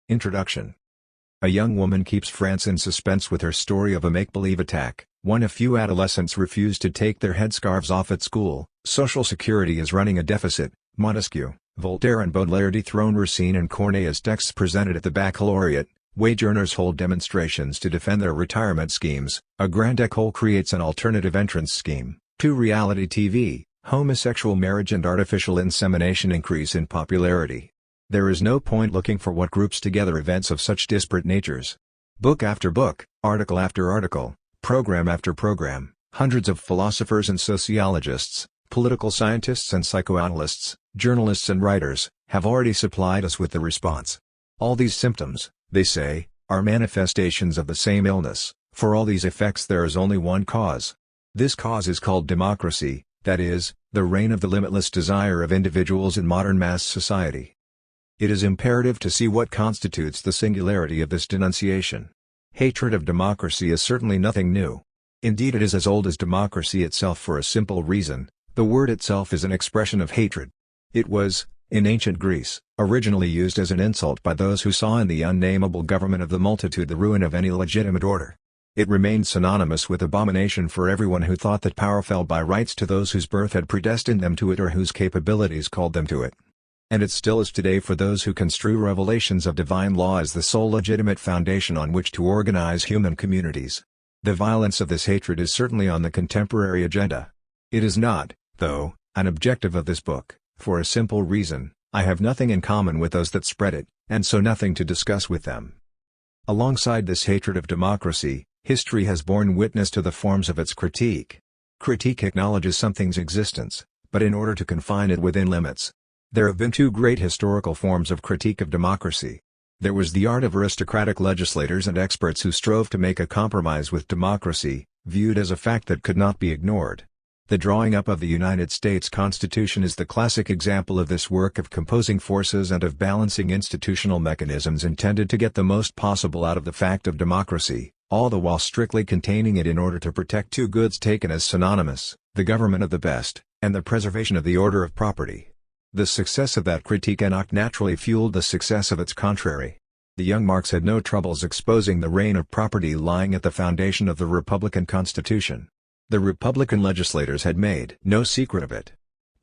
Introduction. A young woman keeps France in suspense with her story of a make-believe attack. When a few adolescents refuse to take their headscarves off at school, social security is running a deficit. Montesquieu, Voltaire and Baudelaire dethrone Racine and Corneille's texts presented at the baccalaureate. Wage earners hold demonstrations to defend their retirement schemes. A Grande École creates an alternative entrance scheme. To reality TV, homosexual marriage and artificial insemination increase in popularity. There is no point looking for what groups together events of such disparate natures. Book after book, article after article, program after program, hundreds of philosophers and sociologists, political scientists and psychoanalysts, journalists and writers, have already supplied us with the response. All these symptoms, they say, are manifestations of the same illness. For all these effects there is only one cause. This cause is called democracy, that is, the reign of the limitless desire of individuals in modern mass society. It is imperative to see what constitutes the singularity of this denunciation. Hatred of democracy is certainly nothing new. Indeed, it is as old as democracy itself for a simple reason: the word itself is an expression of hatred. It was, in ancient Greece, originally used as an insult by those who saw in the unnamable government of the multitude the ruin of any legitimate order. It remained synonymous with abomination for everyone who thought that power fell by rights to those whose birth had predestined them to it or whose capabilities called them to it. And it still is today for those who construe revelations of divine law as the sole legitimate foundation on which to organize human communities. The violence of this hatred is certainly on the contemporary agenda. It is not, though, an objective of this book, for a simple reason: I have nothing in common with those that spread it, and so nothing to discuss with them. Alongside this hatred of democracy, history has borne witness to the forms of its critique. Critique acknowledges something's existence, but in order to confine it within limits. There have been two great historical forms of critique of democracy. There was the art of aristocratic legislators and experts who strove to make a compromise with democracy, viewed as a fact that could not be ignored. The drawing up of the United States Constitution is the classic example of this work of composing forces and of balancing institutional mechanisms intended to get the most possible out of the fact of democracy, all the while strictly containing it in order to protect two goods taken as synonymous: the government of the best, and the preservation of the order of property. The success of that critique naturally fueled the success of its contrary. The young Marx had no troubles exposing the reign of property lying at the foundation of the Republican Constitution. The Republican legislators had made no secret of it.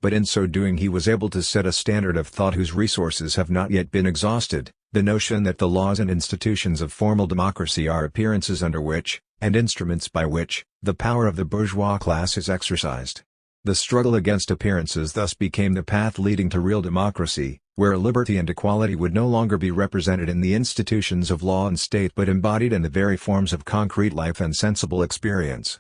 But in so doing he was able to set a standard of thought whose resources have not yet been exhausted: the notion that the laws and institutions of formal democracy are appearances under which, and instruments by which, the power of the bourgeois class is exercised. The struggle against appearances thus became the path leading to real democracy, where liberty and equality would no longer be represented in the institutions of law and state but embodied in the very forms of concrete life and sensible experience.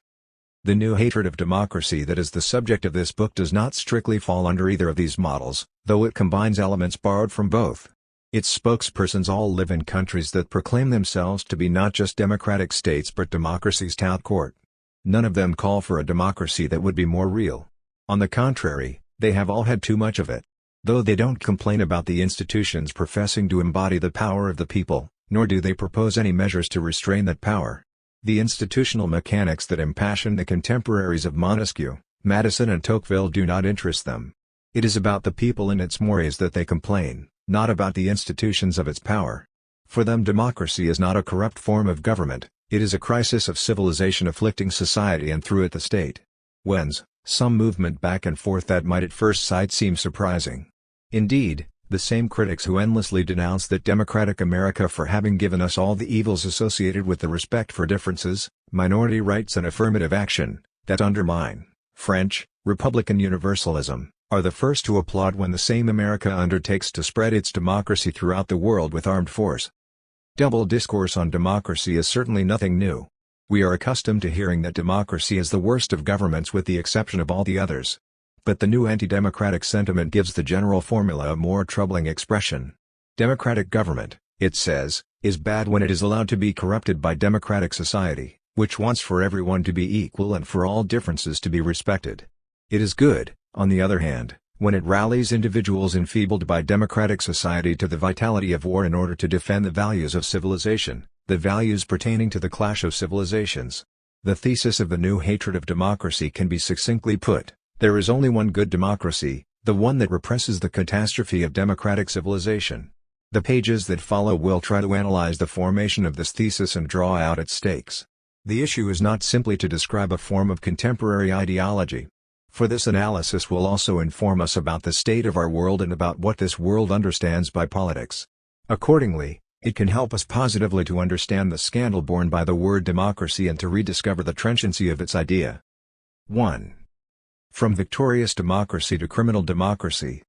The new hatred of democracy that is the subject of this book does not strictly fall under either of these models, though it combines elements borrowed from both. Its spokespersons all live in countries that proclaim themselves to be not just democratic states but democracy's tout court. None of them call for a democracy that would be more real. On the contrary, they have all had too much of it. Though they don't complain about the institutions professing to embody the power of the people, nor do they propose any measures to restrain that power. The institutional mechanics that impassion the contemporaries of Montesquieu, Madison and Tocqueville do not interest them. It is about the people and its mores that they complain, not about the institutions of its power. For them democracy is not a corrupt form of government, it is a crisis of civilization afflicting society and through it the state. Whence, some movement back and forth that might at first sight seem surprising. Indeed, the same critics who endlessly denounce that democratic America for having given us all the evils associated with the respect for differences, minority rights and affirmative action, that undermine French, Republican universalism, are the first to applaud when the same America undertakes to spread its democracy throughout the world with armed force. Double discourse on democracy is certainly nothing new. We are accustomed to hearing that democracy is the worst of governments with the exception of all the others. But the new anti-democratic sentiment gives the general formula a more troubling expression. Democratic government, it says, is bad when it is allowed to be corrupted by democratic society, which wants for everyone to be equal and for all differences to be respected. It is good, on the other hand, when it rallies individuals enfeebled by democratic society to the vitality of war in order to defend the values of civilization, the values pertaining to the clash of civilizations. The thesis of the new hatred of democracy can be succinctly put: there is only one good democracy, the one that represses the catastrophe of democratic civilization. The pages that follow will try to analyze the formation of this thesis and draw out its stakes. The issue is not simply to describe a form of contemporary ideology. For this analysis will also inform us about the state of our world and about what this world understands by politics. Accordingly, it can help us positively to understand the scandal born by the word democracy and to rediscover the trenchancy of its idea. 1. From victorious democracy to criminal democracy.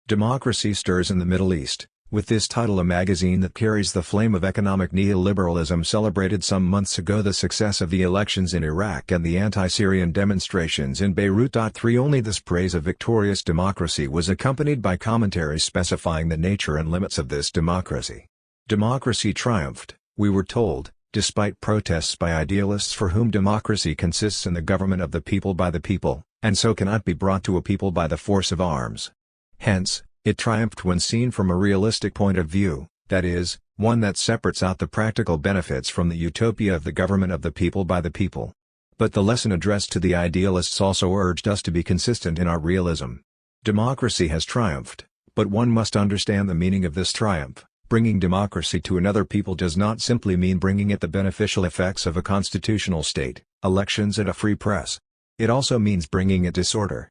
Democracy stirs in the Middle East. With this title, a magazine that carries the flame of economic neoliberalism celebrated some months ago the success of the elections in Iraq and the anti-Syrian demonstrations in Beirut. Only this praise of victorious democracy was accompanied by commentaries specifying the nature and limits of this democracy. Democracy triumphed, we were told, despite protests by idealists for whom democracy consists in the government of the people by the people, and so cannot be brought to a people by the force of arms. Hence, it triumphed when seen from a realistic point of view, that is, one that separates out the practical benefits from the utopia of the government of the people by the people. But the lesson addressed to the idealists also urged us to be consistent in our realism. Democracy has triumphed, but one must understand the meaning of this triumph. Bringing democracy to another people does not simply mean bringing it the beneficial effects of a constitutional state, elections and a free press. It also means bringing it disorder.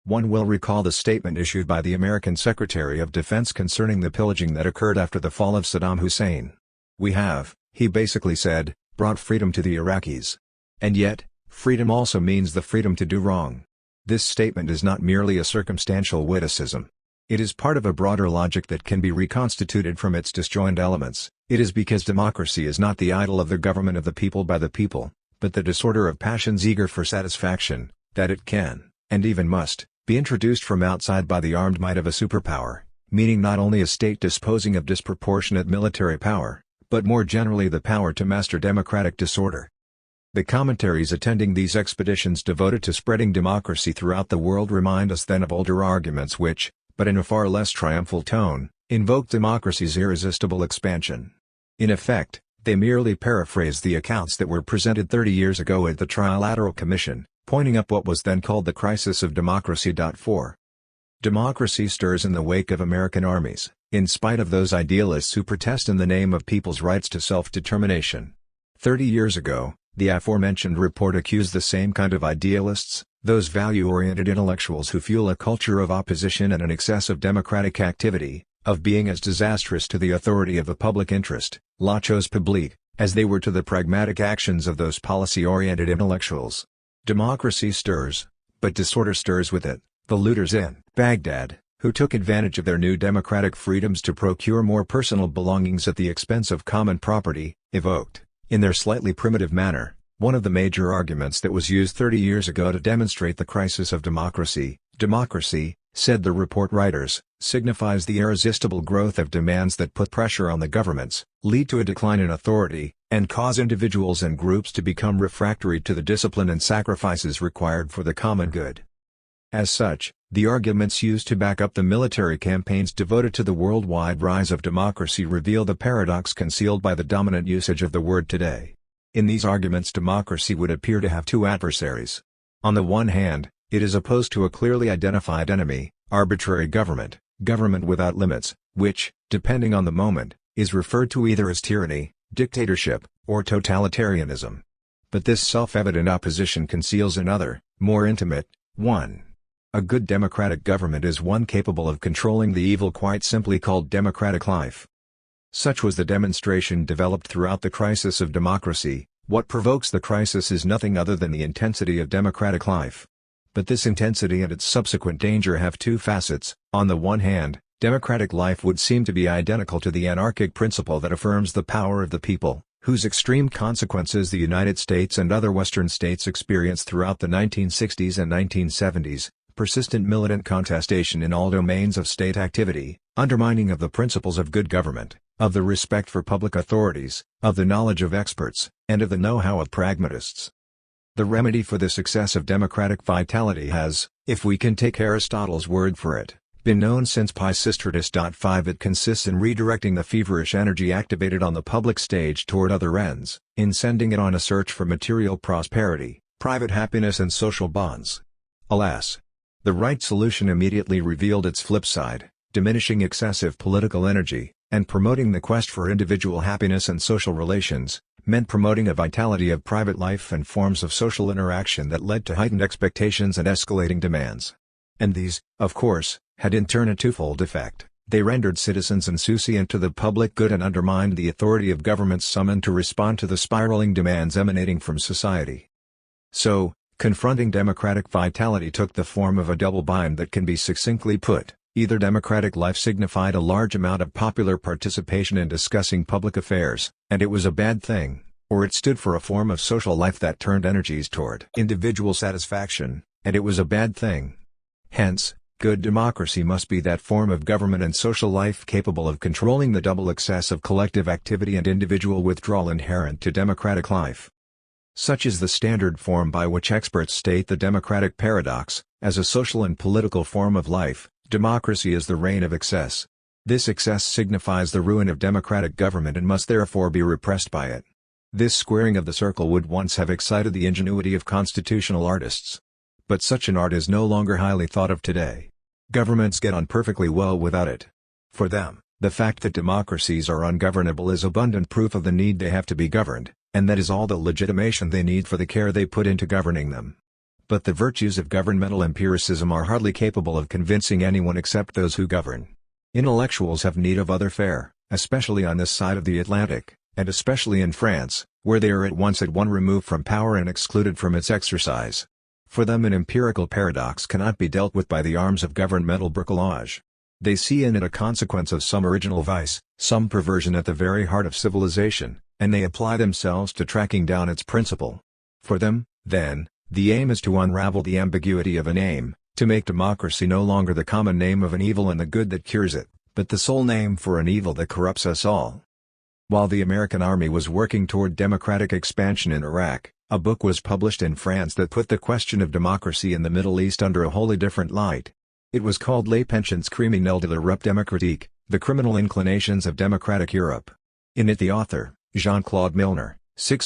One will recall the statement issued by the American Secretary of Defense concerning the pillaging that occurred after the fall of Saddam Hussein. We have, he basically said, brought freedom to the Iraqis. And yet, freedom also means the freedom to do wrong. This statement is not merely a circumstantial witticism. It is part of a broader logic that can be reconstituted from its disjoined elements. It is because democracy is not the idol of the government of the people by the people, but the disorder of passions eager for satisfaction, that it can, and even must, be introduced from outside by the armed might of a superpower, meaning not only a state disposing of disproportionate military power, but more generally the power to master democratic disorder. The commentaries attending these expeditions devoted to spreading democracy throughout the world remind us then of older arguments which, but in a far less triumphal tone, invoked democracy's irresistible expansion. In effect, they merely paraphrase the accounts that were presented 30 years ago at the Trilateral Commission, pointing up what was then called the crisis of democracy. 4. Democracy stirs in the wake of American armies, in spite of those idealists who protest in the name of people's rights to self-determination. 30 years ago, the aforementioned report accused the same kind of idealists, those value-oriented intellectuals who fuel a culture of opposition and an excess of democratic activity, of being as disastrous to the authority of the public interest, la chose publique, as they were to the pragmatic actions of those policy-oriented intellectuals. Democracy stirs, but disorder stirs with it. The looters in Baghdad, who took advantage of their new democratic freedoms to procure more personal belongings at the expense of common property, evoked, in their slightly primitive manner, one of the major arguments that was used 30 years ago to demonstrate the crisis of democracy. Democracy, said the report writers, signifies the irresistible growth of demands that put pressure on the governments, lead to a decline in authority, and cause individuals and groups to become refractory to the discipline and sacrifices required for the common good. As such, the arguments used to back up the military campaigns devoted to the worldwide rise of democracy reveal the paradox concealed by the dominant usage of the word today. In these arguments, democracy would appear to have two adversaries. On the one hand, it is opposed to a clearly identified enemy, arbitrary government, government without limits, which, depending on the moment, is referred to either as tyranny, dictatorship, or totalitarianism. But this self-evident opposition conceals another, more intimate, one. A good democratic government is one capable of controlling the evil quite simply called democratic life. Such was the demonstration developed throughout the crisis of democracy. What provokes the crisis is nothing other than the intensity of democratic life. But this intensity and its subsequent danger have two facets. On the one hand, democratic life would seem to be identical to the anarchic principle that affirms the power of the people, whose extreme consequences the United States and other Western states experienced throughout the 1960s and 1970s. Persistent militant contestation in all domains of state activity, undermining of the principles of good government, of the respect for public authorities, of the knowledge of experts, and of the know-how of pragmatists. The remedy for the success of democratic vitality has, if we can take Aristotle's word for it, been known since Pisistratus. 5 It consists in redirecting the feverish energy activated on the public stage toward other ends, in sending it on a search for material prosperity, private happiness and social bonds. Alas! The right solution immediately revealed its flip side, diminishing excessive political energy, and promoting the quest for individual happiness and social relations, meant promoting a vitality of private life and forms of social interaction that led to heightened expectations and escalating demands. And these, of course, had in turn a twofold effect. They rendered citizens insouciant to the public good and undermined the authority of governments summoned to respond to the spiraling demands emanating from society. So, confronting democratic vitality took the form of a double bind that can be succinctly put: either democratic life signified a large amount of popular participation in discussing public affairs, and it was a bad thing, or it stood for a form of social life that turned energies toward individual satisfaction, and it was a bad thing. Hence, good democracy must be that form of government and social life capable of controlling the double excess of collective activity and individual withdrawal inherent to democratic life. Such is the standard form by which experts state the democratic paradox: as a social and political form of life, democracy is the reign of excess. This excess signifies the ruin of democratic government and must therefore be repressed by it. This squaring of the circle would once have excited the ingenuity of constitutional artists. But such an art is no longer highly thought of today. Governments get on perfectly well without it. For them, the fact that democracies are ungovernable is abundant proof of the need they have to be governed, and that is all the legitimation they need for the care they put into governing them. But the virtues of governmental empiricism are hardly capable of convincing anyone except those who govern. Intellectuals have need of other fare, especially on this side of the Atlantic, and especially in France, where they are at once at one remove from power and excluded from its exercise. For them an empirical paradox cannot be dealt with by the arms of governmental bricolage. They see in it a consequence of some original vice, some perversion at the very heart of civilization, and they apply themselves to tracking down its principle. For them, then, the aim is to unravel the ambiguity of an aim, to make democracy no longer the common name of an evil and the good that cures it, but the sole name for an evil that corrupts us all. While the American army was working toward democratic expansion in Iraq, a book was published in France that put the question of democracy in the Middle East under a wholly different light. It was called Les Penchants Criminels de l'Europe Démocratique, The Criminal Inclinations of Democratic Europe. In it the author, Jean-Claude Milner,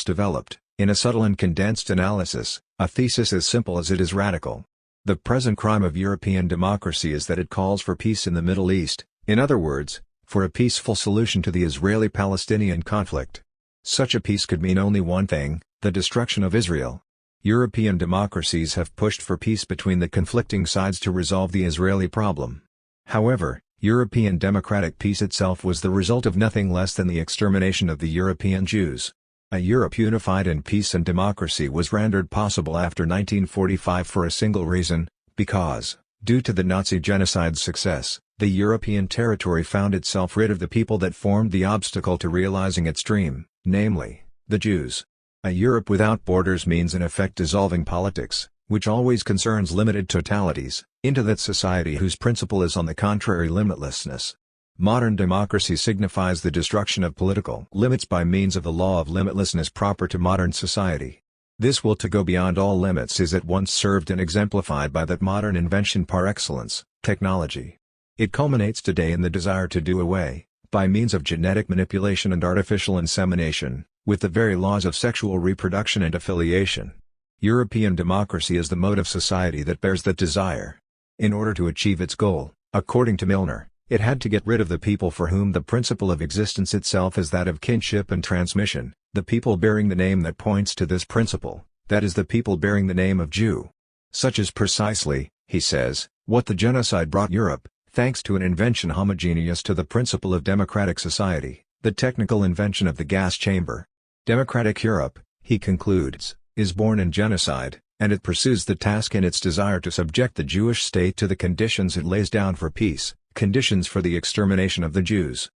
developed, in a subtle and condensed analysis, a thesis as simple as it is radical. The present crime of European democracy is that it calls for peace in the Middle East, in other words, for a peaceful solution to the Israeli-Palestinian conflict. Such a peace could mean only one thing: the destruction of Israel. European democracies have pushed for peace between the conflicting sides to resolve the Israeli problem. However, European democratic peace itself was the result of nothing less than the extermination of the European Jews. A Europe unified in peace and democracy was rendered possible after 1945 for a single reason: because, due to the Nazi genocide's success, the European territory found itself rid of the people that formed the obstacle to realizing its dream, namely, the Jews. A Europe without borders means in effect dissolving politics, which always concerns limited totalities, into that society whose principle is on the contrary limitlessness. Modern democracy signifies the destruction of political limits by means of the law of limitlessness proper to modern society. This will to go beyond all limits is at once served and exemplified by that modern invention par excellence, technology. It culminates today in the desire to do away, by means of genetic manipulation and artificial insemination, with the very laws of sexual reproduction and affiliation. European democracy is the mode of society that bears that desire. In order to achieve its goal, according to Milner, it had to get rid of the people for whom the principle of existence itself is that of kinship and transmission, the people bearing the name that points to this principle, that is the people bearing the name of Jew. Such is precisely, he says, what the genocide brought Europe, thanks to an invention homogeneous to the principle of democratic society, the technical invention of the gas chamber. Democratic Europe, he concludes, is born in genocide, and it pursues the task in its desire to subject the Jewish state to the conditions it lays down for peace, conditions for the extermination of the Jews.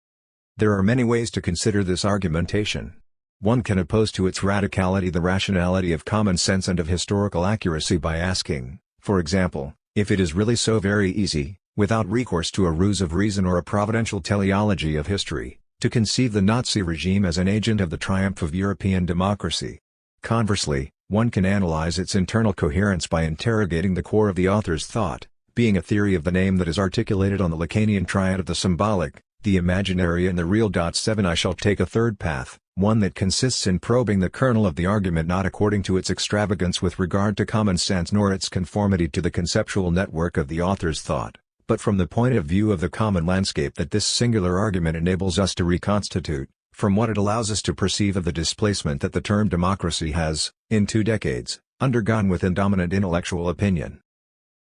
There are many ways to consider this argumentation. One can oppose to its radicality the rationality of common sense and of historical accuracy by asking, for example, if it is really so very easy, without recourse to a ruse of reason or a providential teleology of history, to conceive the Nazi regime as an agent of the triumph of European democracy. Conversely, one can analyze its internal coherence by interrogating the core of the author's thought, being a theory of the name that is articulated on the Lacanian triad of the symbolic, the imaginary and the real. 7 I shall take a third path, one that consists in probing the kernel of the argument not according to its extravagance with regard to common sense nor its conformity to the conceptual network of the author's thought, But from the point of view of the common landscape that this singular argument enables us to reconstitute, from what it allows us to perceive of the displacement that the term democracy has, in 2 decades, undergone within dominant intellectual opinion.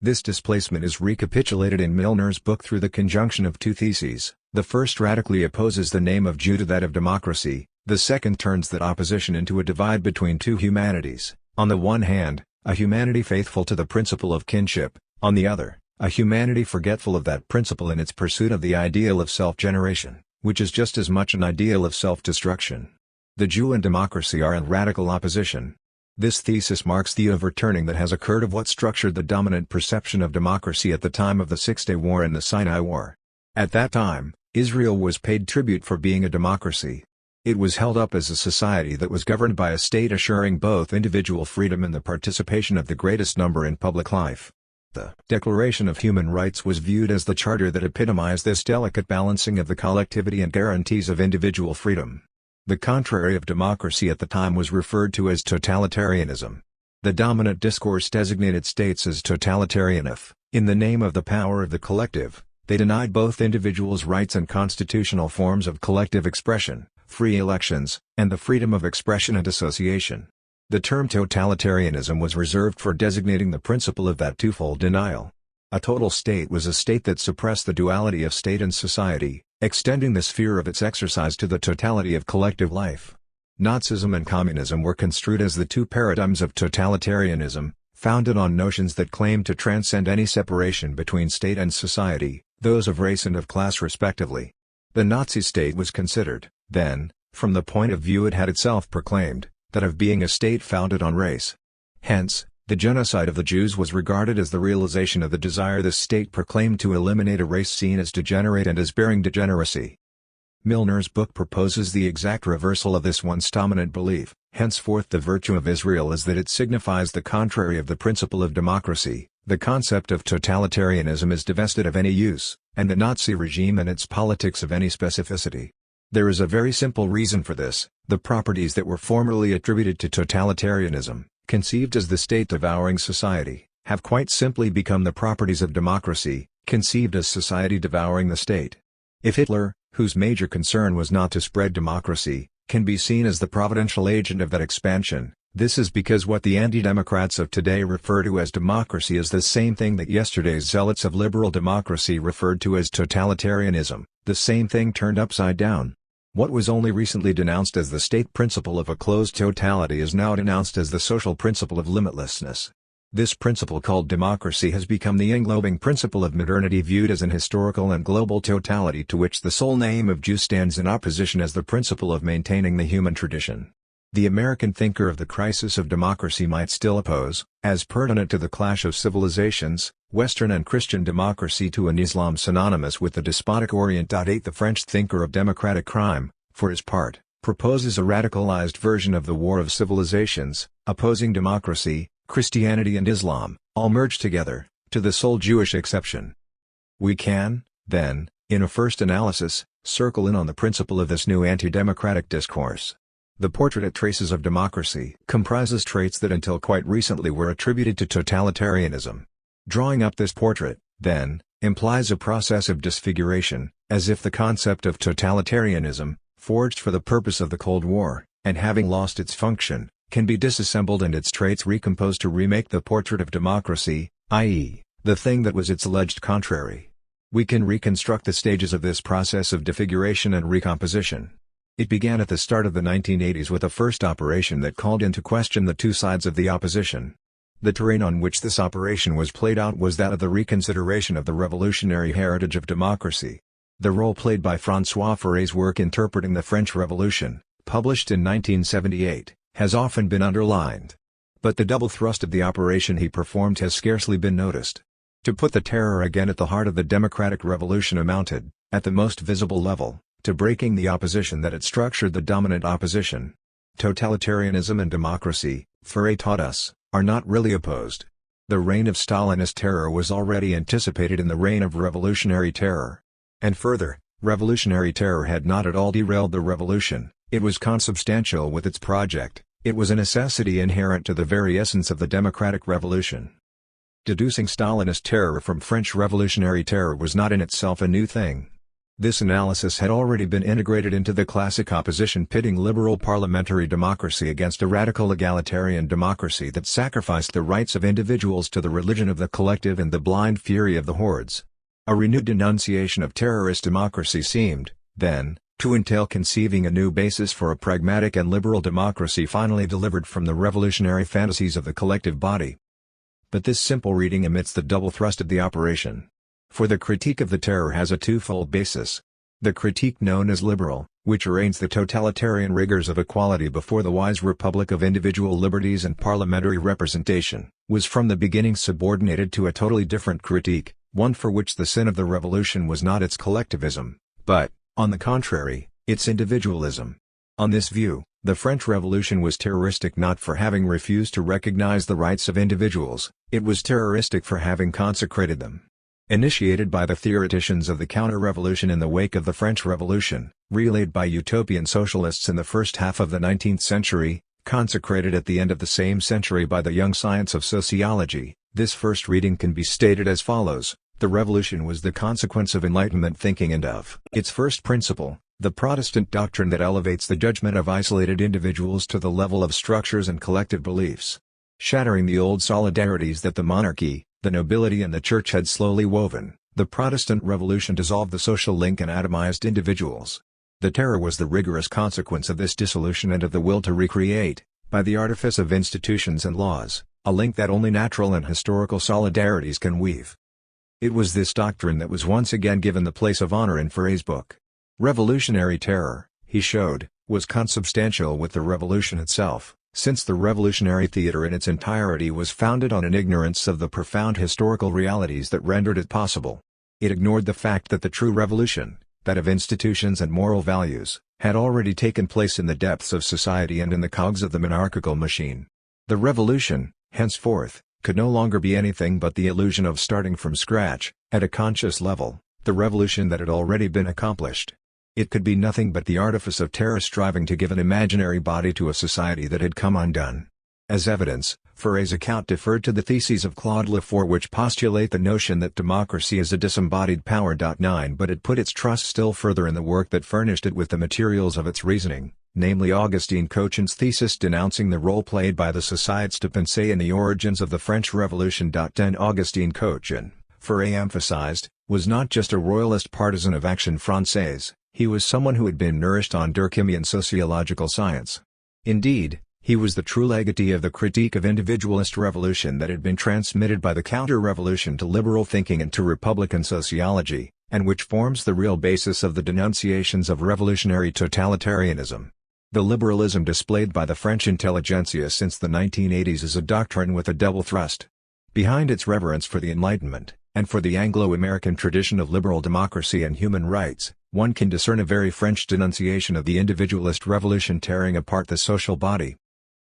This displacement is recapitulated in Milner's book through the conjunction of 2 theses. The first radically opposes the name of Jew to that of democracy, the second turns that opposition into a divide between 2 humanities, on the one hand, a humanity faithful to the principle of kinship, on the other, a humanity forgetful of that principle in its pursuit of the ideal of self-generation, which is just as much an ideal of self-destruction. The Jew and democracy are in radical opposition. This thesis marks the overturning that has occurred of what structured the dominant perception of democracy at the time of the Six-Day War and the Sinai War. At that time, Israel was paid tribute for being a democracy. It was held up as a society that was governed by a state assuring both individual freedom and the participation of the greatest number in public life. The Declaration of Human Rights was viewed as the charter that epitomized this delicate balancing of the collectivity and guarantees of individual freedom. The contrary of democracy at the time was referred to as totalitarianism. The dominant discourse designated states as totalitarian if, in the name of the power of the collective, they denied both individuals' rights and constitutional forms of collective expression, free elections, and the freedom of expression and association. The term totalitarianism was reserved for designating the principle of that twofold denial. A total state was a state that suppressed the duality of state and society, extending the sphere of its exercise to the totality of collective life. Nazism and communism were construed as the 2 paradigms of totalitarianism, founded on notions that claimed to transcend any separation between state and society, those of race and of class respectively. The Nazi state was considered, then, from the point of view it had itself proclaimed, that of being a state founded on race. Hence, the genocide of the Jews was regarded as the realization of the desire this state proclaimed to eliminate a race seen as degenerate and as bearing degeneracy. Milner's book proposes the exact reversal of this once dominant belief. Henceforth the virtue of Israel is that it signifies the contrary of the principle of democracy. The concept of totalitarianism is divested of any use, and the Nazi regime and its politics of any specificity. There is a very simple reason for this: the properties that were formerly attributed to totalitarianism, conceived as the state-devouring society, have quite simply become the properties of democracy, conceived as society devouring the state. If Hitler, whose major concern was not to spread democracy, can be seen as the providential agent of that expansion, this is because what the anti-democrats of today refer to as democracy is the same thing that yesterday's zealots of liberal democracy referred to as totalitarianism, the same thing turned upside down. What was only recently denounced as the state principle of a closed totality is now denounced as the social principle of limitlessness. This principle called democracy has become the englobing principle of modernity, viewed as an historical and global totality to which the sole name of Jew stands in opposition as the principle of maintaining the human tradition. The American thinker of the crisis of democracy might still oppose, as pertinent to the clash of civilizations, Western and Christian democracy to an Islam synonymous with the despotic Orient. The French thinker of democratic crime, for his part, proposes a radicalized version of the war of civilizations, opposing democracy, Christianity and Islam, all merged together, to the sole Jewish exception. We can, then, in a first analysis, circle in on the principle of this new anti-democratic discourse. The portrait it traces of democracy comprises traits that until quite recently were attributed to totalitarianism. Drawing up this portrait, then, implies a process of disfiguration, as if the concept of totalitarianism, forged for the purpose of the Cold War, and having lost its function, can be disassembled and its traits recomposed to remake the portrait of democracy, i.e., the thing that was its alleged contrary. We can reconstruct the stages of this process of defiguration and recomposition. It began at the start of the 1980s with a first operation that called into question the 2 sides of the opposition. The terrain on which this operation was played out was that of the reconsideration of the revolutionary heritage of democracy. The role played by François Fauré's work interpreting the French Revolution, published in 1978, has often been underlined. But the double thrust of the operation he performed has scarcely been noticed. To put the terror again at the heart of the democratic revolution amounted, at the most visible level, to breaking the opposition that had structured the dominant opposition. Totalitarianism and democracy, Fauré taught us, are not really opposed. The reign of Stalinist terror was already anticipated in the reign of revolutionary terror. And further, revolutionary terror had not at all derailed the revolution, it was consubstantial with its project, it was a necessity inherent to the very essence of the democratic revolution. Deducing Stalinist terror from French revolutionary terror was not in itself a new thing. This analysis had already been integrated into the classic opposition pitting liberal parliamentary democracy against a radical egalitarian democracy that sacrificed the rights of individuals to the religion of the collective and the blind fury of the hordes. A renewed denunciation of terrorist democracy seemed, then, to entail conceiving a new basis for a pragmatic and liberal democracy finally delivered from the revolutionary fantasies of the collective body. But this simple reading omits the double thrust of the operation. For the critique of the terror has a twofold basis. The critique known as liberal, which arraigns the totalitarian rigors of equality before the wise republic of individual liberties and parliamentary representation, was from the beginning subordinated to a totally different critique, one for which the sin of the revolution was not its collectivism, but, on the contrary, its individualism. On this view, the French Revolution was terroristic not for having refused to recognize the rights of individuals, it was terroristic for having consecrated them. Initiated by the theoreticians of the counter-revolution in the wake of the French Revolution, relayed by utopian socialists in the first half of the 19th century, consecrated at the end of the same century by the young science of sociology, this first reading can be stated as follows: the revolution was the consequence of Enlightenment thinking and of its first principle, the Protestant doctrine that elevates the judgment of isolated individuals to the level of structures and collective beliefs. Shattering the old solidarities that the monarchy, the nobility and the church had slowly woven, the Protestant Revolution dissolved the social link and atomized individuals. The terror was the rigorous consequence of this dissolution and of the will to recreate, by the artifice of institutions and laws, a link that only natural and historical solidarities can weave. It was this doctrine that was once again given the place of honor in Fourier's book. Revolutionary terror, he showed, was consubstantial with the revolution itself, since the revolutionary theater in its entirety was founded on an ignorance of the profound historical realities that rendered it possible. It ignored the fact that the true revolution, that of institutions and moral values, had already taken place in the depths of society and in the cogs of the monarchical machine. The revolution, henceforth, could no longer be anything but the illusion of starting from scratch, at a conscious level, the revolution that had already been accomplished. It could be nothing but the artifice of terror striving to give an imaginary body to a society that had come undone. As evidence, Fourier's account deferred to the theses of Claude Lefort which postulate the notion that democracy is a disembodied power. 9 But it put its trust still further in the work that furnished it with the materials of its reasoning, namely Augustin Cochin's thesis denouncing the role played by the Sociétés de Pensée in the origins of the French Revolution. 10 Augustin Cochin, Fourier emphasized, was not just a royalist partisan of Action Française, he was someone who had been nourished on Durkheimian sociological science. Indeed, he was the true legatee of the critique of individualist revolution that had been transmitted by the counter-revolution to liberal thinking and to republican sociology, and which forms the real basis of the denunciations of revolutionary totalitarianism. The liberalism displayed by the French intelligentsia since the 1980s is a doctrine with a double thrust. Behind its reverence for the Enlightenment, and for the Anglo-American tradition of liberal democracy and human rights, one can discern a very French denunciation of the individualist revolution tearing apart the social body.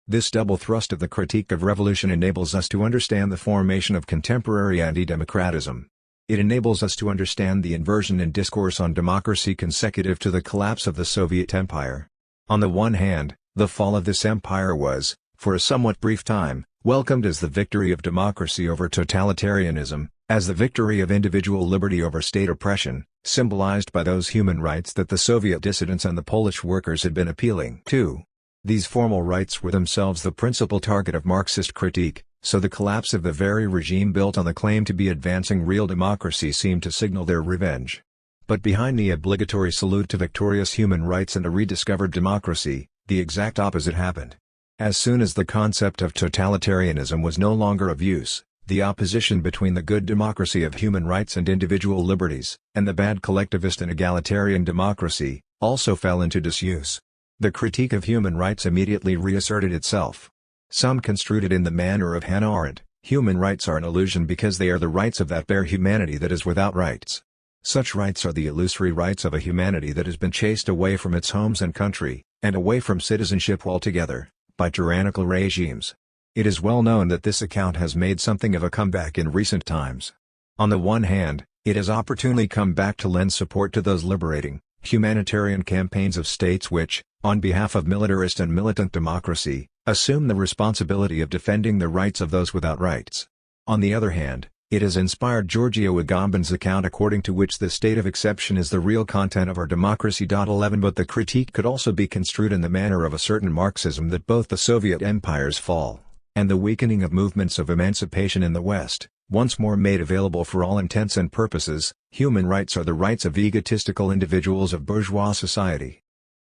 This double thrust of the critique of revolution enables us to understand the formation of contemporary anti-democratism. It enables us to understand the inversion in discourse on democracy consecutive to the collapse of the Soviet Empire. On the one hand, the fall of this empire was, for a somewhat brief time, welcomed as the victory of democracy over totalitarianism, as the victory of individual liberty over state oppression, symbolized by those human rights that the Soviet dissidents and the Polish workers had been appealing to. These formal rights were themselves the principal target of Marxist critique, so the collapse of the very regime built on the claim to be advancing real democracy seemed to signal their revenge. But behind the obligatory salute to victorious human rights and a rediscovered democracy, the exact opposite happened. As soon as the concept of totalitarianism was no longer of use, the opposition between the good democracy of human rights and individual liberties, and the bad collectivist and egalitarian democracy, also fell into disuse. The critique of human rights immediately reasserted itself. Some construed it in the manner of Hannah Arendt: human rights are an illusion because they are the rights of that bare humanity that is without rights. Such rights are the illusory rights of a humanity that has been chased away from its homes and country, and away from citizenship altogether, by tyrannical regimes. It is well known that this account has made something of a comeback in recent times. On the one hand, it has opportunely come back to lend support to those liberating, humanitarian campaigns of states which, on behalf of militarist and militant democracy, assume the responsibility of defending the rights of those without rights. On the other hand, it has inspired Giorgio Agamben's account according to which the state of exception is the real content of our democracy. 11 But the critique could also be construed in the manner of a certain Marxism that both the Soviet Empire's fall, and the weakening of movements of emancipation in the West, once more made available for all intents and purposes, human rights are the rights of egotistical individuals of bourgeois society.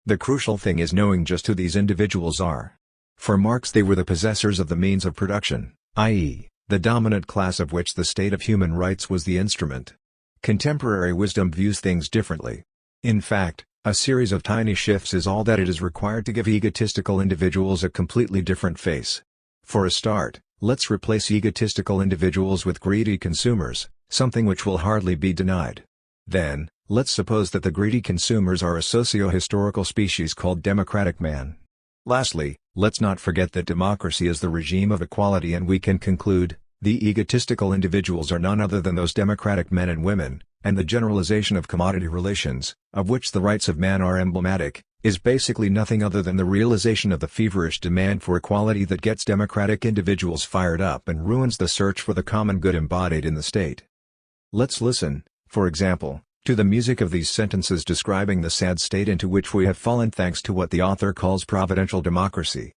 The crucial thing is knowing just who these individuals are. For Marx they were the possessors of the means of production, i.e., the dominant class of which the state of human rights was the instrument. Contemporary wisdom views things differently. In fact, a series of tiny shifts is all that it is required to give egotistical individuals a completely different face. For a start, let's replace egotistical individuals with greedy consumers, something which will hardly be denied. Then, let's suppose that the greedy consumers are a socio-historical species called democratic man. Lastly, let's not forget that democracy is the regime of equality, and we can conclude, the egotistical individuals are none other than those democratic men and women, and the generalization of commodity relations, of which the rights of man are emblematic, is basically nothing other than the realization of the feverish demand for equality that gets democratic individuals fired up and ruins the search for the common good embodied in the state. Let's listen, for example, to the music of these sentences describing the sad state into which we have fallen thanks to what the author calls providential democracy.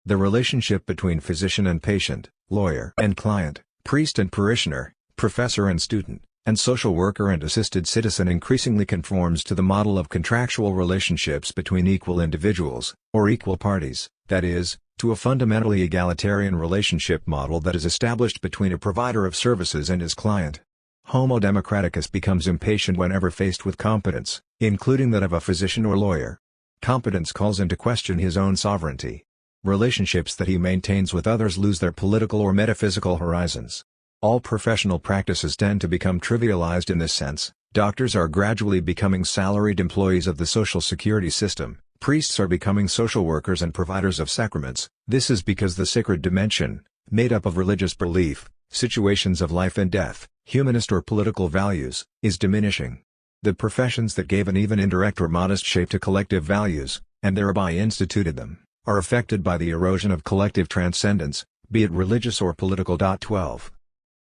The relationship between physician and patient, lawyer and client, priest and parishioner, professor and student, and social worker and assisted citizen increasingly conforms to the model of contractual relationships between equal individuals, or equal parties, that is, to a fundamentally egalitarian relationship model that is established between a provider of services and his client. Homo democraticus becomes impatient whenever faced with competence, including that of a physician or lawyer. Competence calls into question his own sovereignty. Relationships that he maintains with others lose their political or metaphysical horizons. All professional practices tend to become trivialized in this sense. Doctors are gradually becoming salaried employees of the social security system. Priests are becoming social workers and providers of sacraments. This is because the sacred dimension, made up of religious belief, situations of life and death, humanist or political values, is diminishing. The professions that gave an even indirect or modest shape to collective values, and thereby instituted them, are affected by the erosion of collective transcendence, be it religious or political. 12.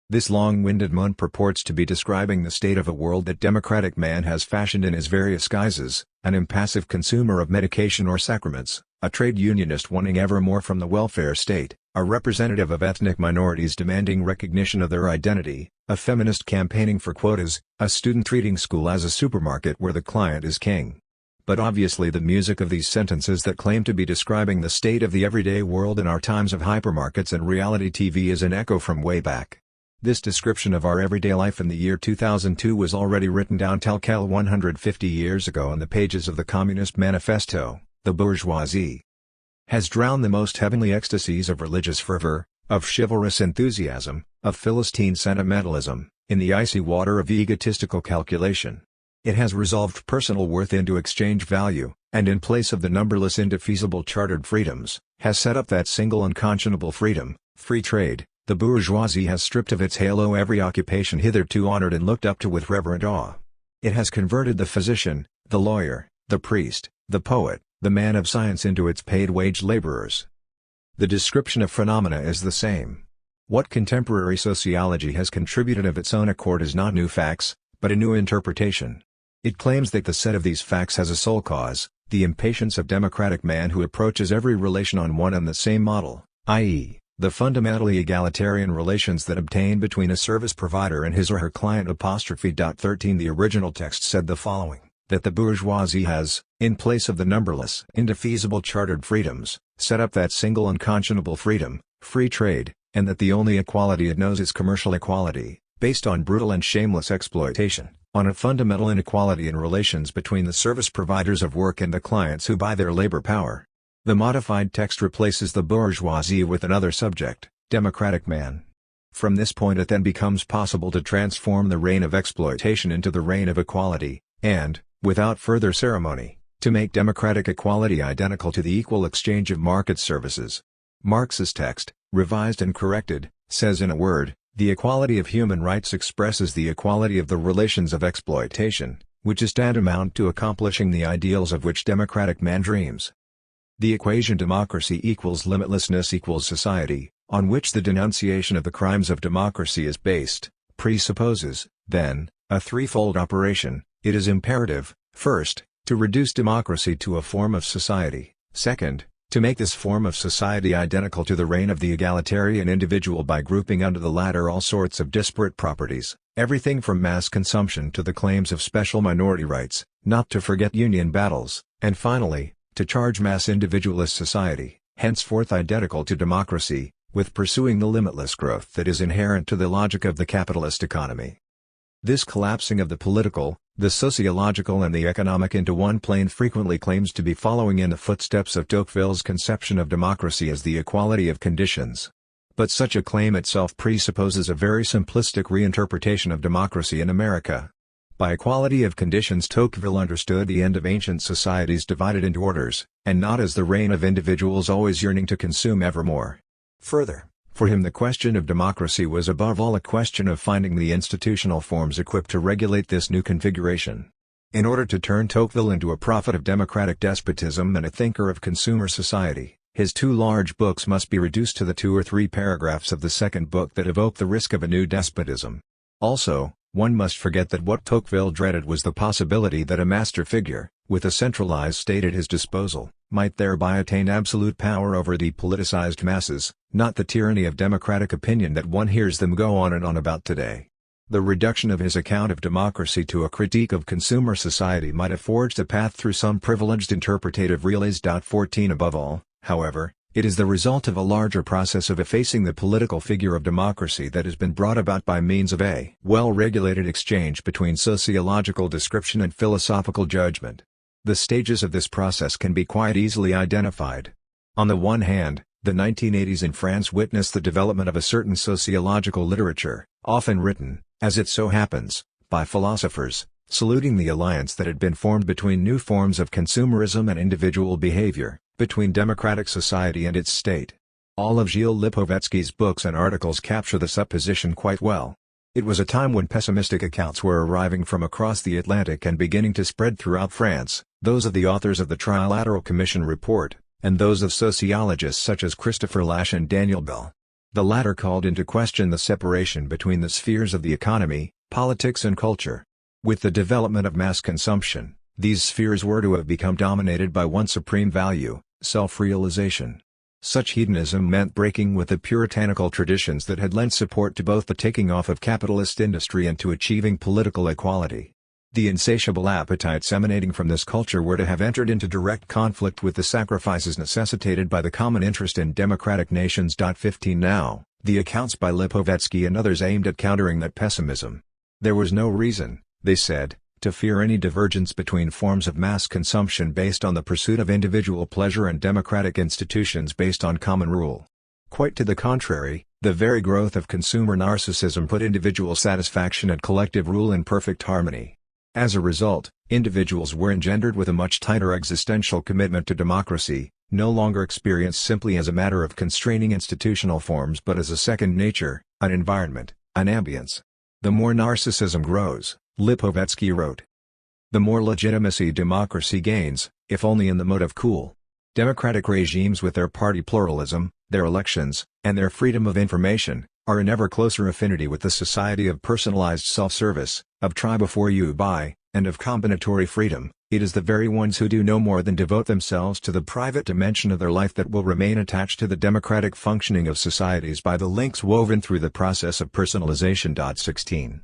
This long-winded moan purports to be describing the state of a world that democratic man has fashioned in his various guises, an impassive consumer of medication or sacraments, a trade unionist wanting ever more from the welfare state, a representative of ethnic minorities demanding recognition of their identity, a feminist campaigning for quotas, a student treating school as a supermarket where the client is king. But obviously the music of these sentences that claim to be describing the state of the everyday world in our times of hypermarkets and reality TV is an echo from way back. This description of our everyday life in the year 2002 was already written down telquel 150 years ago in the pages of the Communist Manifesto. The bourgeoisie has drowned the most heavenly ecstasies of religious fervor, of chivalrous enthusiasm, of Philistine sentimentalism, in the icy water of egotistical calculation. It has resolved personal worth into exchange value, and in place of the numberless indefeasible chartered freedoms, has set up that single unconscionable freedom, free trade. The bourgeoisie has stripped of its halo every occupation hitherto honored and looked up to with reverent awe. It has converted the physician, the lawyer, the priest, the poet, the man of science into its paid wage laborers. The description of phenomena is the same. What contemporary sociology has contributed of its own accord is not new facts, but a new interpretation. It claims that the set of these facts has a sole cause, the impatience of democratic man who approaches every relation on one and the same model, i.e., the fundamentally egalitarian relations that obtain between a service provider and his or her client. 13 The original text said the following, that the bourgeoisie has, in place of the numberless indefeasible chartered freedoms, set up that single unconscionable freedom, free trade, and that the only equality it knows is commercial equality, based on brutal and shameless exploitation, on a fundamental inequality in relations between the service providers of work and the clients who buy their labor power. The modified text replaces the bourgeoisie with another subject, democratic man. From this point it then becomes possible to transform the reign of exploitation into the reign of equality, and, without further ceremony, to make democratic equality identical to the equal exchange of market services. Marx's text, revised and corrected, says in a word, the equality of human rights expresses the equality of the relations of exploitation, which is tantamount to accomplishing the ideals of which democratic man dreams. The equation democracy equals limitlessness equals society, on which the denunciation of the crimes of democracy is based, presupposes, then, a threefold operation. It is imperative, first, to reduce democracy to a form of society, second, to make this form of society identical to the reign of the egalitarian individual by grouping under the latter all sorts of disparate properties, everything from mass consumption to the claims of special minority rights, not to forget union battles, and finally, to charge mass individualist society, henceforth identical to democracy, with pursuing the limitless growth that is inherent to the logic of the capitalist economy. This collapsing of the political, the sociological and the economic into one plane frequently claims to be following in the footsteps of Tocqueville's conception of democracy as the equality of conditions. But such a claim itself presupposes a very simplistic reinterpretation of democracy in America. By equality of conditions Tocqueville understood the end of ancient societies divided into orders, and not as the reign of individuals always yearning to consume ever more. Further, for him the question of democracy was above all a question of finding the institutional forms equipped to regulate this new configuration. In order to turn Tocqueville into a prophet of democratic despotism and a thinker of consumer society, his two large books must be reduced to the 2 or 3 paragraphs of the second book that evoke the risk of a new despotism. Also, one must forget that what Tocqueville dreaded was the possibility that a master figure, with a centralized state at his disposal, might thereby attain absolute power over the politicized masses, not the tyranny of democratic opinion that one hears them go on and on about today. The reduction of his account of democracy to a critique of consumer society might have forged a path through some privileged interpretative relays. 14 Above all, however, it is the result of a larger process of effacing the political figure of democracy that has been brought about by means of a well-regulated exchange between sociological description and philosophical judgment. The stages of this process can be quite easily identified. On the one hand, the 1980s in France witnessed the development of a certain sociological literature, often written, as it so happens, by philosophers, saluting the alliance that had been formed between new forms of consumerism and individual behavior, between democratic society and its state. All of Gilles Lipovetsky's books and articles capture the supposition quite well. It was a time when pessimistic accounts were arriving from across the Atlantic and beginning to spread throughout France, those of the authors of the Trilateral Commission report, and those of sociologists such as Christopher Lasch and Daniel Bell. The latter called into question the separation between the spheres of the economy, politics and culture. With the development of mass consumption, these spheres were to have become dominated by one supreme value, self-realization. Such hedonism meant breaking with the puritanical traditions that had lent support to both the taking off of capitalist industry and to achieving political equality. The insatiable appetites emanating from this culture were to have entered into direct conflict with the sacrifices necessitated by the common interest in democratic nations. 15 Now, the accounts by Lipovetsky and others aimed at countering that pessimism. There was no reason, they said, to fear any divergence between forms of mass consumption based on the pursuit of individual pleasure and democratic institutions based on common rule. Quite to the contrary, the very growth of consumer narcissism put individual satisfaction and collective rule in perfect harmony. As a result, individuals were engendered with a much tighter existential commitment to democracy, no longer experienced simply as a matter of constraining institutional forms but as a second nature, an environment, an ambience. The more narcissism grows, Lipovetsky wrote, the more legitimacy democracy gains, if only in the mode of cool. Democratic regimes with their party pluralism, their elections, and their freedom of information, are in ever closer affinity with the society of personalized self-service, of try before you buy, and of combinatory freedom. It is the very ones who do no more than devote themselves to the private dimension of their life that will remain attached to the democratic functioning of societies by the links woven through the process of personalization. 16.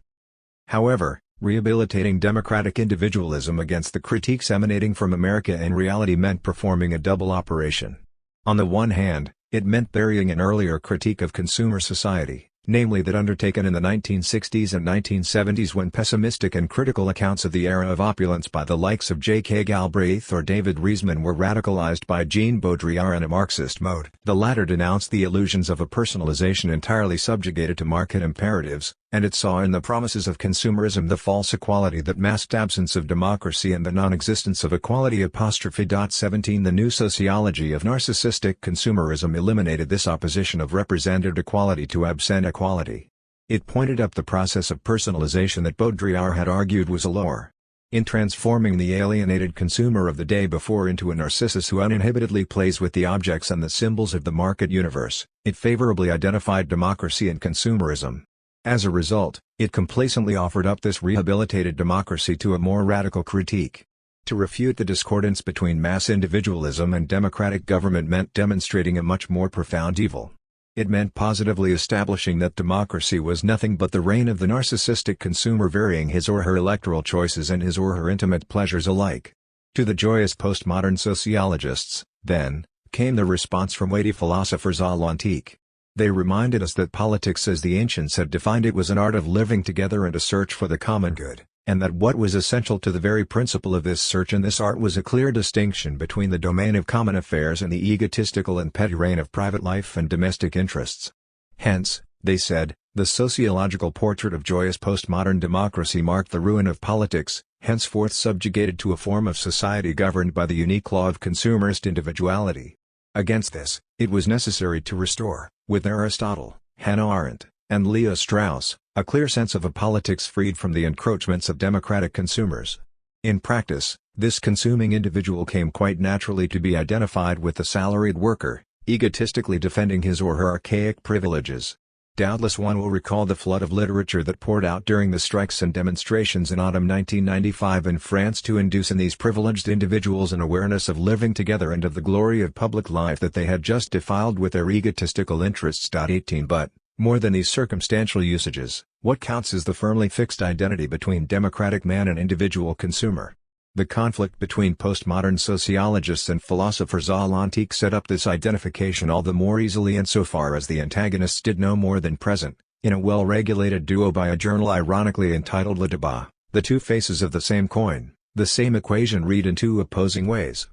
However, rehabilitating democratic individualism against the critiques emanating from America in reality meant performing a double operation. On the one hand, it meant burying an earlier critique of consumer society, namely that undertaken in the 1960s and 1970s when pessimistic and critical accounts of the era of opulence by the likes of J.K. Galbraith or David Riesman were radicalized by Jean Baudrillard in a Marxist mode. The latter denounced the illusions of a personalization entirely subjugated to market imperatives, and it saw in the promises of consumerism the false equality that masked absence of democracy and the non-existence of equality. 17 The new sociology of narcissistic consumerism eliminated this opposition of represented equality to absent equality. It pointed up the process of personalization that Baudrillard had argued was a lure. In transforming the alienated consumer of the day before into a Narcissus who uninhibitedly plays with the objects and the symbols of the market universe, it favorably identified democracy and consumerism. As a result, it complacently offered up this rehabilitated democracy to a more radical critique. To refute the discordance between mass individualism and democratic government meant demonstrating a much more profound evil. It meant positively establishing that democracy was nothing but the reign of the narcissistic consumer varying his or her electoral choices and his or her intimate pleasures alike. To the joyous postmodern sociologists, then, came the response from weighty philosophers à l'antique. They reminded us that politics as the ancients had defined it was an art of living together and a search for the common good, and that what was essential to the very principle of this search and this art was a clear distinction between the domain of common affairs and the egotistical and petty reign of private life and domestic interests. Hence, they said, the sociological portrait of joyous postmodern democracy marked the ruin of politics, henceforth subjugated to a form of society governed by the unique law of consumerist individuality. Against this, it was necessary to restore, with Aristotle, Hannah Arendt, and Leo Strauss, a clear sense of a politics freed from the encroachments of democratic consumers. In practice, this consuming individual came quite naturally to be identified with the salaried worker, egotistically defending his or her archaic privileges. Doubtless one will recall the flood of literature that poured out during the strikes and demonstrations in autumn 1995 in France to induce in these privileged individuals an awareness of living together and of the glory of public life that they had just defiled with their egotistical interests. 18 But, more than these circumstantial usages, what counts is the firmly fixed identity between democratic man and individual consumer. The conflict between postmodern sociologists and philosophers à l'antique set up this identification all the more easily insofar as the antagonists did no more than present, in a well-regulated duo by a journal ironically entitled Le Débat, the two faces of the same coin, the same equation read in two opposing ways.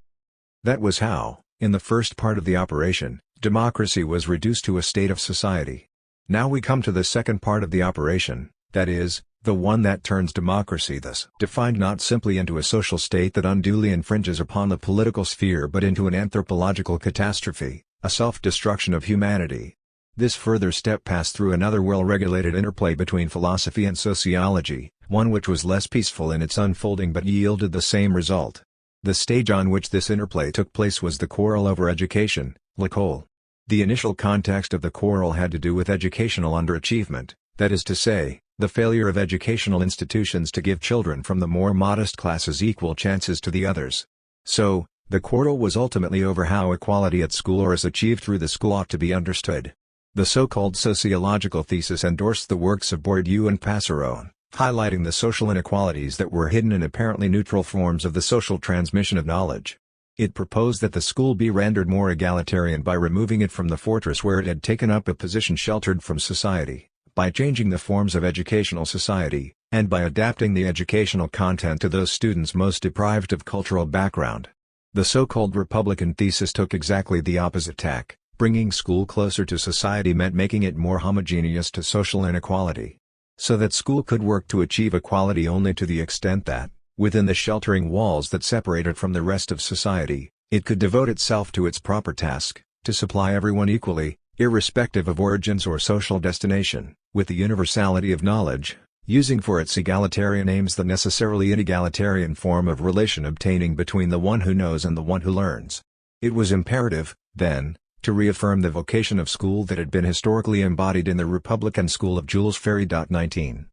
That was how, in the first part of the operation, democracy was reduced to a state of society. Now we come to the second part of the operation, that is, the one that turns democracy thus defined not simply into a social state that unduly infringes upon the political sphere but into an anthropological catastrophe, a self-destruction of humanity. This further step passed through another well-regulated interplay between philosophy and sociology, one which was less peaceful in its unfolding but yielded the same result. The stage on which this interplay took place was the quarrel over education, l'école. The initial context of the quarrel had to do with educational underachievement, that is to say, the failure of educational institutions to give children from the more modest classes equal chances to the others. So, the quarrel was ultimately over how equality at school or as achieved through the school ought to be understood. The so-called sociological thesis endorsed the works of Bourdieu and Passeron, highlighting the social inequalities that were hidden in apparently neutral forms of the social transmission of knowledge. It proposed that the school be rendered more egalitarian by removing it from the fortress where it had taken up a position sheltered from society, by changing the forms of educational society, and by adapting the educational content to those students most deprived of cultural background. The so-called Republican thesis took exactly the opposite tack. Bringing school closer to society meant making it more homogeneous to social inequality. So that school could work to achieve equality only to the extent that, within the sheltering walls that separate it from the rest of society, it could devote itself to its proper task, to supply everyone equally, irrespective of origins or social destination, with the universality of knowledge, using for its egalitarian aims the necessarily inegalitarian form of relation obtaining between the one who knows and the one who learns. It was imperative, then, to reaffirm the vocation of school that had been historically embodied in the Republican school of Jules Ferry. 19.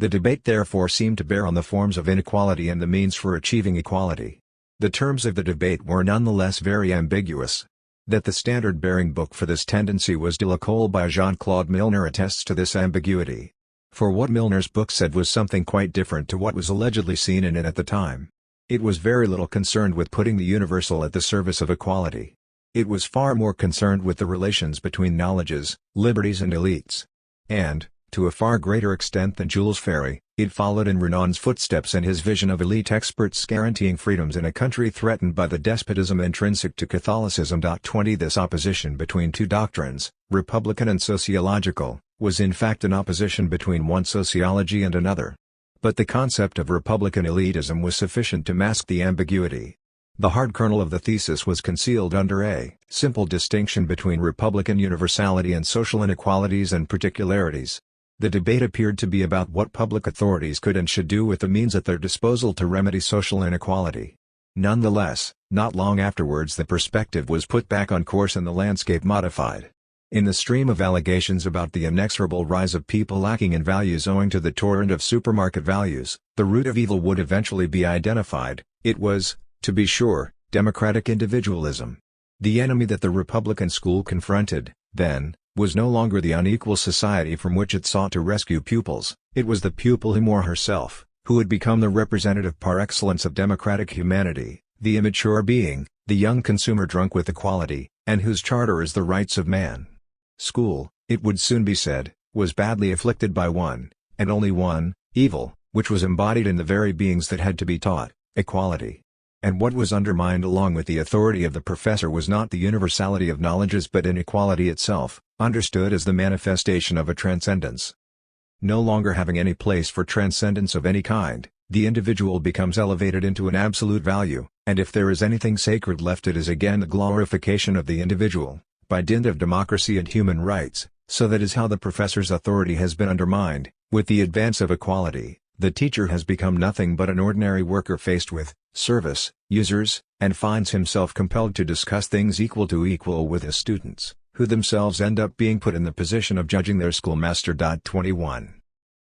The debate therefore seemed to bear on the forms of inequality and the means for achieving equality. The terms of the debate were nonetheless very ambiguous. That the standard-bearing book for this tendency was De l'École by Jean-Claude Milner attests to this ambiguity. For what Milner's book said was something quite different to what was allegedly seen in it at the time. It was very little concerned with putting the universal at the service of equality. It was far more concerned with the relations between knowledges, liberties and elites. And, to a far greater extent than Jules Ferry, it followed in Renan's footsteps and his vision of elite experts guaranteeing freedoms in a country threatened by the despotism intrinsic to Catholicism. 20 This opposition between two doctrines, Republican and sociological, was in fact an opposition between one sociology and another. But the concept of Republican elitism was sufficient to mask the ambiguity. The hard kernel of the thesis was concealed under a simple distinction between Republican universality and social inequalities and particularities. The debate appeared to be about what public authorities could and should do with the means at their disposal to remedy social inequality. Nonetheless, not long afterwards the perspective was put back on course and the landscape modified. In the stream of allegations about the inexorable rise of people lacking in values owing to the torrent of supermarket values, the root of evil would eventually be identified. It was, to be sure, democratic individualism. The enemy that the Republican school confronted, then, was no longer the unequal society from which it sought to rescue pupils, it was the pupil him or herself, who had become the representative par excellence of democratic humanity, the immature being, the young consumer drunk with equality, and whose charter is the rights of man. School, it would soon be said, was badly afflicted by one, and only one, evil, which was embodied in the very beings that had to be taught, equality. And what was undermined along with the authority of the professor was not the universality of knowledges but inequality itself, understood as the manifestation of a transcendence. No longer having any place for transcendence of any kind, the individual becomes elevated into an absolute value, and if there is anything sacred left it is again the glorification of the individual, by dint of democracy and human rights, so that is how the professor's authority has been undermined. With the advance of equality, the teacher has become nothing but an ordinary worker faced with service, users, and finds himself compelled to discuss things equal to equal with his students, who themselves end up being put in the position of judging their schoolmaster. 21.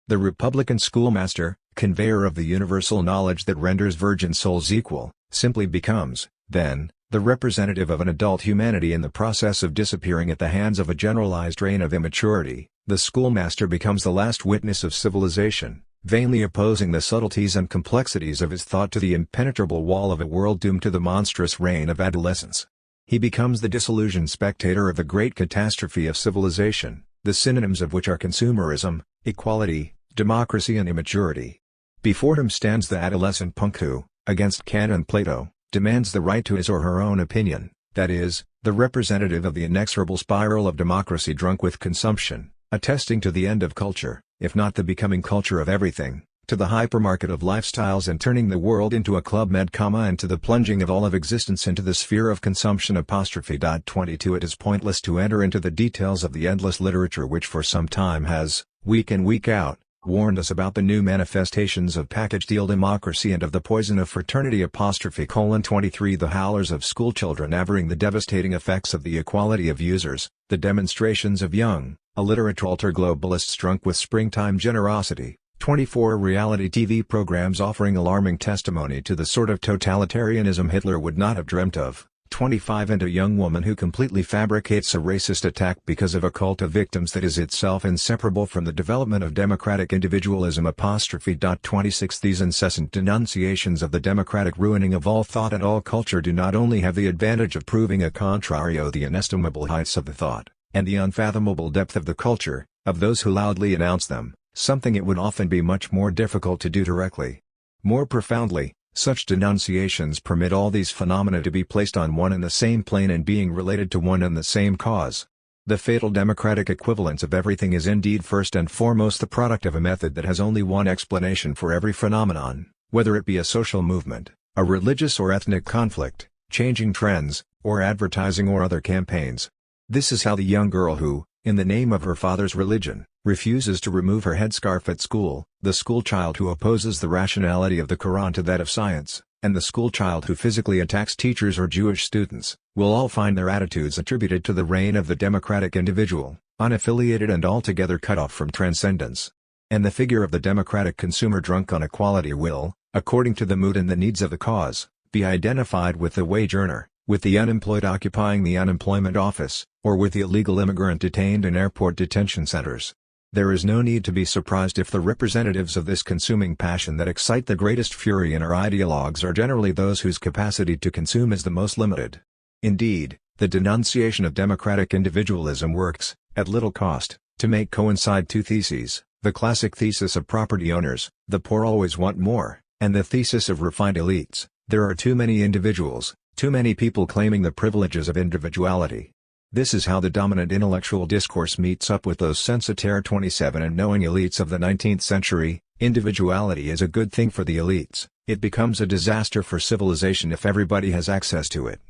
The Republican schoolmaster, conveyor of the universal knowledge that renders virgin souls equal, simply becomes, then, the representative of an adult humanity in the process of disappearing at the hands of a generalized reign of immaturity. The schoolmaster becomes the last witness of civilization, vainly opposing the subtleties and complexities of his thought to the impenetrable wall of a world doomed to the monstrous reign of adolescence. He becomes the disillusioned spectator of the great catastrophe of civilization, the synonyms of which are consumerism, equality, democracy and immaturity. Before him stands the adolescent punk who, against Kant and Plato, demands the right to his or her own opinion, that is, the representative of the inexorable spiral of democracy drunk with consumption, attesting to the end of culture, if not the becoming culture of everything, to the hypermarket of lifestyles and turning the world into a Club Med, and to the plunging of all of existence into the sphere of consumption. 22 It is pointless to enter into the details of the endless literature which for some time has, week in week out, warned us about the new manifestations of package deal democracy and of the poison of fraternity. 23 The howlers of schoolchildren averring the devastating effects of the equality of users, the demonstrations of young, illiterate ultra-globalists drunk with springtime generosity. 24 Reality TV programs offering alarming testimony to the sort of totalitarianism Hitler would not have dreamt of. 25 And a young woman who completely fabricates a racist attack because of a cult of victims that is itself inseparable from the development of democratic individualism. 26 These incessant denunciations of the democratic ruining of all thought and all culture do not only have the advantage of proving a contrario the inestimable heights of the thought, and the unfathomable depth of the culture, of those who loudly announce them, something it would often be much more difficult to do directly. More profoundly, such denunciations permit all these phenomena to be placed on one and the same plane and being related to one and the same cause. The fatal democratic equivalence of everything is indeed first and foremost the product of a method that has only one explanation for every phenomenon, whether it be a social movement, a religious or ethnic conflict, changing trends, or advertising or other campaigns. This is how the young girl who, in the name of her father's religion, refuses to remove her headscarf at school, the schoolchild who opposes the rationality of the Quran to that of science, and the schoolchild who physically attacks teachers or Jewish students, will all find their attitudes attributed to the reign of the democratic individual, unaffiliated and altogether cut off from transcendence. And the figure of the democratic consumer drunk on equality will, according to the mood and the needs of the cause, be identified with the wage earner, with the unemployed occupying the unemployment office, or with the illegal immigrant detained in airport detention centers. There is no need to be surprised if the representatives of this consuming passion that excite the greatest fury in our ideologues are generally those whose capacity to consume is the most limited. Indeed, the denunciation of democratic individualism works, at little cost, to make coincide two theses, the classic thesis of property owners, the poor always want more, and the thesis of refined elites, there are too many individuals, too many people claiming the privileges of individuality. This is how the dominant intellectual discourse meets up with those censitaire 27 and knowing elites of the 19th century. Individuality is a good thing for the elites, it becomes a disaster for civilization if everybody has access to it.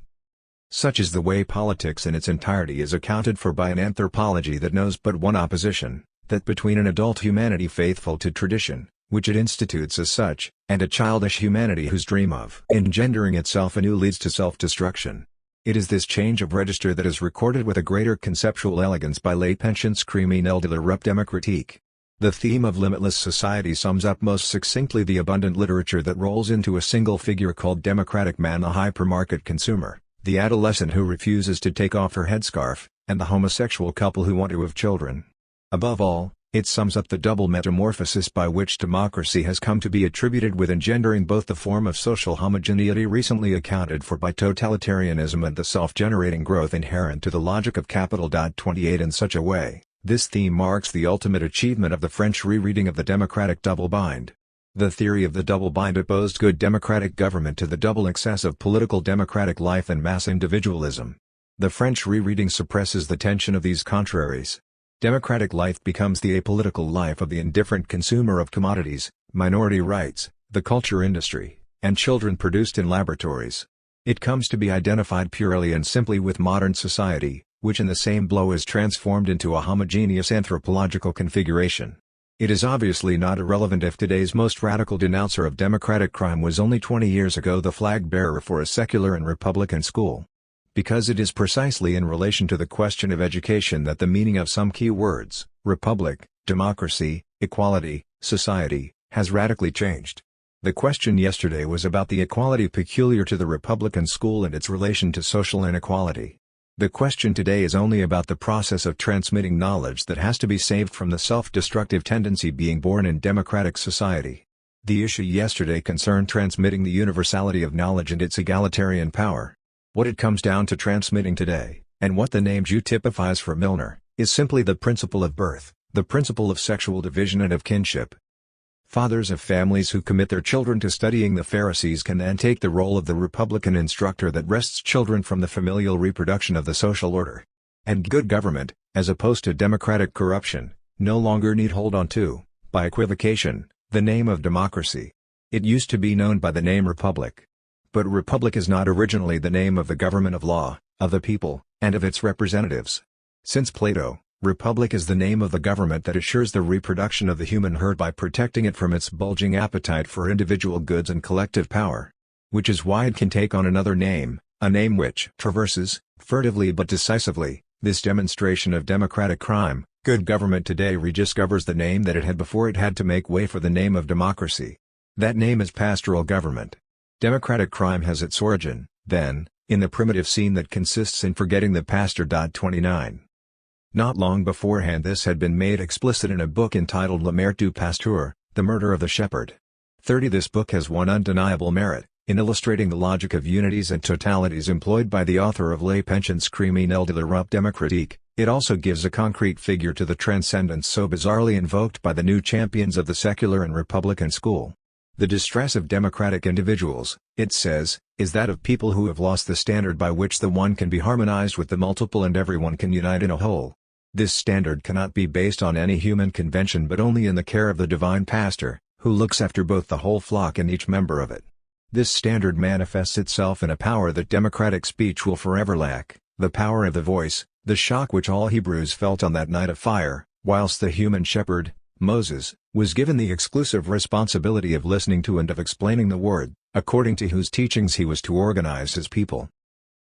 Such is the way politics in its entirety is accounted for by an anthropology that knows but one opposition, that between an adult humanity faithful to tradition, which it institutes as such, and a childish humanity whose dream of engendering itself anew leads to self-destruction. It is this change of register that is recorded with a greater conceptual elegance by Les Pensions criminels de l'Europe démocratique. The theme of limitless society sums up most succinctly the abundant literature that rolls into a single figure called democratic man, the hypermarket consumer, the adolescent who refuses to take off her headscarf, and the homosexual couple who want to have children. Above all, it sums up the double metamorphosis by which democracy has come to be attributed with engendering both the form of social homogeneity recently accounted for by totalitarianism and the self-generating growth inherent to the logic of capital. 28 In such a way, this theme marks the ultimate achievement of the French rereading of the democratic double bind. The theory of the double bind opposed good democratic government to the double excess of political democratic life and mass individualism. The French rereading suppresses the tension of these contraries. Democratic life becomes the apolitical life of the indifferent consumer of commodities, minority rights, the culture industry, and children produced in laboratories. It comes to be identified purely and simply with modern society, which in the same blow is transformed into a homogeneous anthropological configuration. It is obviously not irrelevant if today's most radical denouncer of democratic crime was only 20 years ago the flag-bearer for a secular and republican school. Because it is precisely in relation to the question of education that the meaning of some key words, republic, democracy, equality, society, has radically changed. The question yesterday was about the equality peculiar to the republican school and its relation to social inequality. The question today is only about the process of transmitting knowledge that has to be saved from the self-destructive tendency being born in democratic society. The issue yesterday concerned transmitting the universality of knowledge and its egalitarian power. What it comes down to transmitting today, and what the name Jew typifies for Milner, is simply the principle of birth, the principle of sexual division and of kinship. Fathers of families who commit their children to studying the Pharisees can then take the role of the republican instructor that wrests children from the familial reproduction of the social order. And good government, as opposed to democratic corruption, no longer need hold on to, by equivocation, the name of democracy. It used to be known by the name republic. But republic is not originally the name of the government of law, of the people, and of its representatives. Since Plato, republic is the name of the government that assures the reproduction of the human herd by protecting it from its bulging appetite for individual goods and collective power. Which is why it can take on another name, a name which traverses, furtively but decisively, this demonstration of democratic crime. Good government today rediscovers the name that it had before it had to make way for the name of democracy. That name is pastoral government. Democratic crime has its origin, then, in the primitive scene that consists in forgetting the pastor. 29. Not long beforehand this had been made explicit in a book entitled Le Meurtre du Pasteur, The Murder of the Shepherd. 30. This book has one undeniable merit, in illustrating the logic of unities and totalities employed by the author of Les Pensions criminels de l'Europe démocratique. It also gives a concrete figure to the transcendence so bizarrely invoked by the new champions of the secular and republican school. The distress of democratic individuals, it says, is that of people who have lost the standard by which the one can be harmonized with the multiple and everyone can unite in a whole. This standard cannot be based on any human convention but only in the care of the divine pastor, who looks after both the whole flock and each member of it. This standard manifests itself in a power that democratic speech will forever lack, the power of the voice, the shock which all Hebrews felt on that night of fire, whilst the human shepherd, Moses, was given the exclusive responsibility of listening to and of explaining the word, according to whose teachings he was to organize his people.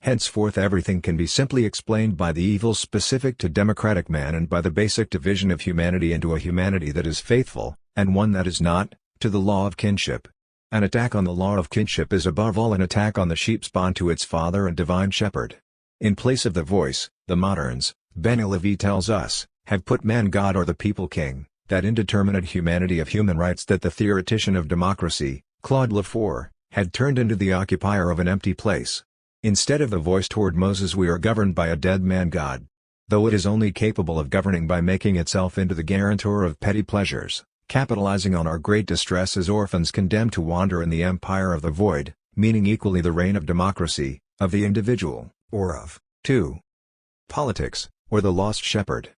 Henceforth everything can be simply explained by the evils specific to democratic man and by the basic division of humanity into a humanity that is faithful, and one that is not, to the law of kinship. An attack on the law of kinship is above all an attack on the sheep's bond to its father and divine shepherd. In place of the voice, the moderns, Ben-Levi tells us, have put man God or the people king. That indeterminate humanity of human rights that the theoretician of democracy, Claude Lefort, had turned into the occupier of an empty place. Instead of the voice toward Moses we are governed by a dead man God. Though it is only capable of governing by making itself into the guarantor of petty pleasures, capitalizing on our great distress as orphans condemned to wander in the empire of the void, meaning equally the reign of democracy, of the individual, or of, 2. Politics, or the lost shepherd.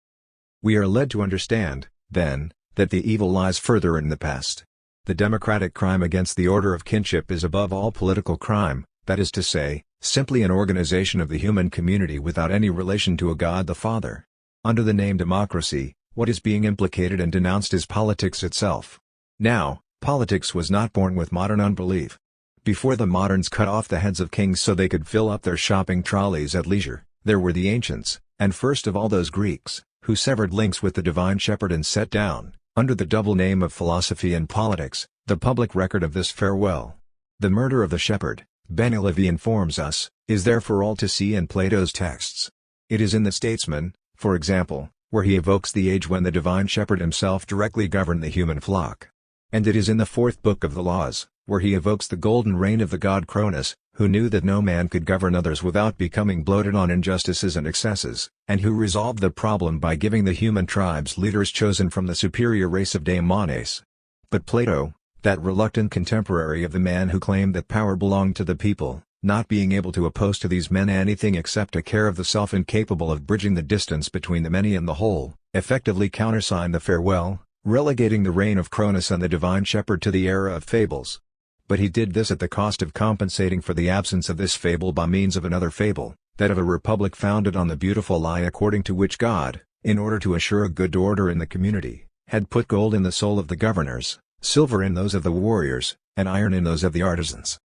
We are led to understand, then, that the evil lies further in the past. The democratic crime against the order of kinship is above all political crime, that is to say, simply an organization of the human community without any relation to a God the Father. Under the name democracy, What is being implicated and denounced is politics itself. Now, politics was not born with modern unbelief. Before the moderns cut off the heads of kings so they could fill up their shopping trolleys at leisure, there were the ancients, and first of all those Greeks, who severed links with the divine shepherd and set down, under the double name of philosophy and politics, the public record of this farewell. The murder of the shepherd, Ben-Levi informs us, is there for all to see in Plato's texts. It is in the Statesman, for example, where he evokes the age when the divine shepherd himself directly governed the human flock. And it is in the fourth book of the Laws, where he evokes the golden reign of the god Cronus, who knew that no man could govern others without becoming bloated on injustices and excesses, and who resolved the problem by giving the human tribes leaders chosen from the superior race of daemones. But Plato, that reluctant contemporary of the man who claimed that power belonged to the people, not being able to oppose to these men anything except a care of the self incapable of bridging the distance between the many and the whole, effectively countersigned the farewell, relegating the reign of Cronus and the divine shepherd to the era of fables. But he did this at the cost of compensating for the absence of this fable by means of another fable, that of a republic founded on the beautiful lie according to which God, in order to assure a good order in the community, had put gold in the soul of the governors, silver in those of the warriors, and iron in those of the artisans.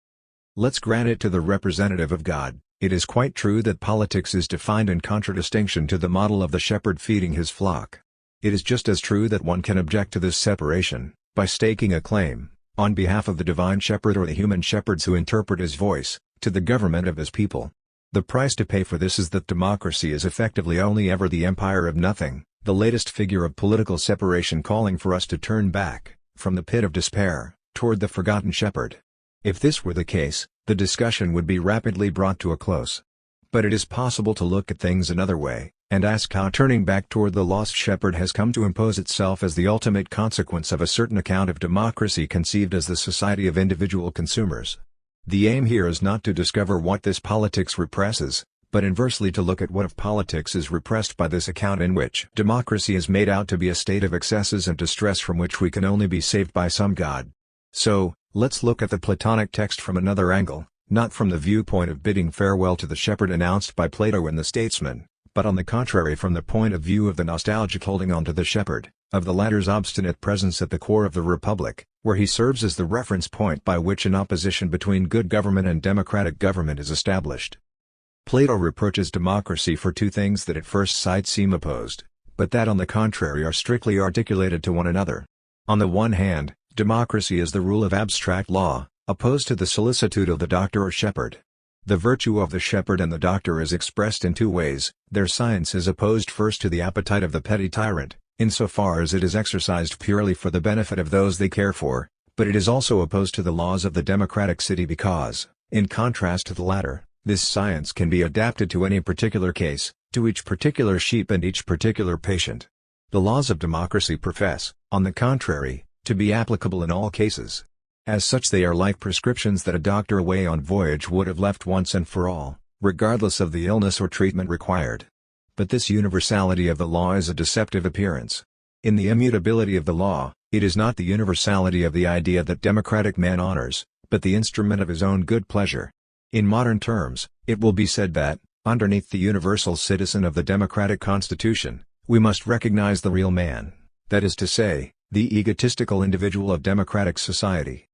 Let's grant it to the representative of God, it is quite true that politics is defined in contradistinction to the model of the shepherd feeding his flock. It is just as true that one can object to this separation, by staking a claim, on behalf of the divine shepherd or the human shepherds who interpret his voice, to the government of his people. The price to pay for this is that democracy is effectively only ever the empire of nothing, the latest figure of political separation calling for us to turn back, from the pit of despair, toward the forgotten shepherd. If this were the case, the discussion would be rapidly brought to a close. But it is possible to look at things another way, and ask how turning back toward the lost shepherd has come to impose itself as the ultimate consequence of a certain account of democracy conceived as the society of individual consumers. The aim here is not to discover what this politics represses, but inversely to look at what of politics is repressed by this account in which democracy is made out to be a state of excesses and distress from which we can only be saved by some god. So, let's look at the Platonic text from another angle, not from the viewpoint of bidding farewell to the shepherd announced by Plato in the Statesman, but on the contrary from the point of view of the nostalgic holding on to the shepherd, of the latter's obstinate presence at the core of the republic, where he serves as the reference point by which an opposition between good government and democratic government is established. Plato reproaches democracy for two things that at first sight seem opposed, but that on the contrary are strictly articulated to one another. On the one hand, democracy is the rule of abstract law, opposed to the solicitude of the doctor or shepherd. The virtue of the shepherd and the doctor is expressed in two ways. Their science is opposed first to the appetite of the petty tyrant, insofar as it is exercised purely for the benefit of those they care for, but it is also opposed to the laws of the democratic city because, in contrast to the latter, this science can be adapted to any particular case, to each particular sheep and each particular patient. The laws of democracy profess, on the contrary, to be applicable in all cases. As such they are like prescriptions that a doctor away on voyage would have left once and for all, regardless of the illness or treatment required. But this universality of the law is a deceptive appearance. In the immutability of the law, it is not the universality of the idea that democratic man honors, but the instrument of his own good pleasure. In modern terms, it will be said that, underneath the universal citizen of the democratic constitution, we must recognize the real man, that is to say, the egotistical individual of democratic society.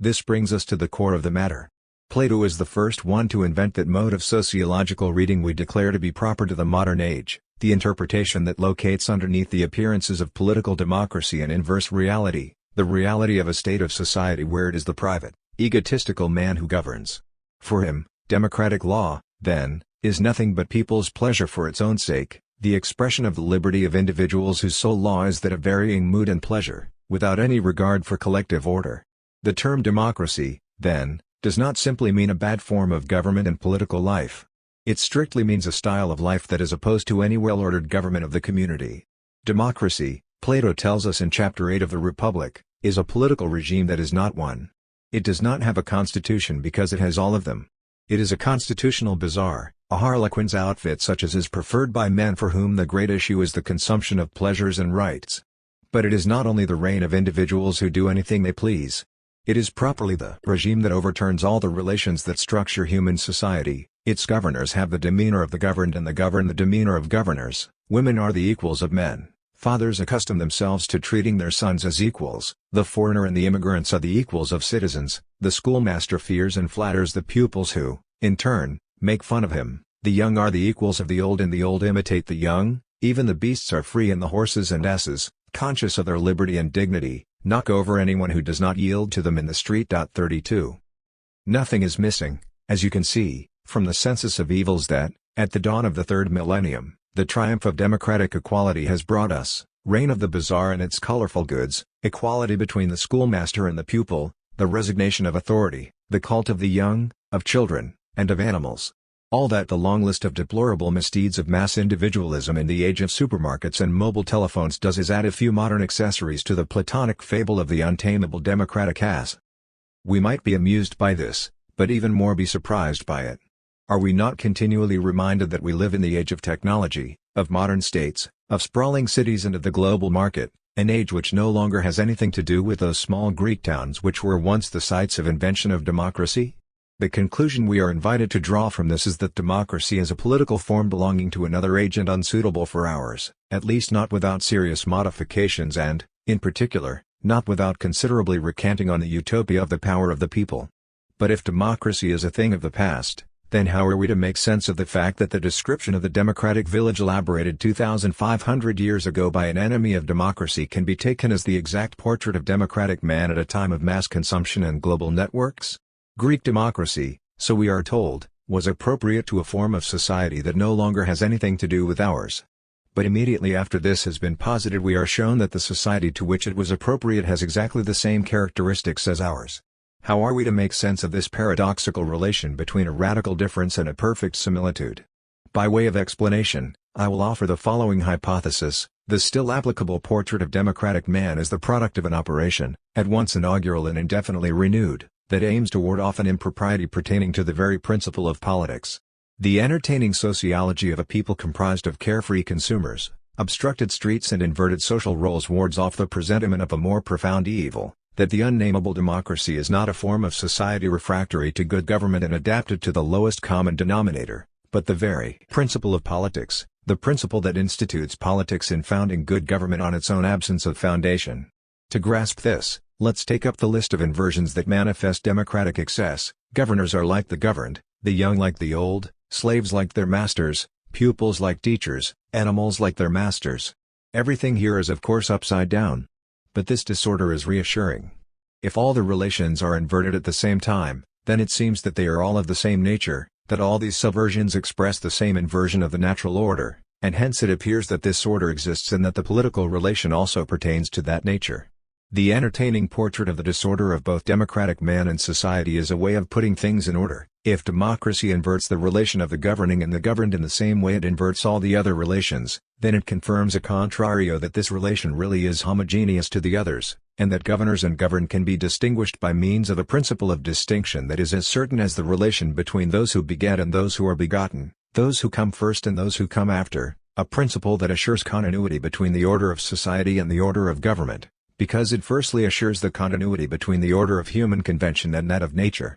This brings us to the core of the matter. Plato is the first one to invent that mode of sociological reading we declare to be proper to the modern age, the interpretation that locates underneath the appearances of political democracy an inverse reality, the reality of a state of society where it is the private, egotistical man who governs. For him, democratic law, then, is nothing but people's pleasure for its own sake, the expression of the liberty of individuals whose sole law is that of varying mood and pleasure, without any regard for collective order. The term democracy, then, does not simply mean a bad form of government and political life. It strictly means a style of life that is opposed to any well-ordered government of the community. Democracy, Plato tells us in Chapter 8 of the Republic, is a political regime that is not one. It does not have a constitution because it has all of them. It is a constitutional bazaar, a harlequin's outfit such as is preferred by men for whom the great issue is the consumption of pleasures and rights. But it is not only the reign of individuals who do anything they please. It is properly the regime that overturns all the relations that structure human society. Its governors have the demeanor of the governed and the governed the demeanor of governors. Women are the equals of men. Fathers accustom themselves to treating their sons as equals, the foreigner and the immigrants are the equals of citizens, the schoolmaster fears and flatters the pupils who, in turn, make fun of him, the young are the equals of the old and the old imitate the young, even the beasts are free and the horses and asses, conscious of their liberty and dignity, knock over anyone who does not yield to them in the street. 32. Nothing is missing, as you can see, from the census of evils that, at the dawn of the third millennium, the triumph of democratic equality has brought us, reign of the bazaar and its colorful goods, equality between the schoolmaster and the pupil, the resignation of authority, the cult of the young, of children, and of animals. All that the long list of deplorable misdeeds of mass individualism in the age of supermarkets and mobile telephones does is add a few modern accessories to the Platonic fable of the untamable democratic ass. We might be amused by this, but even more be surprised by it. Are we not continually reminded that we live in the age of technology, of modern states, of sprawling cities and of the global market, an age which no longer has anything to do with those small Greek towns which were once the sites of invention of democracy? The conclusion we are invited to draw from this is that democracy is a political form belonging to another age and unsuitable for ours, at least not without serious modifications and, in particular, not without considerably recanting on the utopia of the power of the people. But if democracy is a thing of the past, then how are we to make sense of the fact that the description of the democratic village elaborated 2,500 years ago by an enemy of democracy can be taken as the exact portrait of democratic man at a time of mass consumption and global networks? Greek democracy, so we are told, was appropriate to a form of society that no longer has anything to do with ours. But immediately after this has been posited we are shown that the society to which it was appropriate has exactly the same characteristics as ours. How are we to make sense of this paradoxical relation between a radical difference and a perfect similitude? By way of explanation, I will offer the following hypothesis: the still applicable portrait of democratic man is the product of an operation, at once inaugural and indefinitely renewed, that aims to ward off an impropriety pertaining to the very principle of politics. The entertaining sociology of a people comprised of carefree consumers, obstructed streets and inverted social roles wards off the presentiment of a more profound evil, that the unnamable democracy is not a form of society refractory to good government and adapted to the lowest common denominator, but the very principle of politics, the principle that institutes politics in founding good government on its own absence of foundation. To grasp this, let's take up the list of inversions that manifest democratic excess. Governors are like the governed, the young like the old, slaves like their masters, pupils like teachers, animals like their masters. Everything here is of course upside down. But this disorder is reassuring. If all the relations are inverted at the same time, then it seems that they are all of the same nature, that all these subversions express the same inversion of the natural order, and hence it appears that this order exists and that the political relation also pertains to that nature. The entertaining portrait of the disorder of both democratic man and society is a way of putting things in order. If democracy inverts the relation of the governing and the governed in the same way it inverts all the other relations, then it confirms a contrario that this relation really is homogeneous to the others, and that governors and governed can be distinguished by means of a principle of distinction that is as certain as the relation between those who beget and those who are begotten, those who come first and those who come after, a principle that assures continuity between the order of society and the order of government, because it firstly assures the continuity between the order of human convention and that of nature.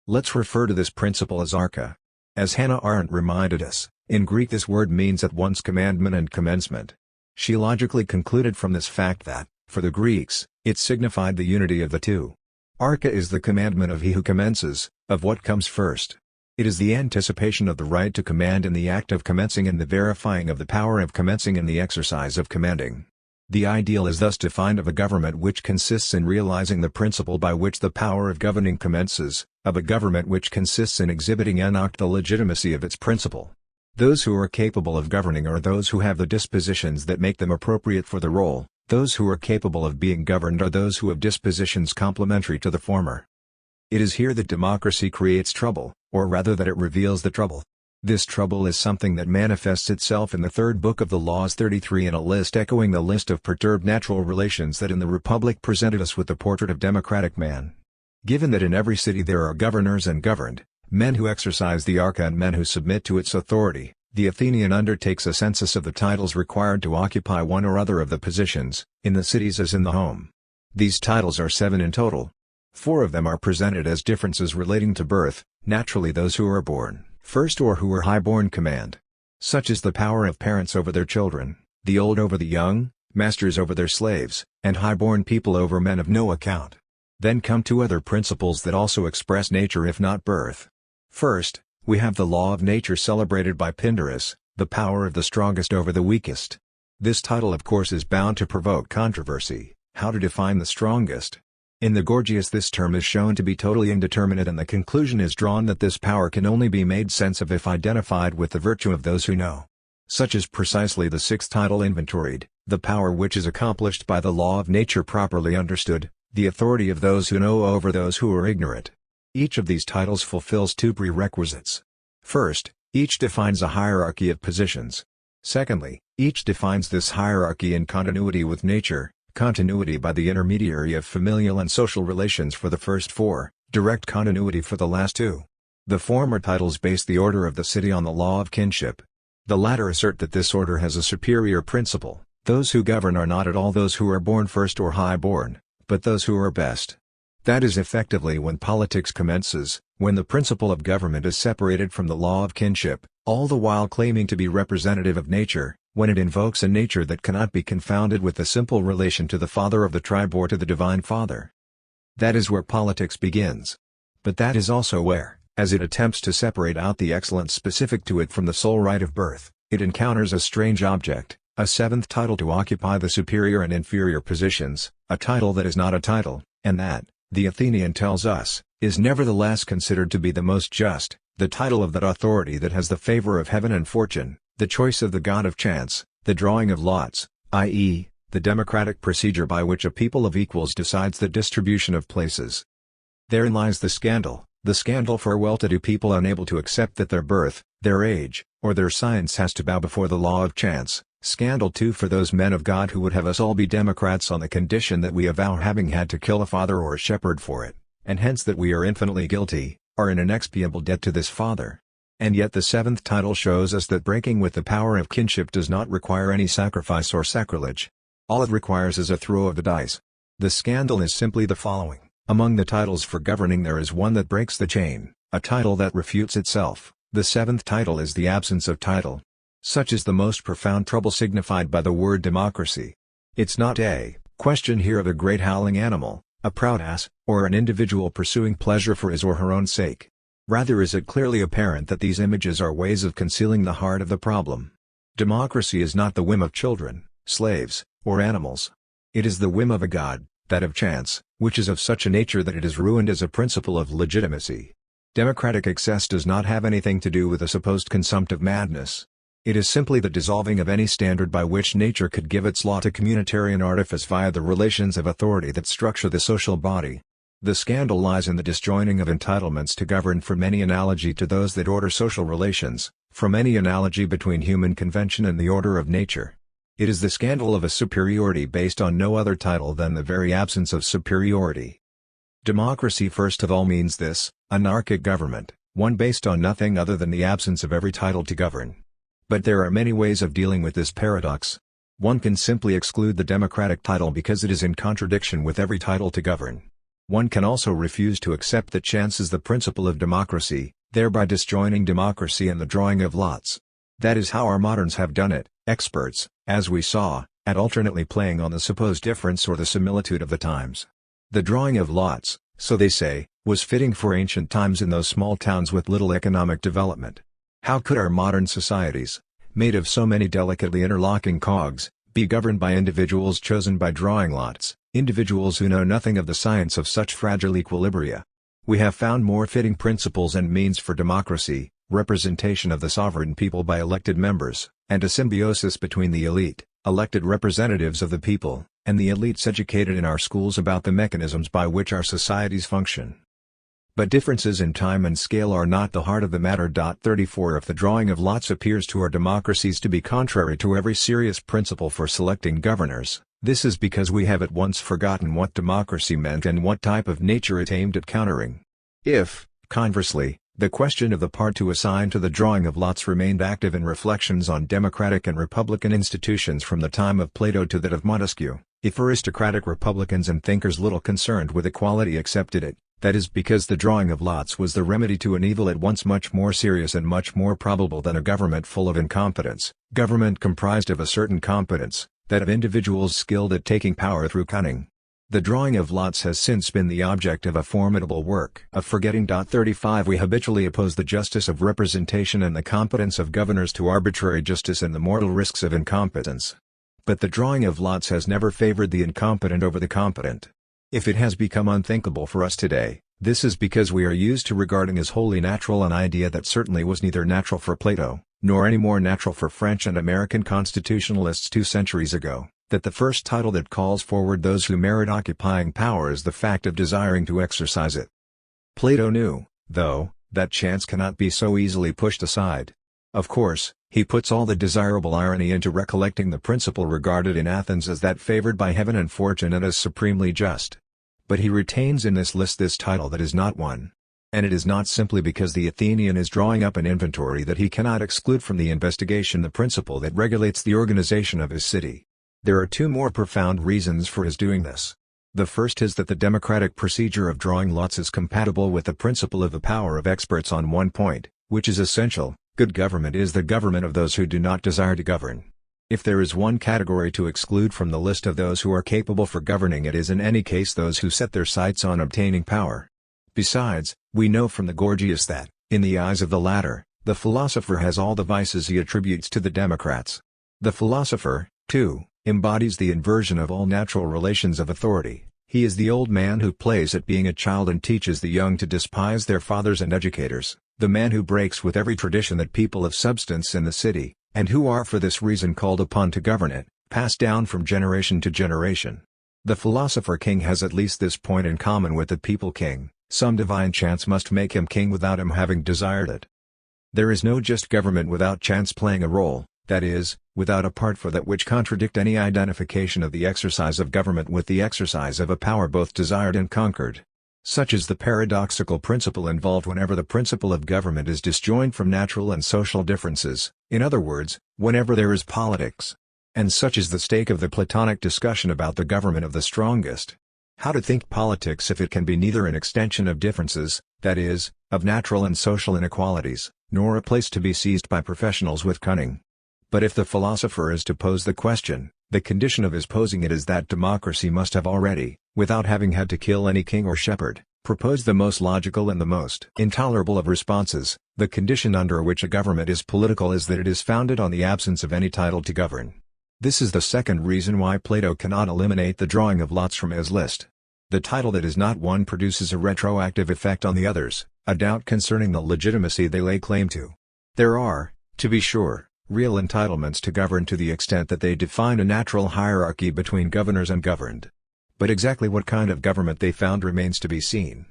Let's refer to this principle as archa. As Hannah Arendt reminded us, in Greek this word means at once commandment and commencement. She logically concluded from this fact that, for the Greeks, it signified the unity of the two. Archa is the commandment of he who commences, of what comes first. It is the anticipation of the right to command in the act of commencing and the verifying of the power of commencing in the exercise of commanding. The ideal is thus defined of a government which consists in realizing the principle by which the power of governing commences, of a government which consists in exhibiting en acte the legitimacy of its principle. Those who are capable of governing are those who have the dispositions that make them appropriate for the role, those who are capable of being governed are those who have dispositions complementary to the former. It is here that democracy creates trouble, or rather that it reveals the trouble. This trouble is something that manifests itself in the third book of the Laws 33 in a list echoing the list of perturbed natural relations that in the Republic presented us with the portrait of democratic man. Given that in every city there are governors and governed, men who exercise the archa and men who submit to its authority, the Athenian undertakes a census of the titles required to occupy one or other of the positions, in the cities as in the home. These titles are 7 in total. 4 of them are presented as differences relating to birth, naturally those who are born first or who are high-born command. Such is the power of parents over their children. the old over the young, masters over their slaves, and high-born people over men of no account. Then come two other principles that also express nature if not birth. First, we have the law of nature celebrated by Pindarus, the power of the strongest over the weakest. This title of course is bound to provoke controversy. How to define the strongest? In the Gorgias this term is shown to be totally indeterminate and the conclusion is drawn that this power can only be made sense of if identified with the virtue of those who know. Such is precisely the sixth title inventoried, the power which is accomplished by the law of nature properly understood, the authority of those who know over those who are ignorant. Each of these titles fulfills two prerequisites. First, each defines a hierarchy of positions. Secondly, each defines this hierarchy in continuity with nature, continuity by the intermediary of familial and social relations for the first four, direct continuity for the last two. The former titles base the order of the city on the law of kinship. The latter assert that this order has a superior principle: those who govern are not at all those who are born first or high-born, but those who are best. That is effectively when politics commences, when the principle of government is separated from the law of kinship, all the while claiming to be representative of nature, when it invokes a nature that cannot be confounded with the simple relation to the father of the tribe or to the divine father. That is where politics begins. But that is also where, as it attempts to separate out the excellence specific to it from the sole right of birth, it encounters a strange object, a seventh title to occupy the superior and inferior positions, a title that is not a title, and that, the Athenian tells us, is nevertheless considered to be the most just, the title of that authority that has the favor of heaven and fortune, the choice of the god of chance, the drawing of lots, i.e., the democratic procedure by which a people of equals decides the distribution of places. Therein lies the scandal for well-to-do people unable to accept that their birth, their age, or their science has to bow before the law of chance. Scandal too for those men of God who would have us all be Democrats on the condition that we avow having had to kill a father or a shepherd for it, and hence that we are infinitely guilty, are in an expiable debt to this father. And yet the seventh title shows us that breaking with the power of kinship does not require any sacrifice or sacrilege. All it requires is a throw of the dice. The scandal is simply the following: among the titles for governing there is one that breaks the chain, a title that refutes itself. The seventh title is the absence of title. Such is the most profound trouble signified by the word democracy. It's not a question here of a great howling animal, a proud ass, or an individual pursuing pleasure for his or her own sake. Rather is it clearly apparent that these images are ways of concealing the heart of the problem. Democracy is not the whim of children, slaves, or animals. It is the whim of a god, that of chance, which is of such a nature that it is ruined as a principle of legitimacy. Democratic excess does not have anything to do with a supposed consumptive madness. It is simply the dissolving of any standard by which nature could give its law to communitarian artifice via the relations of authority that structure the social body. The scandal lies in the disjoining of entitlements to govern from any analogy to those that order social relations, from any analogy between human convention and the order of nature. It is the scandal of a superiority based on no other title than the very absence of superiority. Democracy first of all means this: anarchic government, one based on nothing other than the absence of every title to govern. But there are many ways of dealing with this paradox. One can simply exclude the democratic title because it is in contradiction with every title to govern. One can also refuse to accept that chance is the principle of democracy, thereby disjoining democracy and the drawing of lots. That is how our moderns have done it, experts, as we saw, at alternately playing on the supposed difference or the similitude of the times. The drawing of lots, so they say, was fitting for ancient times in those small towns with little economic development. How could our modern societies, made of so many delicately interlocking cogs, be governed by individuals chosen by drawing lots, individuals who know nothing of the science of such fragile equilibria? We have found more fitting principles and means for democracy, representation of the sovereign people by elected members, and a symbiosis between the elite, elected representatives of the people, and the elites educated in our schools about the mechanisms by which our societies function. But differences in time and scale are not the heart of the matter. 34 If the drawing of lots appears to our democracies to be contrary to every serious principle for selecting governors, this is because we have at once forgotten what democracy meant and what type of nature it aimed at countering. If, conversely, the question of the part to assign to the drawing of lots remained active in reflections on democratic and republican institutions from the time of Plato to that of Montesquieu, if aristocratic republicans and thinkers little concerned with equality accepted it, That is because the drawing of lots was the remedy to an evil at once much more serious and much more probable than a government full of incompetence, government comprised of a certain competence, that of individuals skilled at taking power through cunning. The drawing of lots has since been the object of a formidable work of forgetting. 35 We habitually oppose the justice of representation and the competence of governors to arbitrary justice and the mortal risks of incompetence. But the drawing of lots has never favored the incompetent over the competent. If it has become unthinkable for us today, this is because we are used to regarding as wholly natural an idea that certainly was neither natural for Plato, nor any more natural for French and American constitutionalists 2 centuries ago, that the first title that calls forward those who merit occupying power is the fact of desiring to exercise it. Plato knew, though, that chance cannot be so easily pushed aside. Of course, he puts all the desirable irony into recollecting the principle regarded in Athens as that favored by heaven and fortune and as supremely just. But he retains in this list this title that is not one. And it is not simply because the Athenian is drawing up an inventory that he cannot exclude from the investigation the principle that regulates the organization of his city. There are 2 more profound reasons for his doing this. The first is that the democratic procedure of drawing lots is compatible with the principle of the power of experts on one point, which is essential: good government is the government of those who do not desire to govern. If there is one category to exclude from the list of those who are capable for governing, it is in any case those who set their sights on obtaining power. Besides, we know from the Gorgias that, in the eyes of the latter, the philosopher has all the vices he attributes to the democrats. The philosopher, too, embodies the inversion of all natural relations of authority. He is the old man who plays at being a child and teaches the young to despise their fathers and educators, the man who breaks with every tradition that people of substance in the city, and who are for this reason called upon to govern it, pass down from generation to generation. The philosopher king has at least this point in common with the people king: some divine chance must make him king without him having desired it. There is no just government without chance playing a role, that is, without a part for that which contradict any identification of the exercise of government with the exercise of a power both desired and conquered. Such is the paradoxical principle involved whenever the principle of government is disjoined from natural and social differences, in other words, whenever there is politics. And such is the stake of the Platonic discussion about the government of the strongest. How to think politics if it can be neither an extension of differences, that is, of natural and social inequalities, nor a place to be seized by professionals with cunning? But if the philosopher is to pose the question, the condition of his posing it is that democracy must have already, without having had to kill any king or shepherd, proposed the most logical and the most intolerable of responses. The condition under which a government is political is that it is founded on the absence of any title to govern. This is the second reason why Plato cannot eliminate the drawing of lots from his list. The title that is not one produces a retroactive effect on the others, a doubt concerning the legitimacy they lay claim to. There are, to be sure, real entitlements to govern to the extent that they define a natural hierarchy between governors and governed. But exactly what kind of government they found remains to be seen.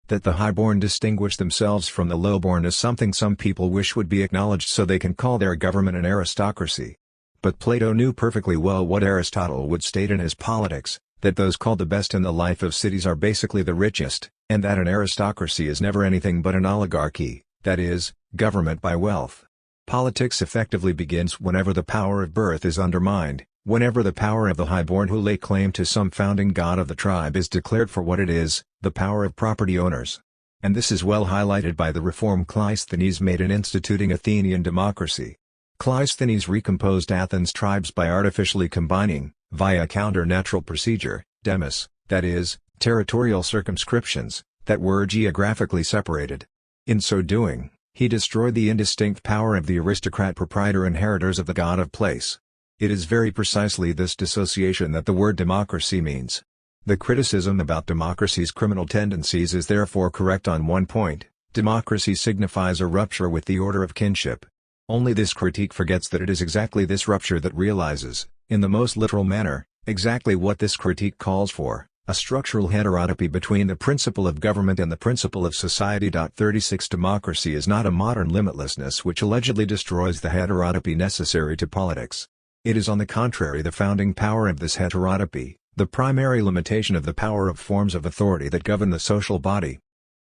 That the highborn distinguish themselves from the lowborn is something some people wish would be acknowledged so they can call their government an aristocracy. But Plato knew perfectly well what Aristotle would state in his Politics, that those called the best in the life of cities are basically the richest, and that an aristocracy is never anything but an oligarchy, that is, government by wealth. Politics effectively begins whenever the power of birth is undermined, whenever the power of the highborn who lay claim to some founding god of the tribe is declared for what it is, the power of property owners. And this is well highlighted by the reform Cleisthenes made in instituting Athenian democracy. Cleisthenes recomposed Athens' tribes by artificially combining, via counter-natural procedure, demes, that is, territorial circumscriptions, that were geographically separated. In so doing, he destroyed the indistinct power of the aristocrat proprietor inheritors of the god of place. It is very precisely this dissociation that the word democracy means. The criticism about democracy's criminal tendencies is therefore correct on one point: democracy signifies a rupture with the order of kinship. Only this critique forgets that it is exactly this rupture that realizes, in the most literal manner, exactly what this critique calls for: a structural heterotopy between the principle of government and the principle of society. 36 Democracy is not a modern limitlessness which allegedly destroys the heterotopy necessary to politics. It is on the contrary the founding power of this heterotopy, the primary limitation of the power of forms of authority that govern the social body.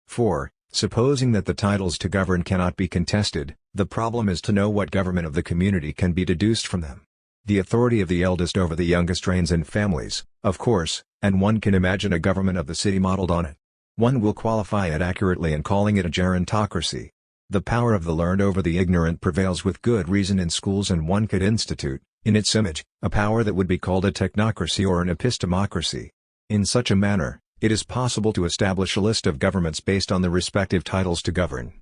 4. Supposing that the titles to govern cannot be contested, the problem is to know what government of the community can be deduced from them. The authority of the eldest over the youngest reigns in families, of course, and one can imagine a government of the city modeled on it. One will qualify it accurately in calling it a gerontocracy. The power of the learned over the ignorant prevails with good reason in schools, and one could institute, in its image, a power that would be called a technocracy or an epistemocracy. In such a manner, it is possible to establish a list of governments based on the respective titles to govern.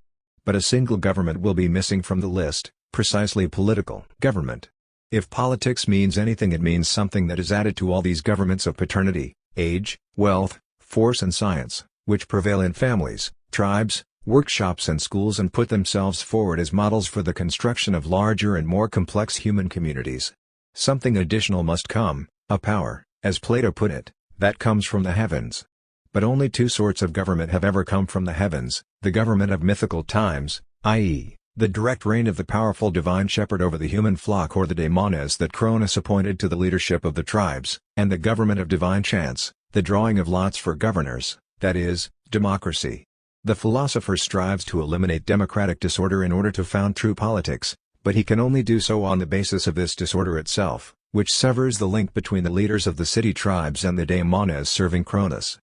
But a single government will be missing from the list, precisely political government. If politics means anything, it means something that is added to all these governments of paternity, age, wealth, force and science, which prevail in families, tribes, workshops and schools, and put themselves forward as models for the construction of larger and more complex human communities. Something additional must come, a power, as Plato put it, that comes from the heavens. But only two sorts of government have ever come from the heavens: the government of mythical times, i.e., the direct reign of the powerful divine shepherd over the human flock, or the daimones that Cronus appointed to the leadership of the tribes, and the government of divine chance, the drawing of lots for governors, that is, democracy. The philosopher strives to eliminate democratic disorder in order to found true politics, but he can only do so on the basis of this disorder itself, which severs the link between the leaders of the city tribes and the daimones serving Cronus.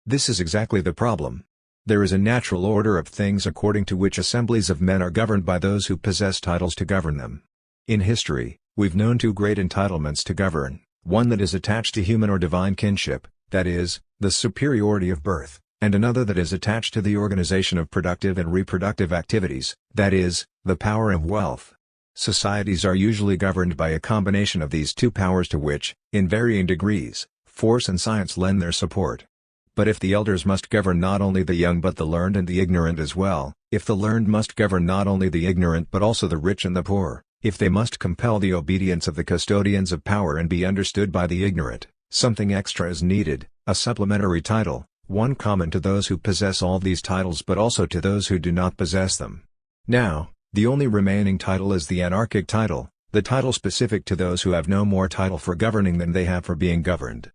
This is exactly the problem. There is a natural order of things according to which assemblies of men are governed by those who possess titles to govern them. In history, we've known two great entitlements to govern, one that is attached to human or divine kinship, that is, the superiority of birth, and another that is attached to the organization of productive and reproductive activities, that is, the power of wealth. Societies are usually governed by a combination of these two powers, to which, in varying degrees, force and science lend their support. But if the elders must govern not only the young but the learned and the ignorant as well, if the learned must govern not only the ignorant but also the rich and the poor, if they must compel the obedience of the custodians of power and be understood by the ignorant, something extra is needed, a supplementary title, one common to those who possess all these titles but also to those who do not possess them. Now, the only remaining title is the anarchic title, the title specific to those who have no more title for governing than they have for being governed.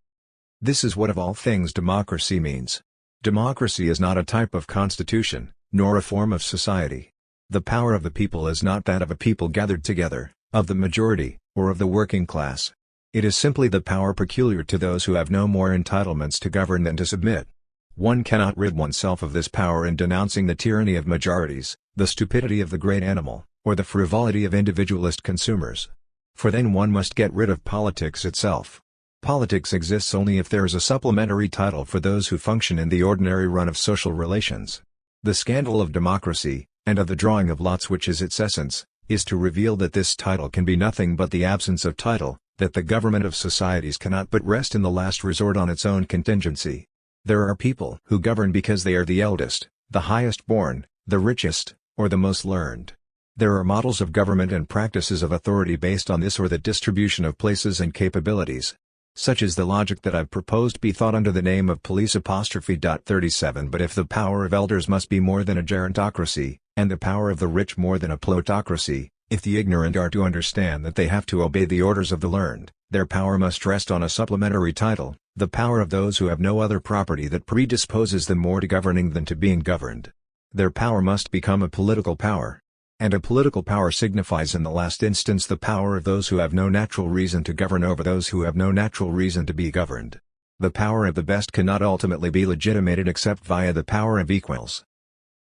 This is what of all things democracy means. Democracy is not a type of constitution, nor a form of society. The power of the people is not that of a people gathered together, of the majority, or of the working class. It is simply the power peculiar to those who have no more entitlements to govern than to submit. One cannot rid oneself of this power in denouncing the tyranny of majorities, the stupidity of the great animal, or the frivolity of individualist consumers. For then one must get rid of politics itself. Politics exists only if there is a supplementary title for those who function in the ordinary run of social relations. The scandal of democracy, and of the drawing of lots which is its essence, is to reveal that this title can be nothing but the absence of title, that the government of societies cannot but rest in the last resort on its own contingency. There are people who govern because they are the eldest, the highest born, the richest, or the most learned. There are models of government and practices of authority based on this or the distribution of places and capabilities. Such is the logic that I've proposed be thought under the name of police '37. But if the power of elders must be more than a gerontocracy, and the power of the rich more than a plutocracy, if the ignorant are to understand that they have to obey the orders of the learned, their power must rest on a supplementary title, the power of those who have no other property that predisposes them more to governing than to being governed. Their power must become a political power. And a political power signifies in the last instance the power of those who have no natural reason to govern over those who have no natural reason to be governed. The power of the best cannot ultimately be legitimated except via the power of equals.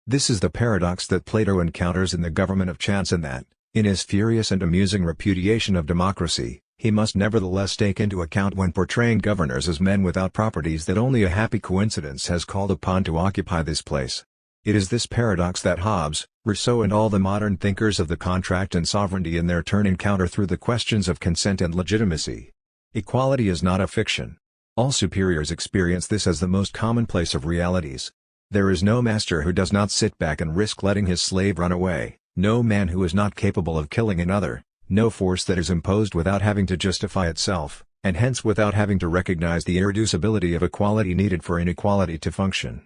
This is the paradox that Plato encounters in the government of chance, and that, in his furious and amusing repudiation of democracy, he must nevertheless take into account when portraying governors as men without properties that only a happy coincidence has called upon to occupy this place. It is this paradox that Hobbes, Rousseau and all the modern thinkers of the contract and sovereignty in their turn encounter through the questions of consent and legitimacy. Equality is not a fiction. All superiors experience this as the most commonplace of realities. There is no master who does not sit back and risk letting his slave run away, no man who is not capable of killing another, no force that is imposed without having to justify itself, and hence without having to recognize the irreducibility of equality needed for inequality to function.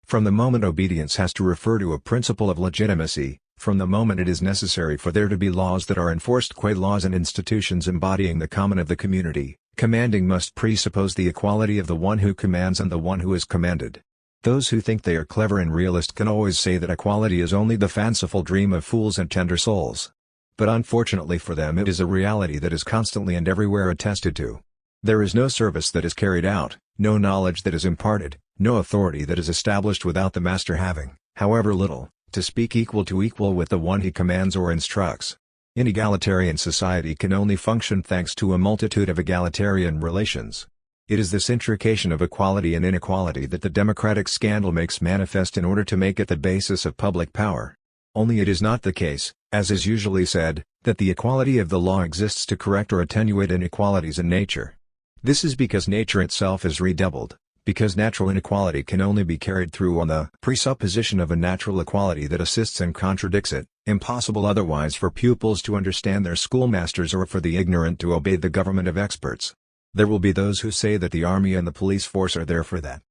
From the moment obedience has to refer to a principle of legitimacy, from the moment it is necessary for there to be laws that are enforced qua laws and institutions embodying the common of the community, commanding must presuppose the equality of the one who commands and the one who is commanded. Those who think they are clever and realist can always say that equality is only the fanciful dream of fools and tender souls. But unfortunately for them it is a reality that is constantly and everywhere attested to. There is no service that is carried out, no knowledge that is imparted, no authority that is established without the master having, however little, to speak equal to equal with the one he commands or instructs. An egalitarian society can only function thanks to a multitude of egalitarian relations. It is this intrication of equality and inequality that the democratic scandal makes manifest in order to make it the basis of public power. Only it is not the case, as is usually said, that the equality of the law exists to correct or attenuate inequalities in nature. This is because nature itself is redoubled, because natural inequality can only be carried through on the presupposition of a natural equality that assists and contradicts it, impossible otherwise for pupils to understand their schoolmasters or for the ignorant to obey the government of experts. There will be those who say that the army and the police force are there for that.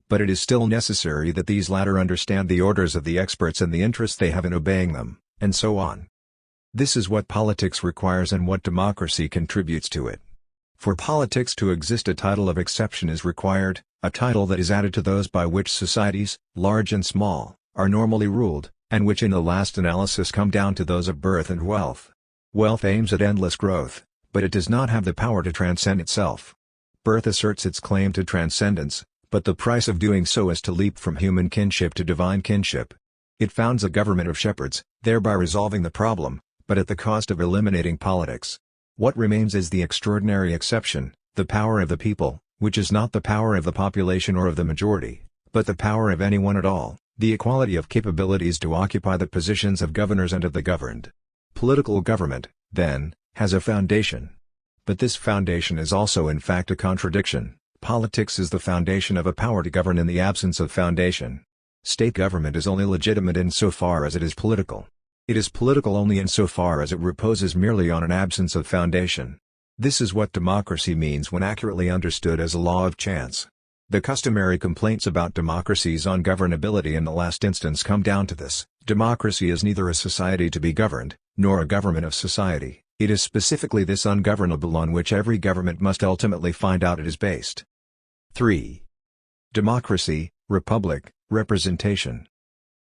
But it is still necessary that these latter understand the orders of the experts and the interest they have in obeying them, and so on. This is what politics requires and what democracy contributes to it. For politics to exist, a title of exception is required, a title that is added to those by which societies, large and small, are normally ruled, and which in the last analysis come down to those of birth and wealth. Wealth aims at endless growth, but it does not have the power to transcend itself. Birth asserts its claim to transcendence, but the price of doing so is to leap from human kinship to divine kinship. It founds a government of shepherds, thereby resolving the problem, but at the cost of eliminating politics. What remains is the extraordinary exception, the power of the people, which is not the power of the population or of the majority, but the power of anyone at all, the equality of capabilities to occupy the positions of governors and of the governed. Political government, then, has a foundation. But this foundation is also in fact a contradiction. Politics is the foundation of a power to govern in the absence of foundation. State government is only legitimate insofar as it is political. It is political only insofar as it reposes merely on an absence of foundation. This is what democracy means when accurately understood as a law of chance. The customary complaints about democracy's ungovernability in the last instance come down to this: democracy is neither a society to be governed, nor a government of society. It is specifically this ungovernable on which every government must ultimately find out it is based. 3. Democracy, republic, representation.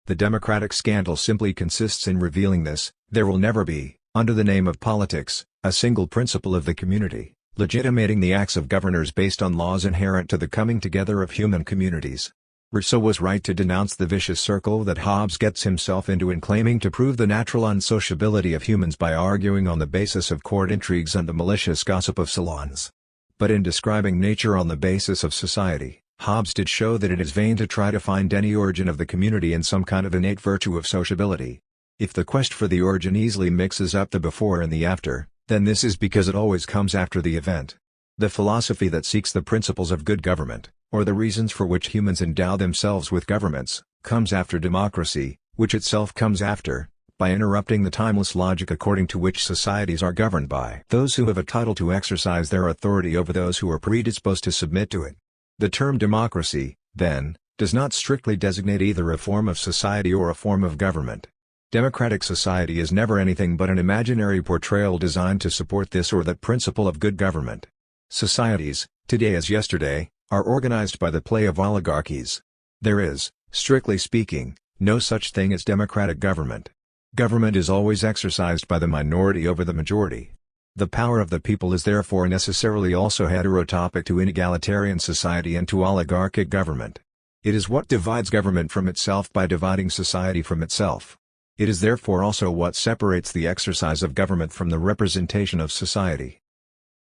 The democratic scandal simply consists in revealing this: there will never be, under the name of politics, a single principle of the community, legitimating the acts of governors based on laws inherent to the coming together of human communities. Rousseau was right to denounce the vicious circle that Hobbes gets himself into in claiming to prove the natural unsociability of humans by arguing on the basis of court intrigues and the malicious gossip of salons. But in describing nature on the basis of society, Hobbes did show that it is vain to try to find any origin of the community in some kind of innate virtue of sociability. If the quest for the origin easily mixes up the before and the after, then this is because it always comes after the event. The philosophy that seeks the principles of good government, or the reasons for which humans endow themselves with governments, comes after democracy, which itself comes after, by interrupting the timeless logic according to which societies are governed by those who have a title to exercise their authority over those who are predisposed to submit to it. The term democracy, then, does not strictly designate either a form of society or a form of government. Democratic society is never anything but an imaginary portrayal designed to support this or that principle of good government. Societies, today as yesterday, are organized by the play of oligarchies. There is, strictly speaking, no such thing as democratic government. Government is always exercised by the minority over the majority. The power of the people is therefore necessarily also heterotopic to inegalitarian society and to oligarchic government. It is what divides government from itself by dividing society from itself. It is therefore also what separates the exercise of government from the representation of society.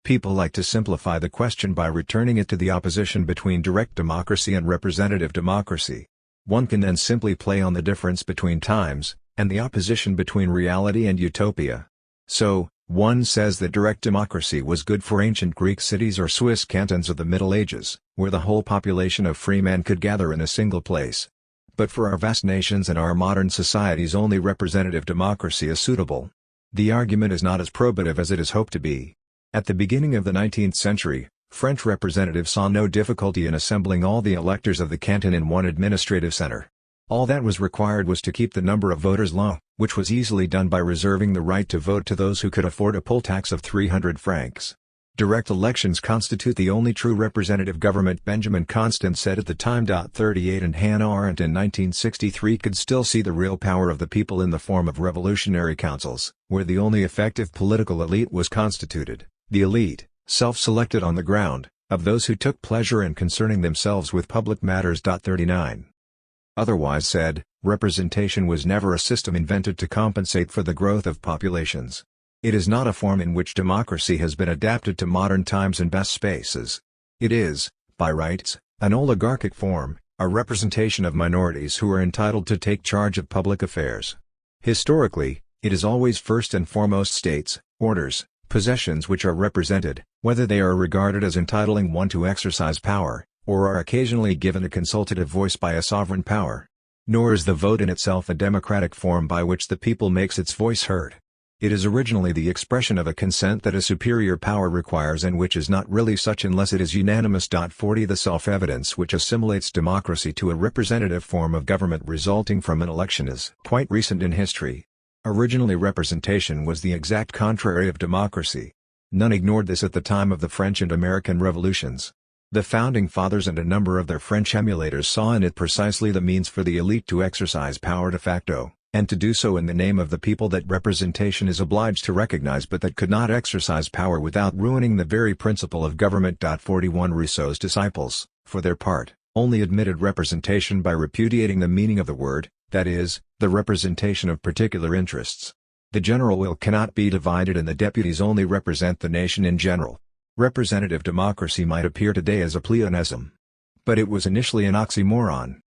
People like to simplify the question by returning it to the opposition between direct democracy and representative democracy. One can then simply play on the difference between times, and the opposition between reality and utopia. So, one says that direct democracy was good for ancient Greek cities or Swiss cantons of the Middle Ages, where the whole population of free men could gather in a single place. But for our vast nations and our modern societies only representative democracy is suitable. The argument is not as probative as it is hoped to be. At the beginning of the 19th century, French representatives saw no difficulty in assembling all the electors of the canton in one administrative center. All that was required was to keep the number of voters low, which was easily done by reserving the right to vote to those who could afford a poll tax of 300 francs. Direct elections constitute the only true representative government, Benjamin Constant said at the time. 38 and Hannah Arendt in 1963 could still see the real power of the people in the form of revolutionary councils, where the only effective political elite was constituted. The elite, self-selected on the ground, of those who took pleasure in concerning themselves with public matters. 39. Otherwise said, representation was never a system invented to compensate for the growth of populations. It is not a form in which democracy has been adapted to modern times and best spaces. It is, by rights, an oligarchic form, a representation of minorities who are entitled to take charge of public affairs. Historically, it is always first and foremost states, orders, possessions which are represented, whether they are regarded as entitling one to exercise power, or are occasionally given a consultative voice by a sovereign power. Nor is the vote in itself a democratic form by which the people makes its voice heard. It is originally the expression of a consent that a superior power requires and which is not really such unless it is unanimous. 40 The self-evidence which assimilates democracy to a representative form of government resulting from an election is quite recent in history. Originally representation was the exact contrary of democracy. None ignored this at the time of the French and American revolutions. The Founding Fathers and a number of their French emulators saw in it precisely the means for the elite to exercise power de facto, and to do so in the name of the people that representation is obliged to recognize but that could not exercise power without ruining the very principle of government. 41 Rousseau's disciples, for their part, only admitted representation by repudiating the meaning of the word, that is, the representation of particular interests. The general will cannot be divided and the deputies only represent the nation in general. Representative democracy might appear today as a pleonasm. But it was initially an oxymoron.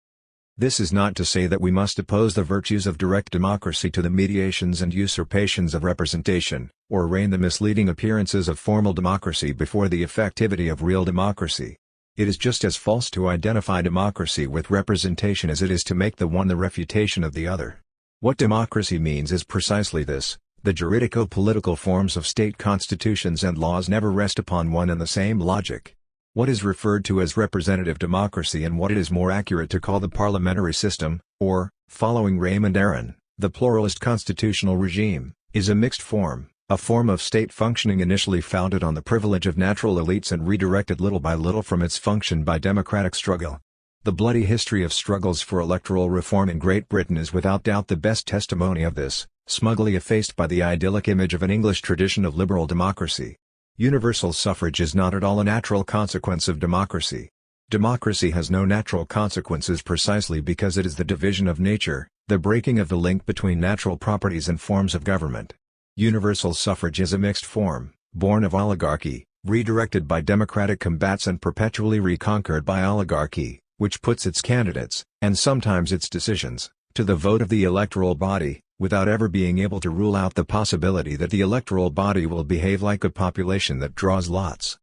This is not to say that we must oppose the virtues of direct democracy to the mediations and usurpations of representation, or arraign the misleading appearances of formal democracy before the effectivity of real democracy. It is just as false to identify democracy with representation as it is to make the one the refutation of the other. What democracy means is precisely this: the juridico-political forms of state constitutions and laws never rest upon one and the same logic. What is referred to as representative democracy and what it is more accurate to call the parliamentary system, or, following Raymond Aron, the pluralist constitutional regime, is a mixed form, a form of state functioning initially founded on the privilege of natural elites and redirected little by little from its function by democratic struggle. The bloody history of struggles for electoral reform in Great Britain is without doubt the best testimony of this, smugly effaced by the idyllic image of an English tradition of liberal democracy. Universal suffrage is not at all a natural consequence of democracy. Democracy has no natural consequences precisely because it is the division of nature, the breaking of the link between natural properties and forms of government. Universal suffrage is a mixed form, born of oligarchy, redirected by democratic combats and perpetually reconquered by oligarchy, which puts its candidates, and sometimes its decisions, to the vote of the electoral body, without ever being able to rule out the possibility that the electoral body will behave like a population that draws lots.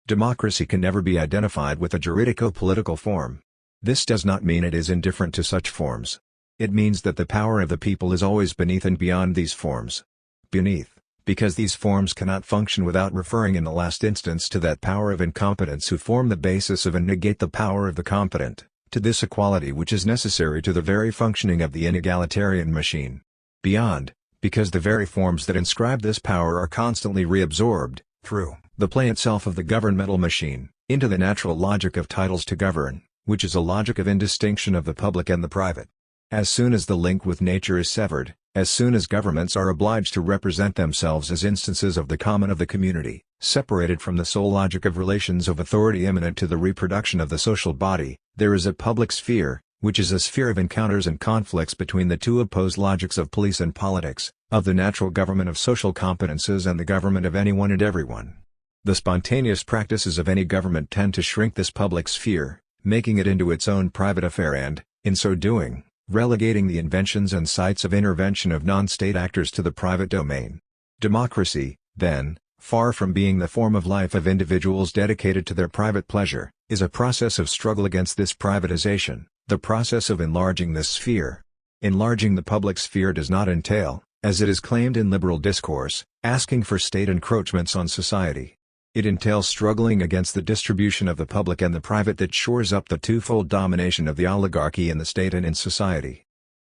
Democracy can never be identified with a juridico-political form. This does not mean it is indifferent to such forms. It means that the power of the people is always beneath and beyond these forms. Beneath, because these forms cannot function without referring in the last instance to that power of incompetents who form the basis of and negate the power of the competent, to this equality which is necessary to the very functioning of the inegalitarian machine. Beyond, because the very forms that inscribe this power are constantly reabsorbed, through the play itself of the governmental machine, into the natural logic of titles to govern, which is a logic of indistinction of the public and the private. As soon as the link with nature is severed, as soon as governments are obliged to represent themselves as instances of the common of the community, separated from the sole logic of relations of authority immanent to the reproduction of the social body, there is a public sphere, which is a sphere of encounters and conflicts between the two opposed logics of police and politics, of the natural government of social competences and the government of anyone and everyone. The spontaneous practices of any government tend to shrink this public sphere, making it into its own private affair and, in so doing, relegating the inventions and sites of intervention of non-state actors to the private domain. Democracy, then, far from being the form of life of individuals dedicated to their private pleasure, is a process of struggle against this privatization, the process of enlarging this sphere. Enlarging the public sphere does not entail, as it is claimed in liberal discourse, asking for state encroachments on society. It entails struggling against the distribution of the public and the private that shores up the twofold domination of the oligarchy in the state and in society.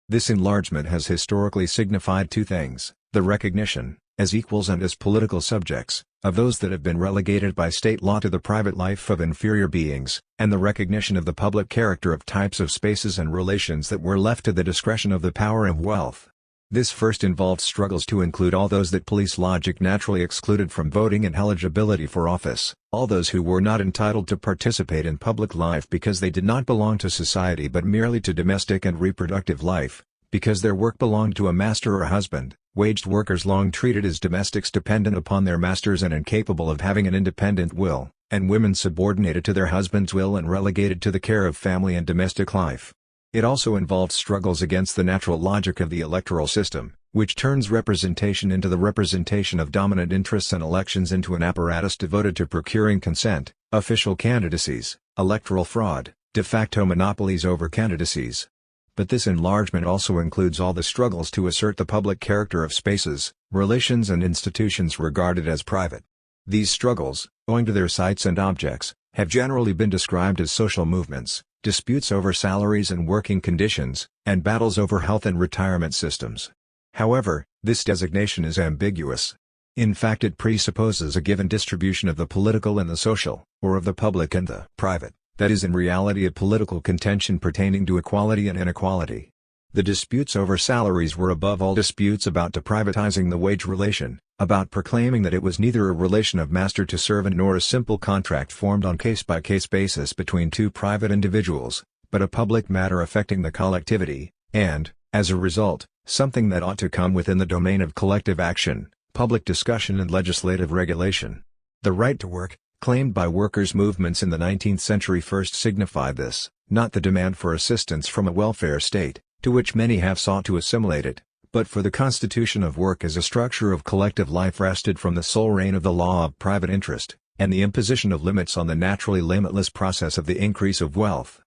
This enlargement has historically signified two things: the recognition, as equals and as political subjects, of those that have been relegated by state law to the private life of inferior beings, and the recognition of the public character of types of spaces and relations that were left to the discretion of the power of wealth. This first involved struggles to include all those that police logic naturally excluded from voting and eligibility for office, all those who were not entitled to participate in public life because they did not belong to society but merely to domestic and reproductive life, because their work belonged to a master or husband, waged workers long treated as domestics dependent upon their masters and incapable of having an independent will, and women subordinated to their husband's will and relegated to the care of family and domestic life. It also involved struggles against the natural logic of the electoral system, which turns representation into the representation of dominant interests and elections into an apparatus devoted to procuring consent, official candidacies, electoral fraud, de facto monopolies over candidacies. But this enlargement also includes all the struggles to assert the public character of spaces, relations and institutions regarded as private. These struggles, owing to their sites and objects, have generally been described as social movements, disputes over salaries and working conditions, and battles over health and retirement systems. However, this designation is ambiguous. In fact, it presupposes a given distribution of the political and the social, or of the public and the private, that is in reality a political contention pertaining to equality and inequality. The disputes over salaries were above all disputes about deprivatizing the wage relation, about proclaiming that it was neither a relation of master to servant nor a simple contract formed on case-by-case basis between two private individuals, but a public matter affecting the collectivity, and, as a result, something that ought to come within the domain of collective action, public discussion and legislative regulation. The right to work, claimed by workers' movements in the 19th century first signified this, not the demand for assistance from a welfare state, to which many have sought to assimilate it, but for the constitution of work as a structure of collective life wrested from the sole reign of the law of private interest, and the imposition of limits on the naturally limitless process of the increase of wealth.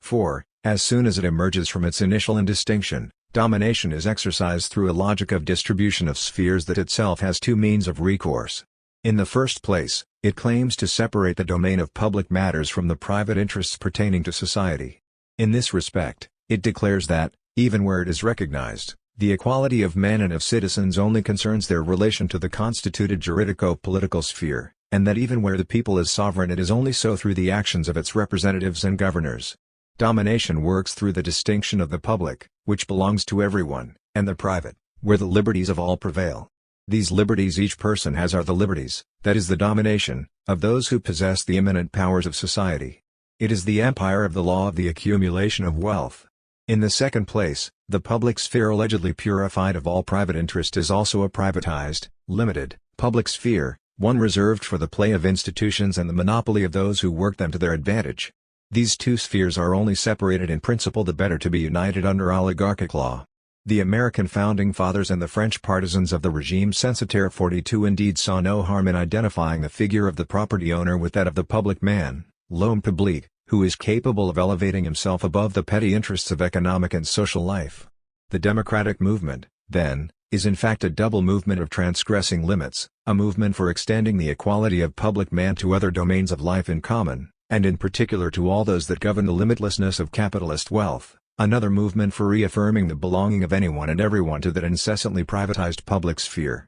4. As soon as it emerges from its initial indistinction, domination is exercised through a logic of distribution of spheres that itself has two means of recourse. In the first place, it claims to separate the domain of public matters from the private interests pertaining to society. In this respect, it declares that, even where it is recognized, the equality of men and of citizens only concerns their relation to the constituted juridico-political sphere, and that even where the people is sovereign it is only so through the actions of its representatives and governors. Domination works through the distinction of the public, which belongs to everyone, and the private, where the liberties of all prevail. These liberties each person has are the liberties, that is the domination, of those who possess the eminent powers of society. It is the empire of the law of the accumulation of wealth. In the second place, the public sphere allegedly purified of all private interest is also a privatized, limited, public sphere, one reserved for the play of institutions and the monopoly of those who work them to their advantage. These two spheres are only separated in principle the better to be united under oligarchic law. The American founding fathers and the French partisans of the regime censitaire 42 indeed saw no harm in identifying the figure of the property owner with that of the public man, l'homme public, who is capable of elevating himself above the petty interests of economic and social life. The democratic movement, then, is in fact a double movement of transgressing limits, a movement for extending the equality of public man to other domains of life in common, and in particular to all those that govern the limitlessness of capitalist wealth, another movement for reaffirming the belonging of anyone and everyone to that incessantly privatized public sphere.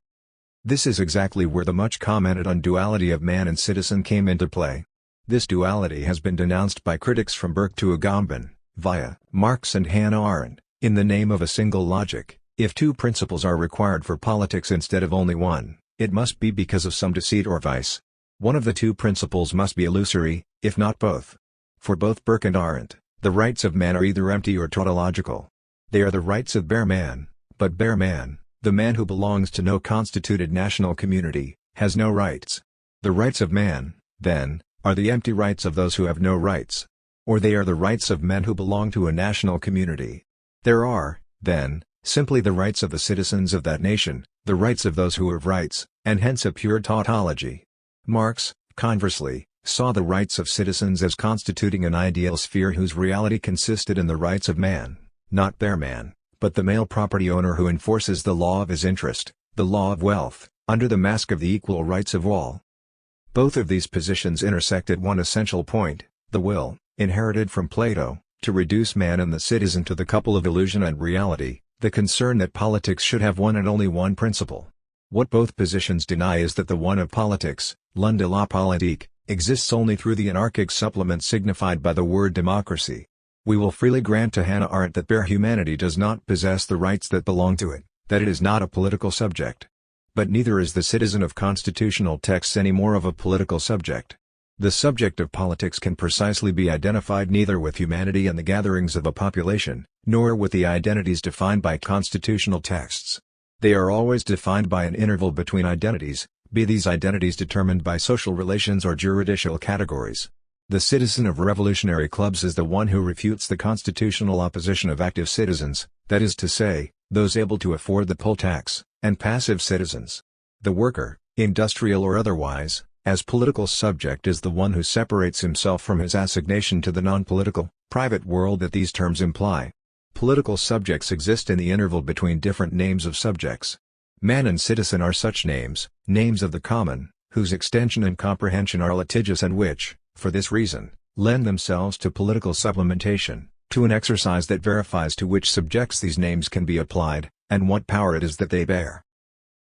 This is exactly where the much commented on duality of man and citizen came into play. This duality has been denounced by critics from Burke to Agamben, via Marx and Hannah Arendt, in the name of a single logic. If two principles are required for politics instead of only one, it must be because of some deceit or vice. One of the two principles must be illusory, if not both. For both Burke and Arendt, the rights of man are either empty or tautological. They are the rights of bare man, but bare man, the man who belongs to no constituted national community, has no rights. The rights of man, then, are the empty rights of those who have no rights. Or they are the rights of men who belong to a national community. There are, then, simply the rights of the citizens of that nation, the rights of those who have rights, and hence a pure tautology. Marx, conversely, saw the rights of citizens as constituting an ideal sphere whose reality consisted in the rights of man, not bare man, but the male property owner who enforces the law of his interest, the law of wealth, under the mask of the equal rights of all. Both of these positions intersect at one essential point, the will, inherited from Plato, to reduce man and the citizen to the couple of illusion and reality, the concern that politics should have one and only one principle. What both positions deny is that the one of politics, l'un de la politique, exists only through the anarchic supplement signified by the word democracy. We will freely grant to Hannah Arendt that bare humanity does not possess the rights that belong to it, that it is not a political subject. But neither is the citizen of constitutional texts any more of a political subject. The subject of politics can precisely be identified neither with humanity and the gatherings of a population, nor with the identities defined by constitutional texts. They are always defined by an interval between identities, be these identities determined by social relations or juridical categories. The citizen of revolutionary clubs is the one who refutes the constitutional opposition of active citizens, that is to say, those able to afford the poll tax, and passive citizens. The worker, industrial or otherwise, as political subject is the one who separates himself from his assignation to the non-political, private world that these terms imply. Political subjects exist in the interval between different names of subjects. Man and citizen are such names, names of the common, whose extension and comprehension are litigious and which, for this reason, lend themselves to political supplementation, to an exercise that verifies to which subjects these names can be applied, and what power it is that they bear.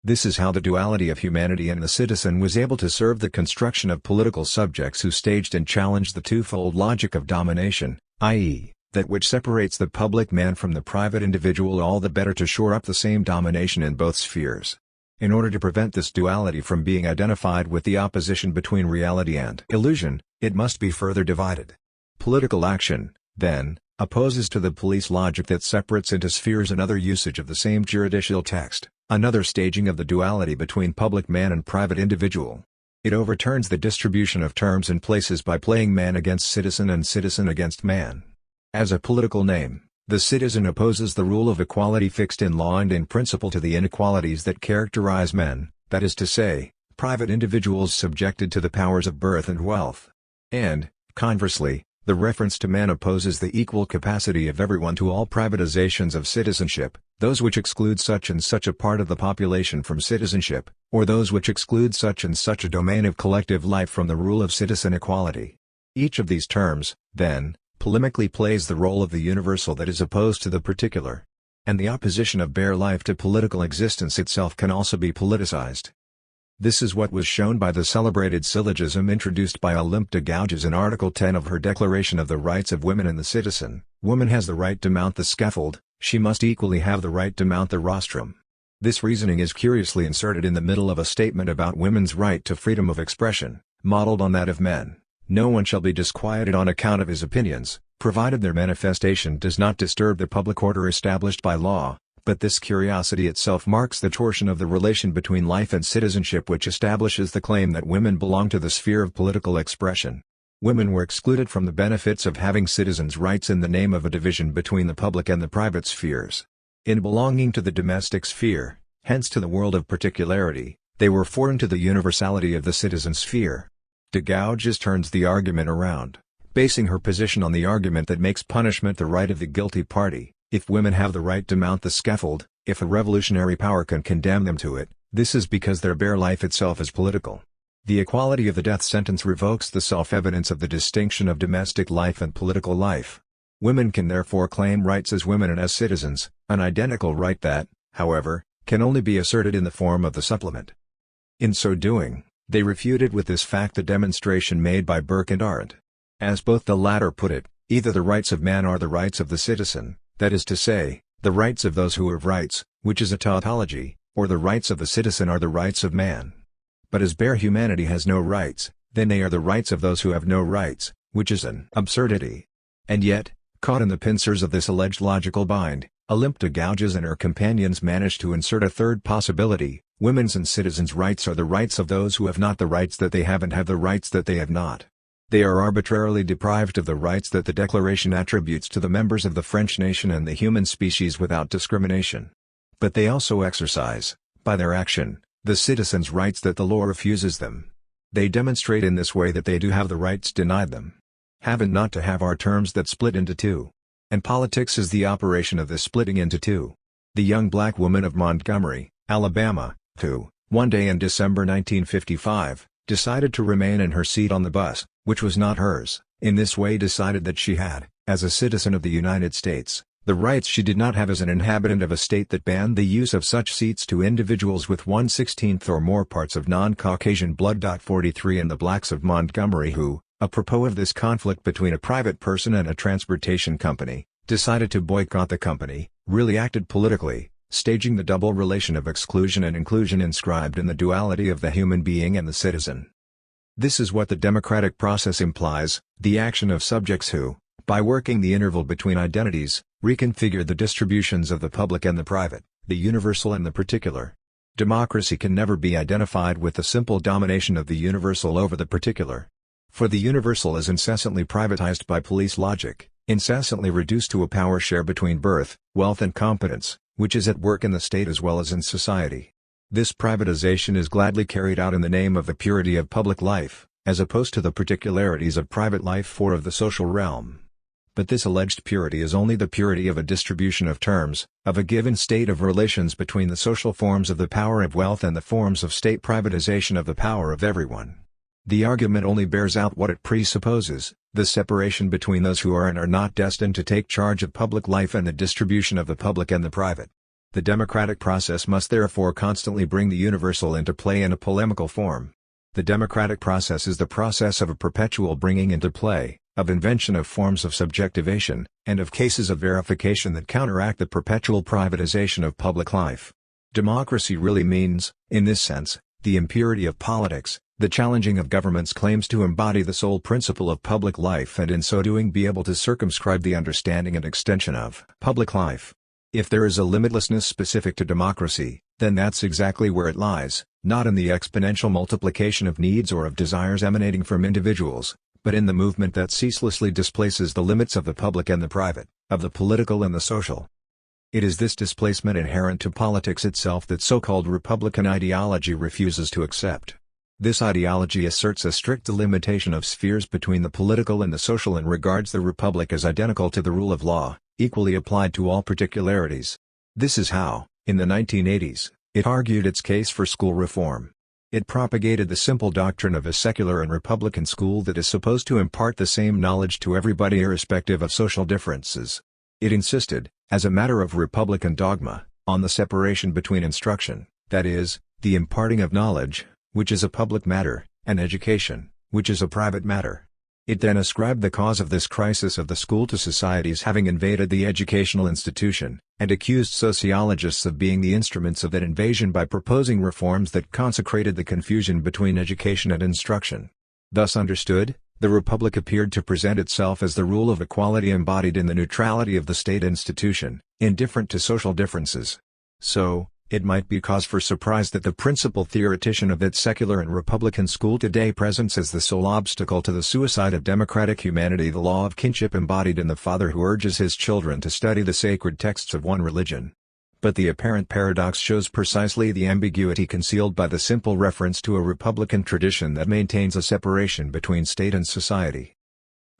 This is how the duality of humanity and the citizen was able to serve the construction of political subjects who staged and challenged the twofold logic of domination, i.e., that which separates the public man from the private individual, all the better to shore up the same domination in both spheres. In order to prevent this duality from being identified with the opposition between reality and illusion, it must be further divided. Political action, then, opposes to the police logic that separates into spheres another usage of the same juridical text, another staging of the duality between public man and private individual. It overturns the distribution of terms and places by playing man against citizen and citizen against man. As a political name, the citizen opposes the rule of equality fixed in law and in principle to the inequalities that characterize men, that is to say, private individuals subjected to the powers of birth and wealth. And, conversely, the reference to man opposes the equal capacity of everyone to all privatizations of citizenship, those which exclude such and such a part of the population from citizenship, or those which exclude such and such a domain of collective life from the rule of citizen equality. Each of these terms, then, polemically plays the role of the universal that is opposed to the particular. And the opposition of bare life to political existence itself can also be politicized. This is what was shown by the celebrated syllogism introduced by Olympe de Gouges in Article 10 of her Declaration of the Rights of Women and the Citizen: woman has the right to mount the scaffold, she must equally have the right to mount the rostrum. This reasoning is curiously inserted in the middle of a statement about women's right to freedom of expression, modeled on that of men. No one shall be disquieted on account of his opinions, provided their manifestation does not disturb the public order established by law. But this curiosity itself marks the torsion of the relation between life and citizenship which establishes the claim that women belong to the sphere of political expression. Women were excluded from the benefits of having citizens' rights in the name of a division between the public and the private spheres. In belonging to the domestic sphere, hence to the world of particularity, they were foreign to the universality of the citizen sphere. De Gouges turns the argument around, basing her position on the argument that makes punishment the right of the guilty party. If women have the right to mount the scaffold, if a revolutionary power can condemn them to it, this is because their bare life itself is political. The equality of the death sentence revokes the self-evidence of the distinction of domestic life and political life. Women can therefore claim rights as women and as citizens, an identical right that, however, can only be asserted in the form of the supplement. In so doing, they refuted with this fact the demonstration made by Burke and Arendt. As both the latter put it, either the rights of man are the rights of the citizen, that is to say, the rights of those who have rights, which is a tautology, or the rights of the citizen are the rights of man. But as bare humanity has no rights, then they are the rights of those who have no rights, which is an absurdity. And yet, caught in the pincers of this alleged logical bind, Olympe de Gouges and her companions managed to insert a third possibility: women's and citizens' rights are the rights of those who have not the rights that they have and have the rights that they have not. They are arbitrarily deprived of the rights that the Declaration attributes to the members of the French nation and the human species without discrimination. But they also exercise, by their action, the citizens' rights that the law refuses them. They demonstrate in this way that they do have the rights denied them. Have and not to have are terms that split into two. And politics is the operation of this splitting into two. The young black woman of Montgomery, Alabama, who, one day in December 1955, decided to remain in her seat on the bus, which was not hers, in this way decided that she had, as a citizen of the United States, the rights she did not have as an inhabitant of a state that banned the use of such seats to individuals with 1/16 or more parts of non-Caucasian blood. 43 And the blacks of Montgomery who, apropos of this conflict between a private person and a transportation company, decided to boycott the company, really acted politically, staging the double relation of exclusion and inclusion inscribed in the duality of the human being and the citizen. This is what the democratic process implies, the action of subjects who, by working the interval between identities, reconfigure the distributions of the public and the private, the universal and the particular. Democracy can never be identified with the simple domination of the universal over the particular. For the universal is incessantly privatized by police logic, incessantly reduced to a power share between birth, wealth and competence, which is at work in the state as well as in society. This privatization is gladly carried out in the name of the purity of public life, as opposed to the particularities of private life or of the social realm. But this alleged purity is only the purity of a distribution of terms, of a given state of relations between the social forms of the power of wealth and the forms of state privatization of the power of everyone. The argument only bears out what it presupposes, the separation between those who are and are not destined to take charge of public life and the distribution of the public and the private. The democratic process must therefore constantly bring the universal into play in a polemical form. The democratic process is the process of a perpetual bringing into play, of invention of forms of subjectivation, and of cases of verification that counteract the perpetual privatization of public life. Democracy really means, in this sense, the impurity of politics, the challenging of government's claims to embody the sole principle of public life and in so doing be able to circumscribe the understanding and extension of public life. If there is a limitlessness specific to democracy, then that's exactly where it lies, not in the exponential multiplication of needs or of desires emanating from individuals, but in the movement that ceaselessly displaces the limits of the public and the private, of the political and the social. It is this displacement inherent to politics itself that so-called Republican ideology refuses to accept. This ideology asserts a strict delimitation of spheres between the political and the social and regards the Republic as identical to the rule of law, equally applied to all particularities. This is how, in the 1980s, it argued its case for school reform. It propagated the simple doctrine of a secular and Republican school that is supposed to impart the same knowledge to everybody irrespective of social differences. It insisted, as a matter of Republican dogma, on the separation between instruction, that is, the imparting of knowledge, which is a public matter, and education, which is a private matter. It then ascribed the cause of this crisis of the school to society's having invaded the educational institution, and accused sociologists of being the instruments of that invasion by proposing reforms that consecrated the confusion between education and instruction. Thus understood, the Republic appeared to present itself as the rule of equality embodied in the neutrality of the state institution, indifferent to social differences. So, it might be cause for surprise that the principal theoretician of that secular and Republican school today presents as the sole obstacle to the suicide of democratic humanity the law of kinship embodied in the father who urges his children to study the sacred texts of one religion. But the apparent paradox shows precisely the ambiguity concealed by the simple reference to a Republican tradition that maintains a separation between state and society.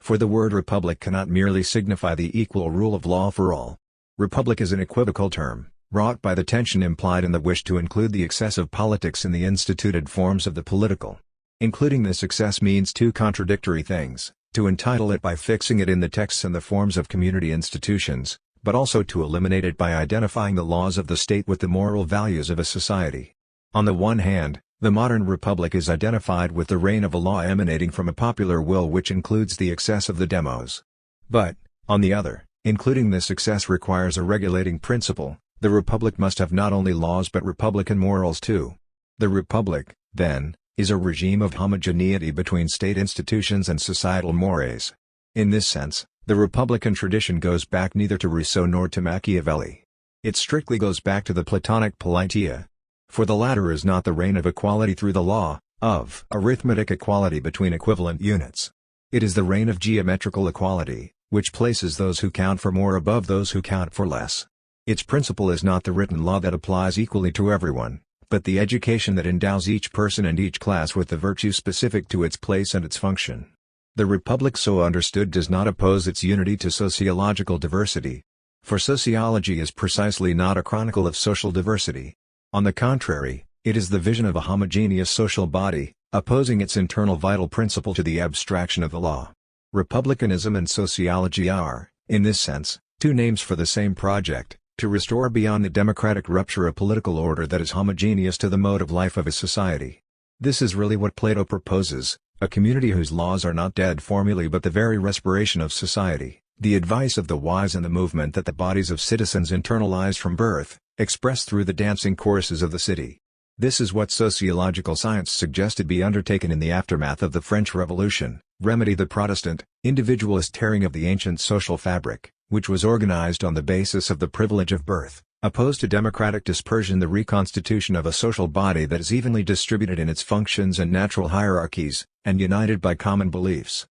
For the word republic cannot merely signify the equal rule of law for all. Republic is an equivocal term, wrought by the tension implied in the wish to include the excess of politics in the instituted forms of the political. Including this excess means two contradictory things: to entitle it by fixing it in the texts and the forms of community institutions, but also to eliminate it by identifying the laws of the state with the moral values of a society. On the one hand, the modern republic is identified with the reign of a law emanating from a popular will which includes the excess of the demos. But, on the other, including this excess requires a regulating principle. The Republic must have not only laws but Republican morals too. The Republic, then, is a regime of homogeneity between state institutions and societal mores. In this sense, the Republican tradition goes back neither to Rousseau nor to Machiavelli. It strictly goes back to the Platonic politeia. For the latter is not the reign of equality through the law, of arithmetic equality between equivalent units. It is the reign of geometrical equality, which places those who count for more above those who count for less. Its principle is not the written law that applies equally to everyone, but the education that endows each person and each class with the virtue specific to its place and its function. The Republic so understood does not oppose its unity to sociological diversity. For sociology is precisely not a chronicle of social diversity. On the contrary, it is the vision of a homogeneous social body, opposing its internal vital principle to the abstraction of the law. Republicanism and sociology are, in this sense, two names for the same project: to restore beyond the democratic rupture a political order that is homogeneous to the mode of life of a society. This is really what Plato proposes, a community whose laws are not dead formulae but the very respiration of society, the advice of the wise and the movement that the bodies of citizens internalize from birth, expressed through the dancing choruses of the city. This is what sociological science suggested be undertaken in the aftermath of the French Revolution, remedy the Protestant, individualist tearing of the ancient social fabric, which was organized on the basis of the privilege of birth, opposed to democratic dispersion, the reconstitution of a social body that is evenly distributed in its functions and natural hierarchies, and united by common beliefs.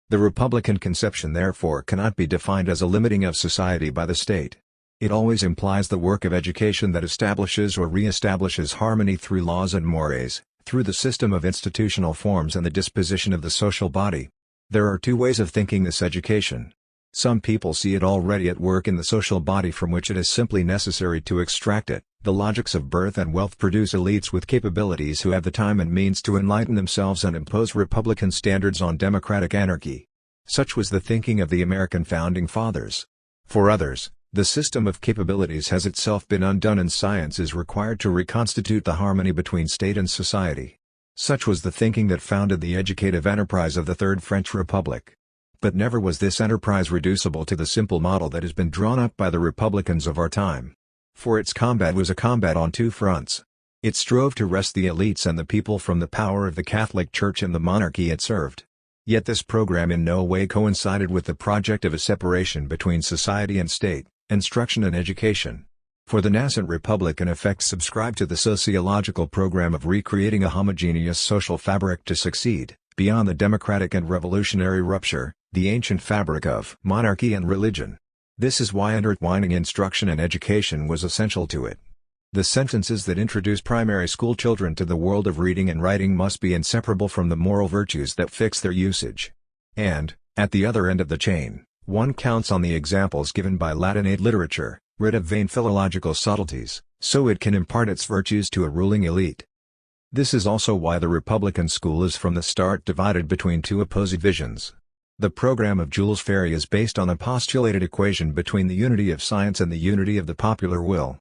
The Republican conception therefore cannot be defined as a limiting of society by the state. It always implies the work of education that establishes or re-establishes harmony through laws and mores, through the system of institutional forms and the disposition of the social body. There are two ways of thinking this education. Some people see it already at work in the social body from which it is simply necessary to extract it. The logics of birth and wealth produce elites with capabilities who have the time and means to enlighten themselves and impose republican standards on democratic anarchy. Such was the thinking of the American founding fathers. For others, the system of capabilities has itself been undone and science is required to reconstitute the harmony between state and society. Such was the thinking that founded the educative enterprise of the Third French Republic. But never was this enterprise reducible to the simple model that has been drawn up by the Republicans of our time. For its combat was a combat on two fronts. It strove to wrest the elites and the people from the power of the Catholic Church and the monarchy it served. Yet this program in no way coincided with the project of a separation between society and state, instruction and education. For the nascent republic in effect subscribed to the sociological program of recreating a homogeneous social fabric to succeed, beyond the democratic and revolutionary rupture, the ancient fabric of monarchy and religion. This is why intertwining instruction and education was essential to it. The sentences that introduce primary school children to the world of reading and writing must be inseparable from the moral virtues that fix their usage. And, at the other end of the chain, one counts on the examples given by Latinate literature, rid of vain philological subtleties, so it can impart its virtues to a ruling elite. This is also why the Republican school is from the start divided between two opposing visions. The program of Jules Ferry is based on a postulated equation between the unity of science and the unity of the popular will.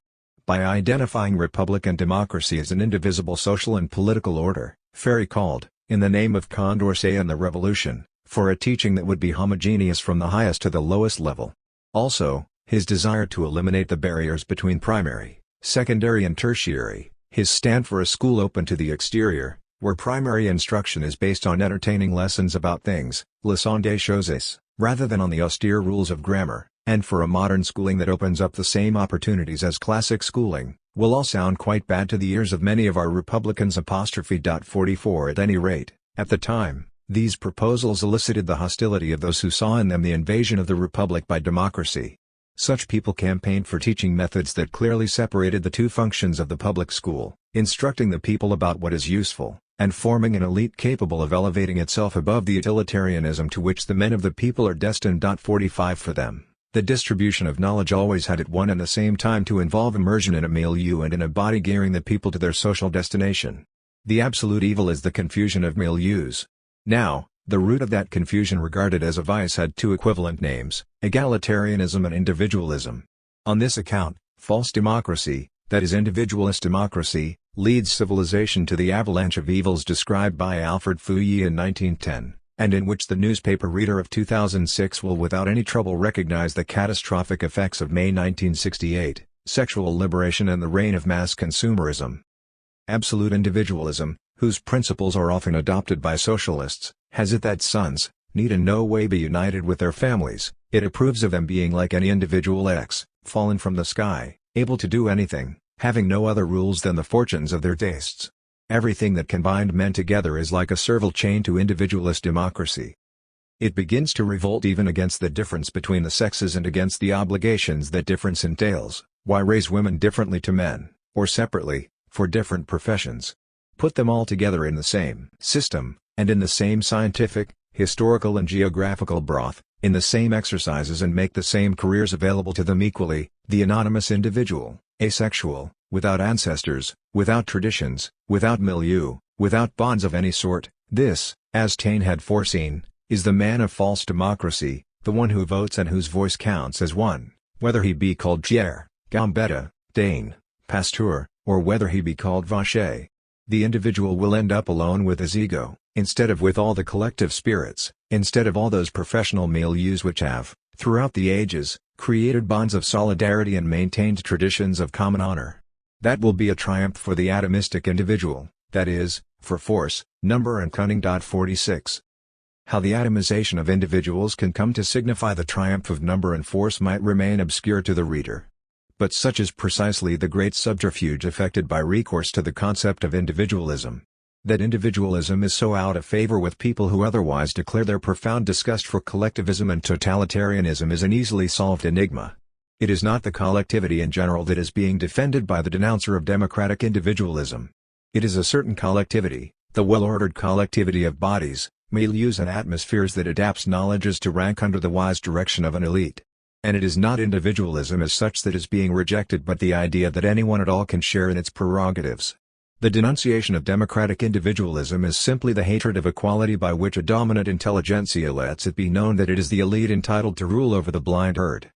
By identifying republican democracy as an indivisible social and political order, Ferry called, in the name of Condorcet and the Revolution, for a teaching that would be homogeneous from the highest to the lowest level. Also, his desire to eliminate the barriers between primary, secondary and tertiary, his stand for a school open to the exterior, where primary instruction is based on entertaining lessons about things, leçons des choses, rather than on the austere rules of grammar, and for a modern schooling that opens up the same opportunities as classic schooling, will all sound quite bad to the ears of many of our Republicans. 44 At any rate, at the time, these proposals elicited the hostility of those who saw in them the invasion of the Republic by democracy. Such people campaigned for teaching methods that clearly separated the two functions of the public school, instructing the people about what is useful, and forming an elite capable of elevating itself above the utilitarianism to which the men of the people are destined. 45 For them, the distribution of knowledge always had at one and the same time to involve immersion in a milieu and in a body gearing the people to their social destination. The absolute evil is the confusion of milieus. Now, the root of that confusion regarded as a vice had two equivalent names, egalitarianism and individualism. On this account, false democracy, that is individualist democracy, leads civilization to the avalanche of evils described by Alfred Fouilly in 1910, and in which the newspaper reader of 2006 will without any trouble recognize the catastrophic effects of May 1968, sexual liberation and the reign of mass consumerism. Absolute individualism, whose principles are often adopted by socialists, has it that sons need in no way be united with their families. It approves of them being like any individual X, fallen from the sky, able to do anything, having no other rules than the fortunes of their tastes. Everything that can bind men together is like a servile chain to individualist democracy. It begins to revolt even against the difference between the sexes and against the obligations that difference entails. Why raise women differently to men, or separately, for different professions? Put them all together in the same system, and in the same scientific, historical and geographical broth, in the same exercises, and make the same careers available to them equally. The anonymous individual, asexual, without ancestors, without traditions, without milieu, without bonds of any sort, this, as Taine had foreseen, is the man of false democracy, the one who votes and whose voice counts as one, whether he be called Thiers, Gambetta, Dane, Pasteur, or whether he be called Vacher. The individual will end up alone with his ego, instead of with all the collective spirits, instead of all those professional milieus which have, throughout the ages, created bonds of solidarity and maintained traditions of common honor. That will be a triumph for the atomistic individual, that is, for force, number and cunning. 46. How the atomization of individuals can come to signify the triumph of number and force might remain obscure to the reader. But such is precisely the great subterfuge effected by recourse to the concept of individualism. That individualism is so out of favor with people who otherwise declare their profound disgust for collectivism and totalitarianism is an easily solved enigma. It is not the collectivity in general that is being defended by the denouncer of democratic individualism. It is a certain collectivity, the well-ordered collectivity of bodies, milieus and atmospheres that adapts knowledges to rank under the wise direction of an elite. And it is not individualism as such that is being rejected but the idea that anyone at all can share in its prerogatives. The denunciation of democratic individualism is simply the hatred of equality by which a dominant intelligentsia lets it be known that it is the elite entitled to rule over the blind herd.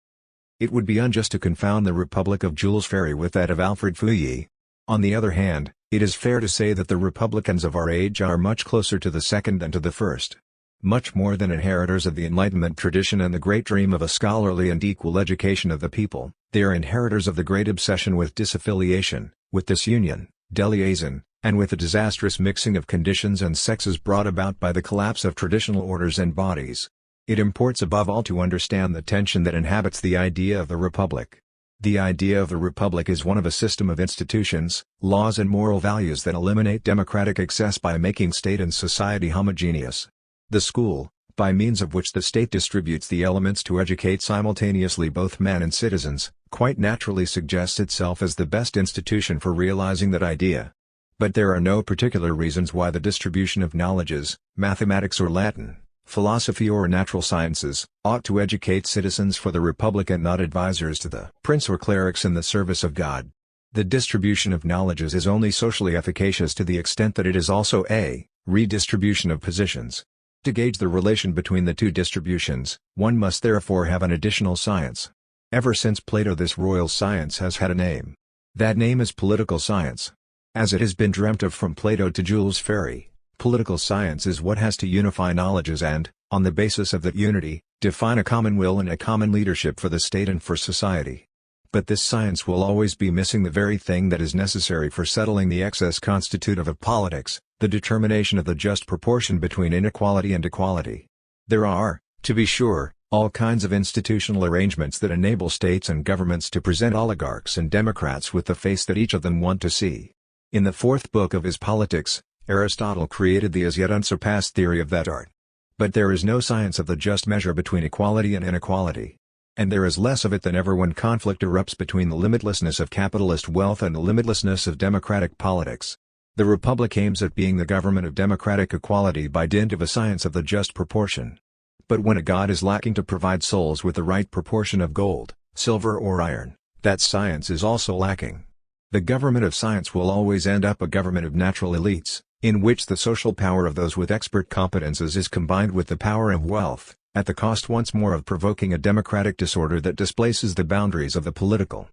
It would be unjust to confound the Republic of Jules Ferry with that of Alfred Fouilly. On the other hand, it is fair to say that the Republicans of our age are much closer to the second than to the first. Much more than inheritors of the Enlightenment tradition and the great dream of a scholarly and equal education of the people, they are inheritors of the great obsession with disaffiliation, with disunion, deliaison, and with the disastrous mixing of conditions and sexes brought about by the collapse of traditional orders and bodies. It imports above all to understand the tension that inhabits the idea of the Republic. The idea of the Republic is one of a system of institutions, laws and moral values that eliminate democratic excess by making state and society homogeneous. The school, by means of which the state distributes the elements to educate simultaneously both men and citizens, quite naturally suggests itself as the best institution for realizing that idea. But there are no particular reasons why the distribution of knowledges, mathematics or Latin, philosophy or natural sciences, ought to educate citizens for the Republic and not advisors to the prince or clerics in the service of God. The distribution of knowledges is only socially efficacious to the extent that it is also a redistribution of positions. To gauge the relation between the two distributions, one must therefore have an additional science. Ever since Plato this royal science has had a name. That name is political science. As it has been dreamt of from Plato to Jules Ferry, political science is what has to unify knowledges and, on the basis of that unity, define a common will and a common leadership for the state and for society. But this science will always be missing the very thing that is necessary for settling the excess constitutive of politics, the determination of the just proportion between inequality and equality. There are, to be sure, all kinds of institutional arrangements that enable states and governments to present oligarchs and democrats with the face that each of them want to see. In the fourth book of his Politics, Aristotle created the as yet unsurpassed theory of that art. But there is no science of the just measure between equality and inequality. And there is less of it than ever when conflict erupts between the limitlessness of capitalist wealth and the limitlessness of democratic politics. The Republic aims at being the government of democratic equality by dint of a science of the just proportion. But when a god is lacking to provide souls with the right proportion of gold, silver or iron, that science is also lacking. The government of science will always end up a government of natural elites, in which the social power of those with expert competences is combined with the power of wealth, at the cost once more of provoking a democratic disorder that displaces the boundaries of the political.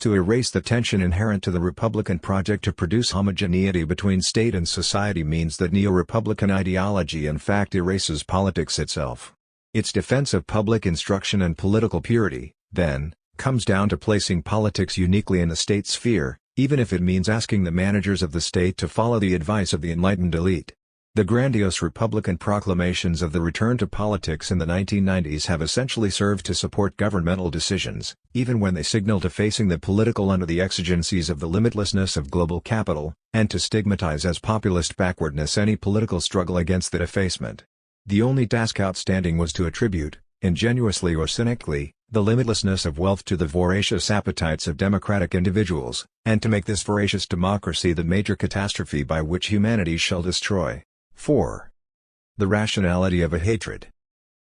To erase the tension inherent to the Republican project to produce homogeneity between state and society means that neo-Republican ideology in fact erases politics itself. Its defense of public instruction and political purity, then, comes down to placing politics uniquely in the state sphere, even if it means asking the managers of the state to follow the advice of the enlightened elite. The grandiose Republican proclamations of the return to politics in the 1990s have essentially served to support governmental decisions, even when they signal to facing the political under the exigencies of the limitlessness of global capital, and to stigmatize as populist backwardness any political struggle against that effacement. The only task outstanding was to attribute, ingenuously or cynically, the limitlessness of wealth to the voracious appetites of democratic individuals, and to make this voracious democracy the major catastrophe by which humanity shall destroy. 4. The rationality of a hatred.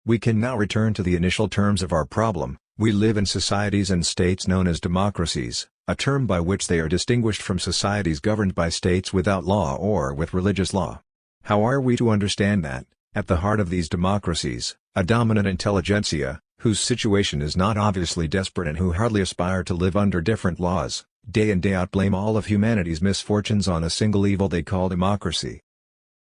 We can now return to the initial terms of our problem. We live in societies and states known as democracies, a term by which they are distinguished from societies governed by states without law or with religious law. How are we to understand that, at the heart of these democracies, a dominant intelligentsia, whose situation is not obviously desperate and who hardly aspire to live under different laws, day in day out blame all of humanity's misfortunes on a single evil they call democracy?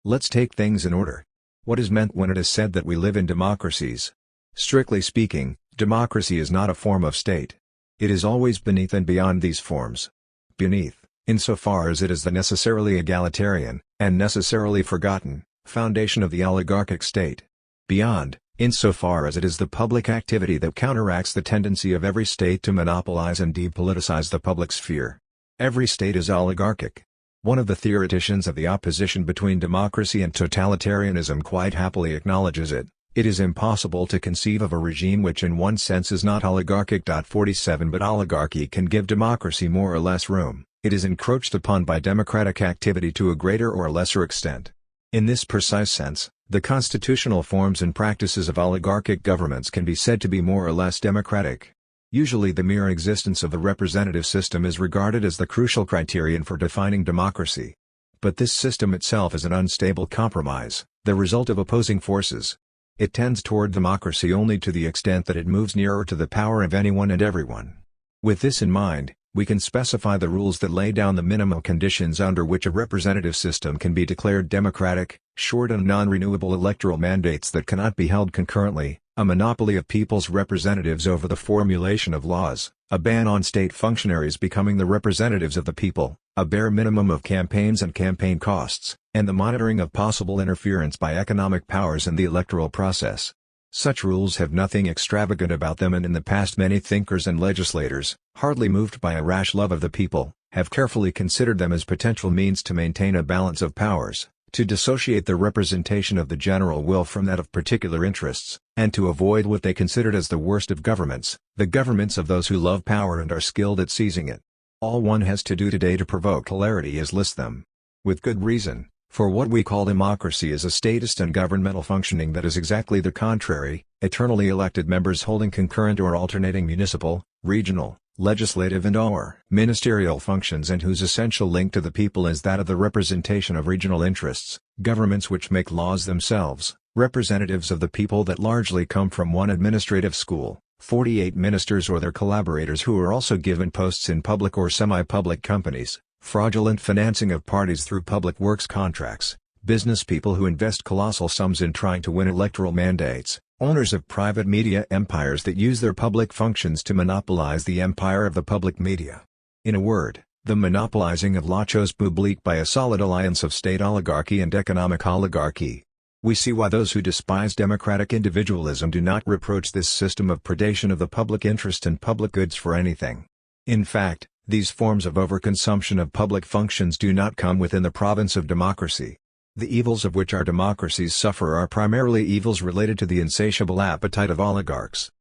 Let's take things in order. What is meant when it is said that we live in democracies? Strictly speaking, Democracy is not a form of state. It is always beneath and beyond these forms. Beneath, insofar as it is the necessarily egalitarian, and necessarily forgotten, foundation of the oligarchic state. Beyond, insofar as it is the public activity that counteracts the tendency of every state to monopolize and depoliticize the public sphere. Every state is oligarchic. One of the theoreticians of the opposition between democracy and totalitarianism quite happily acknowledges it. It is impossible to conceive of a regime which in one sense is not oligarchic. 47 But oligarchy can give democracy more or less room. It is encroached upon by democratic activity to a greater or lesser extent. In this precise sense, the constitutional forms and practices of oligarchic governments can be said to be more or less democratic. Usually the mere existence of the representative system is regarded as the crucial criterion for defining democracy. But this system itself is an unstable compromise, the result of opposing forces. It tends toward democracy only to the extent that it moves nearer to the power of anyone and everyone. With this in mind, we can specify the rules that lay down the minimal conditions under which a representative system can be declared democratic: short and non-renewable electoral mandates that cannot be held concurrently, a monopoly of people's representatives over the formulation of laws, a ban on state functionaries becoming the representatives of the people, a bare minimum of campaigns and campaign costs, and the monitoring of possible interference by economic powers in the electoral process. Such rules have nothing extravagant about them, and in the past many thinkers and legislators, hardly moved by a rash love of the people, have carefully considered them as potential means to maintain a balance of powers, to dissociate the representation of the general will from that of particular interests, and to avoid what they considered as the worst of governments, the governments of those who love power and are skilled at seizing it. All one has to do today to provoke hilarity is list them. With good reason. For what we call democracy is a statist and governmental functioning that is exactly the contrary, eternally elected members holding concurrent or alternating municipal, regional, legislative and/or ministerial functions, and whose essential link to the people is that of the representation of regional interests, governments which make laws themselves, representatives of the people that largely come from one administrative school, 48 ministers or their collaborators who are also given posts in public or semi-public companies, fraudulent financing of parties through public works contracts, business people who invest colossal sums in trying to win electoral mandates, owners of private media empires that use their public functions to monopolize the empire of the public media. In a word, the monopolizing of la chose publique by a solid alliance of state oligarchy and economic oligarchy. We see why those who despise democratic individualism do not reproach this system of predation of the public interest and public goods for anything. In fact, these forms of overconsumption of public functions do not come within the province of democracy. The evils of which our democracies suffer are primarily evils related to the insatiable appetite of oligarchs.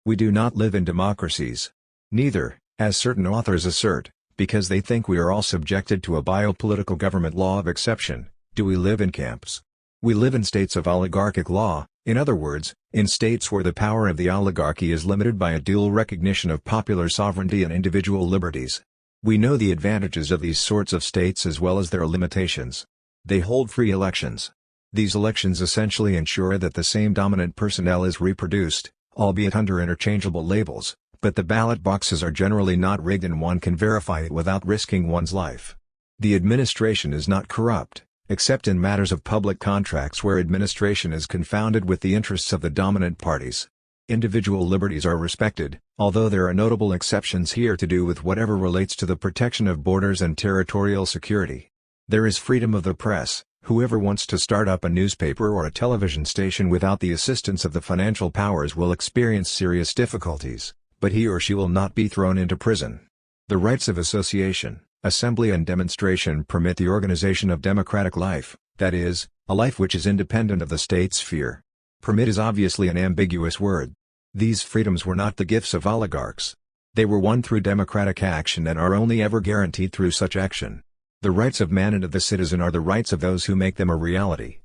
We do not live in democracies. Neither, as certain authors assert, because they think we are all subjected to a biopolitical government law of exception, do we live in camps. We live in states of oligarchic law, in other words, in states where the power of the oligarchy is limited by a dual recognition of popular sovereignty and individual liberties. We know the advantages of these sorts of states as well as their limitations. They hold free elections. These elections essentially ensure that the same dominant personnel is reproduced, albeit under interchangeable labels, but the ballot boxes are generally not rigged and one can verify it without risking one's life. The administration is not corrupt, except in matters of public contracts where administration is confounded with the interests of the dominant parties. Individual liberties are respected, although there are notable exceptions here to do with whatever relates to the protection of borders and territorial security. There is freedom of the press. Whoever wants to start up a newspaper or a television station without the assistance of the financial powers will experience serious difficulties, but he or she will not be thrown into prison. The rights of association, assembly and demonstration permit the organization of democratic life, that is, a life which is independent of the state sphere. Permit is obviously an ambiguous word. These freedoms were not the gifts of oligarchs. They were won through democratic action and are only ever guaranteed through such action. The rights of man and of the citizen are the rights of those who make them a reality.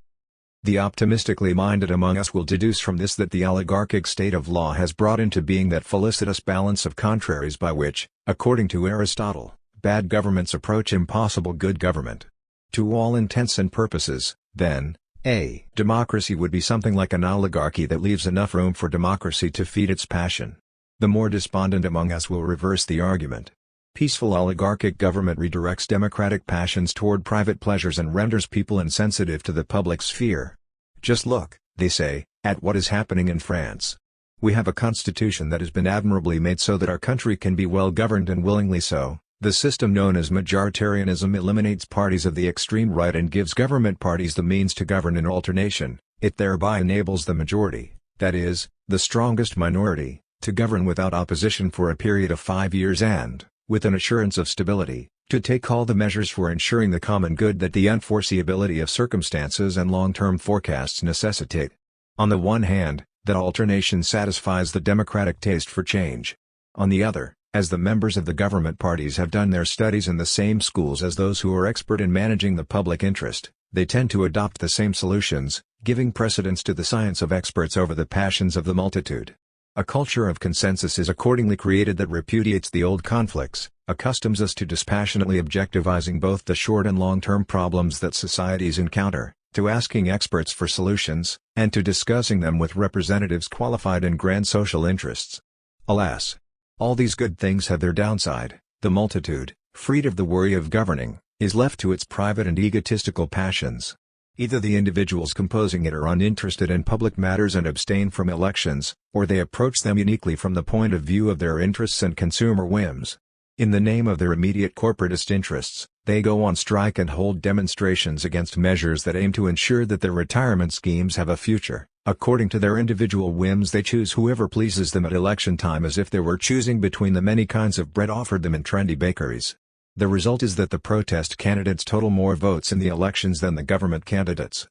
The optimistically minded among us will deduce from this that the oligarchic state of law has brought into being that felicitous balance of contraries by which, according to Aristotle, bad governments approach impossible good government. To all intents and purposes, then, a democracy would be something like an oligarchy that leaves enough room for democracy to feed its passion. The more despondent among us will reverse the argument. Peaceful oligarchic government redirects democratic passions toward private pleasures and renders people insensitive to the public sphere. Just look, they say, at what is happening in France. We have a constitution that has been admirably made so that our country can be well governed, and willingly so. The system known as majoritarianism eliminates parties of the extreme right and gives government parties the means to govern in alternation. It thereby enables the majority, that is, the strongest minority, to govern without opposition for a period of 5 years and, with an assurance of stability, to take all the measures for ensuring the common good that the unforeseeability of circumstances and long-term forecasts necessitate. On the one hand, that alternation satisfies the democratic taste for change. On the other, as the members of the government parties have done their studies in the same schools as those who are expert in managing the public interest, they tend to adopt the same solutions, giving precedence to the science of experts over the passions of the multitude. A culture of consensus is accordingly created that repudiates the old conflicts, accustoms us to dispassionately objectivizing both the short and long-term problems that societies encounter, to asking experts for solutions, and to discussing them with representatives qualified in grand social interests. Alas! All these good things have their downside. The multitude, freed of the worry of governing, is left to its private and egotistical passions. Either the individuals composing it are uninterested in public matters and abstain from elections, or they approach them uniquely from the point of view of their interests and consumer whims. In the name of their immediate corporatist interests, they go on strike and hold demonstrations against measures that aim to ensure that their retirement schemes have a future. According to their individual whims, they choose whoever pleases them at election time as if they were choosing between the many kinds of bread offered them in trendy bakeries. The result is that the protest candidates total more votes in the elections than the government candidates.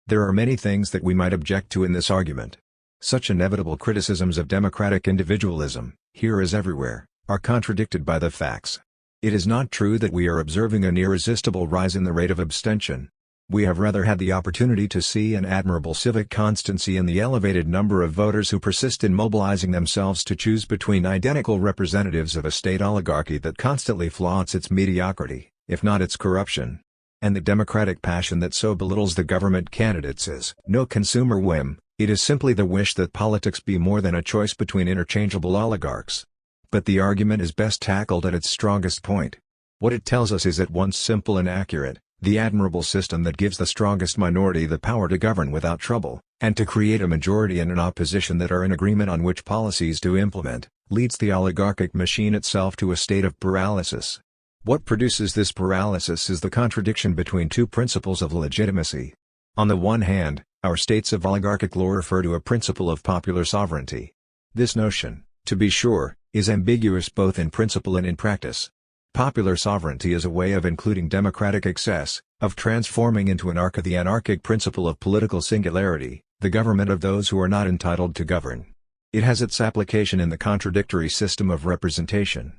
There are many things that we might object to in this argument. Such inevitable criticisms of democratic individualism, here as everywhere, are contradicted by the facts. It is not true that we are observing an irresistible rise in the rate of abstention. We have rather had the opportunity to see an admirable civic constancy in the elevated number of voters who persist in mobilizing themselves to choose between identical representatives of a state oligarchy that constantly flaunts its mediocrity, if not its corruption. And the democratic passion that so belittles the government candidates is no consumer whim, it is simply the wish that politics be more than a choice between interchangeable oligarchs. But the argument is best tackled at its strongest point. What it tells us is at once simple and accurate. The admirable system that gives the strongest minority the power to govern without trouble, and to create a majority and an opposition that are in agreement on which policies to implement, leads the oligarchic machine itself to a state of paralysis. What produces this paralysis is the contradiction between two principles of legitimacy. On the one hand, our states of oligarchic law refer to a principle of popular sovereignty. This notion, to be sure, is ambiguous both in principle and in practice. Popular sovereignty is a way of including democratic excess, of transforming into anarchy the anarchic principle of political singularity, the government of those who are not entitled to govern. It has its application in the contradictory system of representation.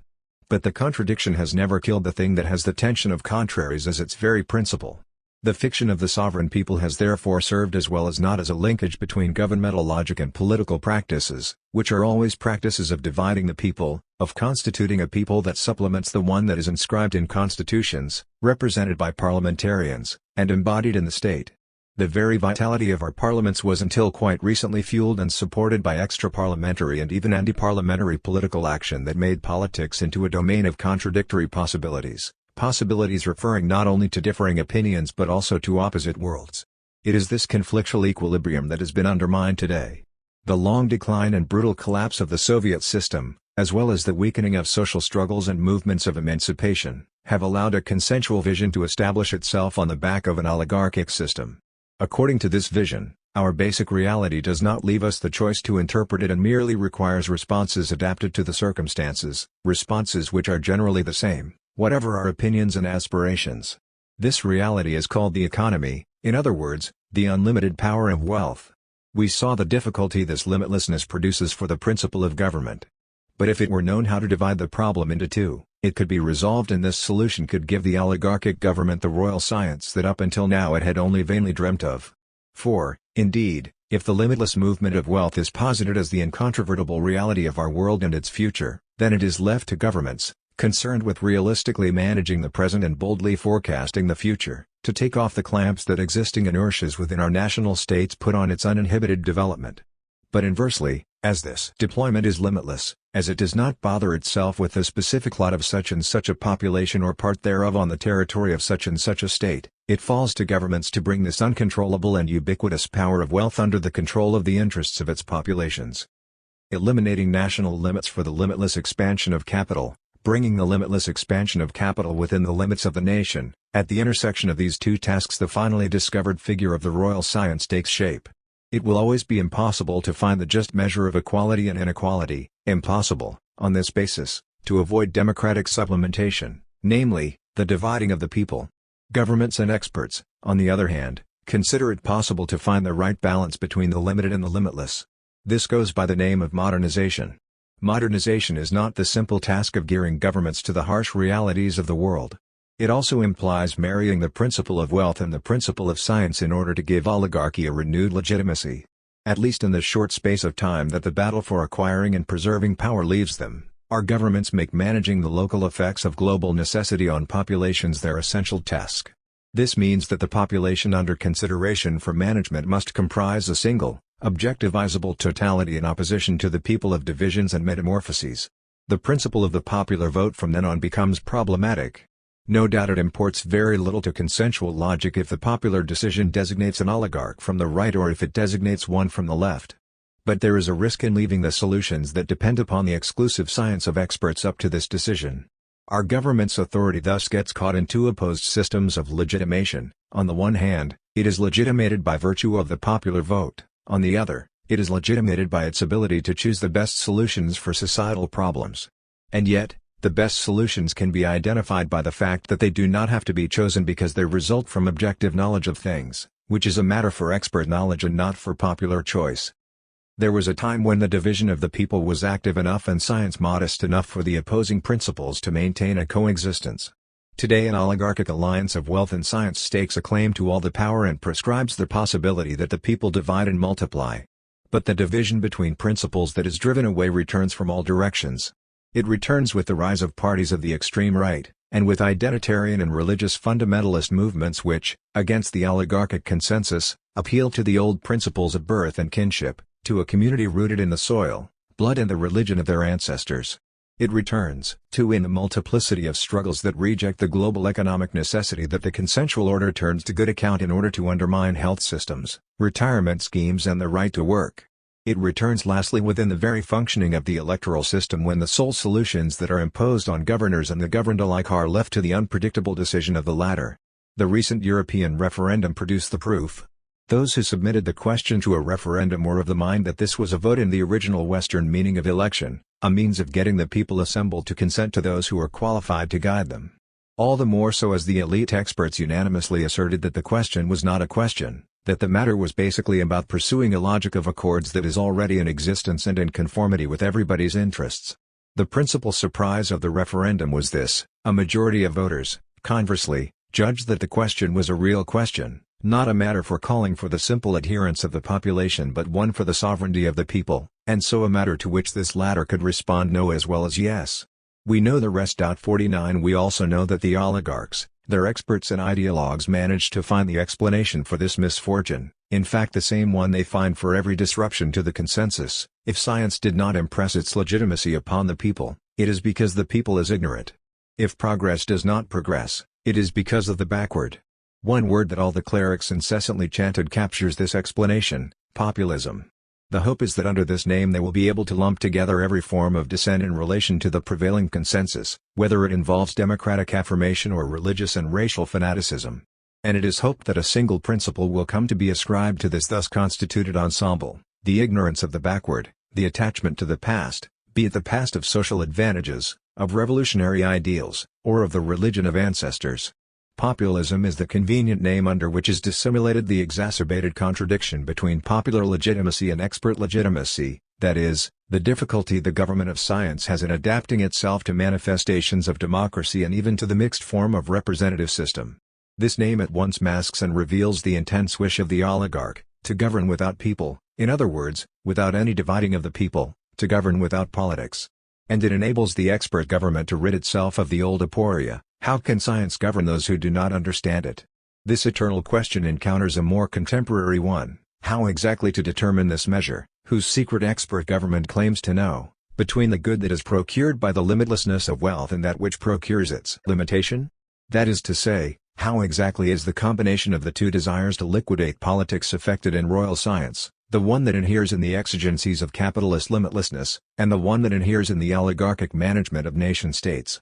But the contradiction has never killed the thing that has the tension of contraries as its very principle. The fiction of the sovereign people has therefore served as well as not as a linkage between governmental logic and political practices, which are always practices of dividing the people, of constituting a people that supplements the one that is inscribed in constitutions, represented by parliamentarians, and embodied in the state. The very vitality of our parliaments was until quite recently fueled and supported by extra-parliamentary and even anti-parliamentary political action that made politics into a domain of contradictory possibilities. Possibilities referring not only to differing opinions but also to opposite worlds. It is this conflictual equilibrium that has been undermined today. The long decline and brutal collapse of the Soviet system, as well as the weakening of social struggles and movements of emancipation, have allowed a consensual vision to establish itself on the back of an oligarchic system. According to this vision, our basic reality does not leave us the choice to interpret it and merely requires responses adapted to the circumstances, responses which are generally the same, whatever our opinions and aspirations. This reality is called the economy, in other words, the unlimited power of wealth. We saw the difficulty this limitlessness produces for the principle of government. But if it were known how to divide the problem into two, it could be resolved, and this solution could give the oligarchic government the royal science that up until now it had only vainly dreamt of. For, indeed, if the limitless movement of wealth is posited as the incontrovertible reality of our world and its future, then it is left to governments, concerned with realistically managing the present and boldly forecasting the future, to take off the clamps that existing inertias within our national states put on its uninhibited development. But inversely, as this deployment is limitless, as it does not bother itself with the specific lot of such and such a population or part thereof on the territory of such and such a state, it falls to governments to bring this uncontrollable and ubiquitous power of wealth under the control of the interests of its populations. eliminating national limits for the limitless expansion of capital, bringing the limitless expansion of capital within the limits of the nation. At the intersection of these two tasks, the finally discovered figure of the royal science takes shape. It will always be impossible to find the just measure of equality and inequality, impossible, on this basis, to avoid democratic supplementation, namely, the dividing of the people. Governments and experts, on the other hand, consider it possible to find the right balance between the limited and the limitless. This goes by the name of modernization. Modernization is not the simple task of gearing governments to the harsh realities of the world. It also implies marrying the principle of wealth and the principle of science in order to give oligarchy a renewed legitimacy. At least in the short space of time that the battle for acquiring and preserving power leaves them, our governments make managing the local effects of global necessity on populations their essential task. This means that the population under consideration for management must comprise a single, objectivizable totality in opposition to the people of divisions and metamorphoses. The principle of the popular vote from then on becomes problematic. No doubt it imports very little to consensual logic if the popular decision designates an oligarch from the right or if it designates one from the left. But there is a risk in leaving the solutions that depend upon the exclusive science of experts up to this decision. Our government's authority thus gets caught in two opposed systems of legitimation. On the one hand, it is legitimated by virtue of the popular vote. On the other, it is legitimated by its ability to choose the best solutions for societal problems. And yet, the best solutions can be identified by the fact that they do not have to be chosen because they result from objective knowledge of things, which is a matter for expert knowledge and not for popular choice. There was a time when the division of the people was active enough and science modest enough for the opposing principles to maintain a coexistence. Today an oligarchic alliance of wealth and science stakes a claim to all the power and prescribes the possibility that the people divide and multiply. But the division between principles that is driven away returns from all directions. It returns with the rise of parties of the extreme right, and with identitarian and religious fundamentalist movements which, against the oligarchic consensus, appeal to the old principles of birth and kinship, to a community rooted in the soil, blood and the religion of their ancestors. It returns, too, in the multiplicity of struggles that reject the global economic necessity that the consensual order turns to good account in order to undermine health systems, retirement schemes and the right to work. It returns lastly within the very functioning of the electoral system when the sole solutions that are imposed on governors and the governed alike are left to the unpredictable decision of the latter. The recent European referendum produced the proof. Those who submitted the question to a referendum were of the mind that this was a vote in the original Western meaning of election, a means of getting the people assembled to consent to those who are qualified to guide them. All the more so as the elite experts unanimously asserted that the question was not a question, that the matter was basically about pursuing a logic of accords that is already in existence and in conformity with everybody's interests. The principal surprise of the referendum was this: a majority of voters, conversely, judged that the question was a real question, not a matter for calling for the simple adherence of the population but one for the sovereignty of the people, and so a matter to which this latter could respond no as well as yes. We know the rest. 49 We also know that the oligarchs, their experts and ideologues managed to find the explanation for this misfortune, in fact the same one they find for every disruption to the consensus. If science did not impress its legitimacy upon the people, it is because the people is ignorant. If progress does not progress, it is because of the backward. One word that all the clerics incessantly chanted captures this explanation: populism. The hope is that under this name they will be able to lump together every form of dissent in relation to the prevailing consensus, whether it involves democratic affirmation or religious and racial fanaticism. And it is hoped that a single principle will come to be ascribed to this thus constituted ensemble: the ignorance of the backward, the attachment to the past, be it the past of social advantages, of revolutionary ideals, or of the religion of ancestors. Populism is the convenient name under which is dissimulated the exacerbated contradiction between popular legitimacy and expert legitimacy, that is, the difficulty the government of science has in adapting itself to manifestations of democracy and even to the mixed form of representative system. This name at once masks and reveals the intense wish of the oligarch, to govern without people, in other words, without any dividing of the people, to govern without politics. And it enables the expert government to rid itself of the old aporia: how can science govern those who do not understand it? This eternal question encounters a more contemporary one: how exactly to determine this measure, whose secret expert government claims to know, between the good that is procured by the limitlessness of wealth and that which procures its limitation? That is to say, how exactly is the combination of the two desires to liquidate politics effected in royal science, the one that inheres in the exigencies of capitalist limitlessness, and the one that inheres in the oligarchic management of nation-states.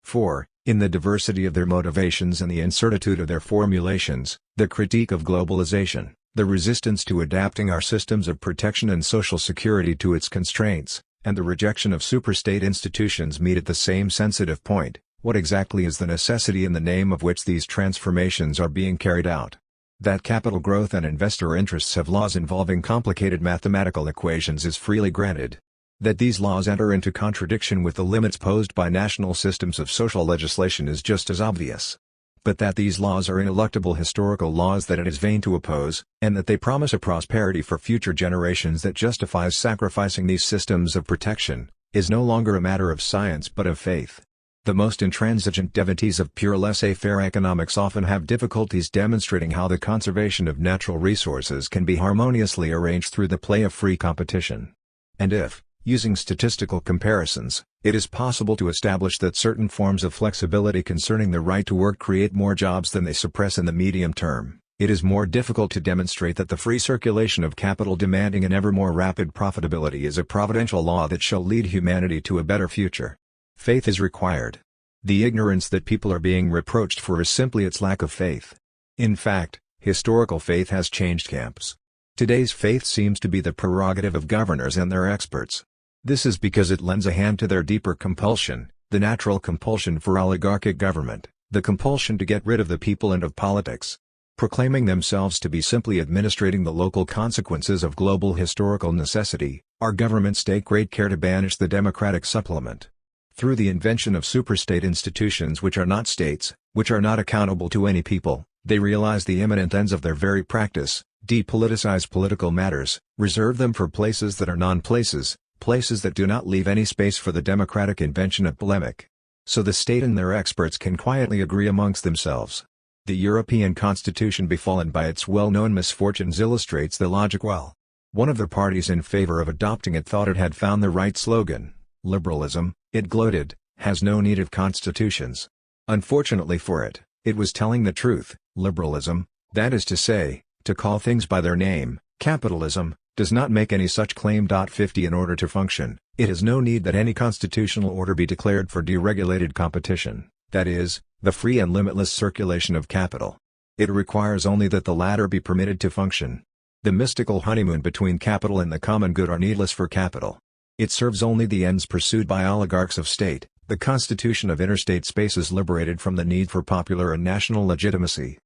4. In the diversity of their motivations and the incertitude of their formulations, the critique of globalization, the resistance to adapting our systems of protection and social security to its constraints, and the rejection of superstate institutions meet at the same sensitive point: what exactly is the necessity in the name of which these transformations are being carried out? That capital growth and investor interests have laws involving complicated mathematical equations is freely granted. That these laws enter into contradiction with the limits posed by national systems of social legislation is just as obvious. But that these laws are ineluctable historical laws that it is vain to oppose, and that they promise a prosperity for future generations that justifies sacrificing these systems of protection, is no longer a matter of science but of faith. The most intransigent devotees of pure laissez-faire economics often have difficulties demonstrating how the conservation of natural resources can be harmoniously arranged through the play of free competition. And if, using statistical comparisons, it is possible to establish that certain forms of flexibility concerning the right to work create more jobs than they suppress in the medium term, it is more difficult to demonstrate that the free circulation of capital demanding an ever more rapid profitability is a providential law that shall lead humanity to a better future. Faith is required. The ignorance that people are being reproached for is simply its lack of faith. In fact, historical faith has changed camps. Today's faith seems to be the prerogative of governors and their experts. This is because it lends a hand to their deeper compulsion, the natural compulsion for oligarchic government, the compulsion to get rid of the people and of politics. Proclaiming themselves to be simply administrating the local consequences of global historical necessity, our governments take great care to banish the democratic supplement. Through the invention of superstate institutions which are not states, which are not accountable to any people, they realize the imminent ends of their very practice: depoliticize political matters, reserve them for places that are non-places, places that do not leave any space for the democratic invention of polemic. So the state and their experts can quietly agree amongst themselves. The European Constitution befallen by its well-known misfortunes illustrates the logic well. One of the parties in favor of adopting it thought it had found the right slogan: liberalism, it gloated, has no need of constitutions. Unfortunately for it, it was telling the truth. Liberalism, that is to say, to call things by their name, capitalism, does not make any such claim. 50 In order to function, it has no need that any constitutional order be declared for deregulated competition, that is, the free and limitless circulation of capital. It requires only that the latter be permitted to function. The mystical honeymoon between capital and the common good are needless for capital. It serves only the ends pursued by oligarchs of state. The constitution of interstate space is liberated from the need for popular and national legitimacy.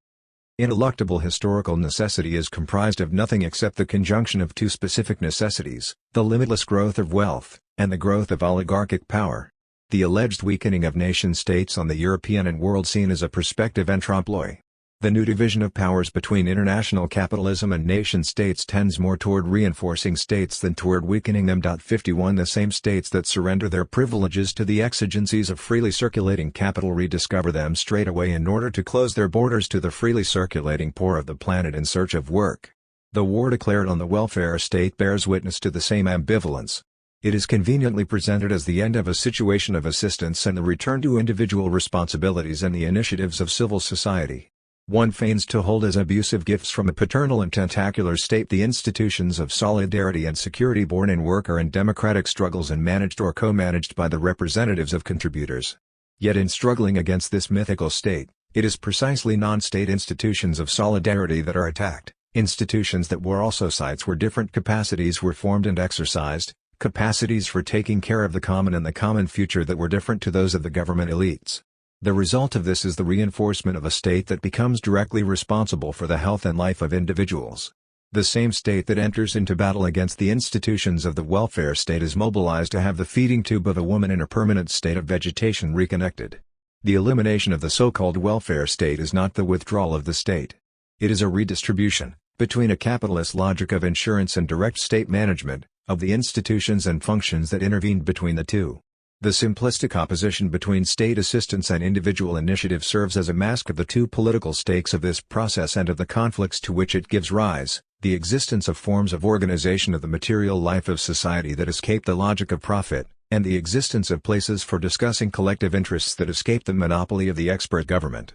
Ineluctable historical necessity is comprised of nothing except the conjunction of two specific necessities: the limitless growth of wealth, and the growth of oligarchic power. The alleged weakening of nation-states on the European and world scene is a prospective en trompe-l'oeil. The new division of powers between international capitalism and nation-states tends more toward reinforcing states than toward weakening them. 51 The same states that surrender their privileges to the exigencies of freely circulating capital rediscover them straight away in order to close their borders to the freely circulating poor of the planet in search of work. The war declared on the welfare state bears witness to the same ambivalence. It is conveniently presented as the end of a situation of assistance and the return to individual responsibilities and the initiatives of civil society. One feigns to hold as abusive gifts from a paternal and tentacular state the institutions of solidarity and security born in worker and democratic struggles and managed or co-managed by the representatives of contributors. Yet in struggling against this mythical state, it is precisely non-state institutions of solidarity that are attacked, institutions that were also sites where different capacities were formed and exercised, capacities for taking care of the common and the common future that were different to those of the government elites. The result of this is the reinforcement of a state that becomes directly responsible for the health and life of individuals. The same state that enters into battle against the institutions of the welfare state is mobilized to have the feeding tube of a woman in a permanent state of vegetation reconnected. The elimination of the so-called welfare state is not the withdrawal of the state. It is a redistribution, between a capitalist logic of insurance and direct state management, of the institutions and functions that intervened between the two. The simplistic opposition between state assistance and individual initiative serves as a mask of the two political stakes of this process and of the conflicts to which it gives rise: the existence of forms of organization of the material life of society that escape the logic of profit, and the existence of places for discussing collective interests that escape the monopoly of the expert government.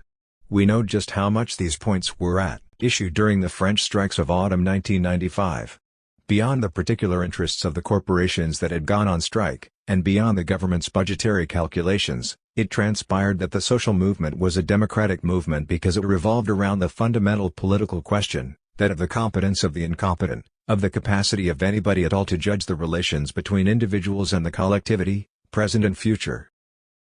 We know just how much these points were at issue during the French strikes of autumn 1995. Beyond the particular interests of the corporations that had gone on strike, and beyond the government's budgetary calculations, it transpired that the social movement was a democratic movement because it revolved around the fundamental political question, that of the competence of the incompetent, of the capacity of anybody at all to judge the relations between individuals and the collectivity, present and future.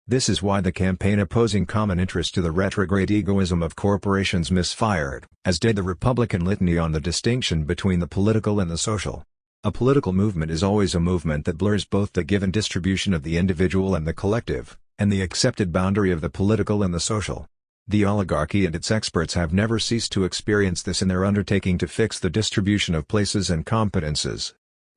This is why the campaign opposing common interest to the retrograde egoism of corporations misfired, as did the Republican litany on the distinction between the political and the social. A political movement is always a movement that blurs both the given distribution of the individual and the collective, and the accepted boundary of the political and the social. The oligarchy and its experts have never ceased to experience this in their undertaking to fix the distribution of places and competences.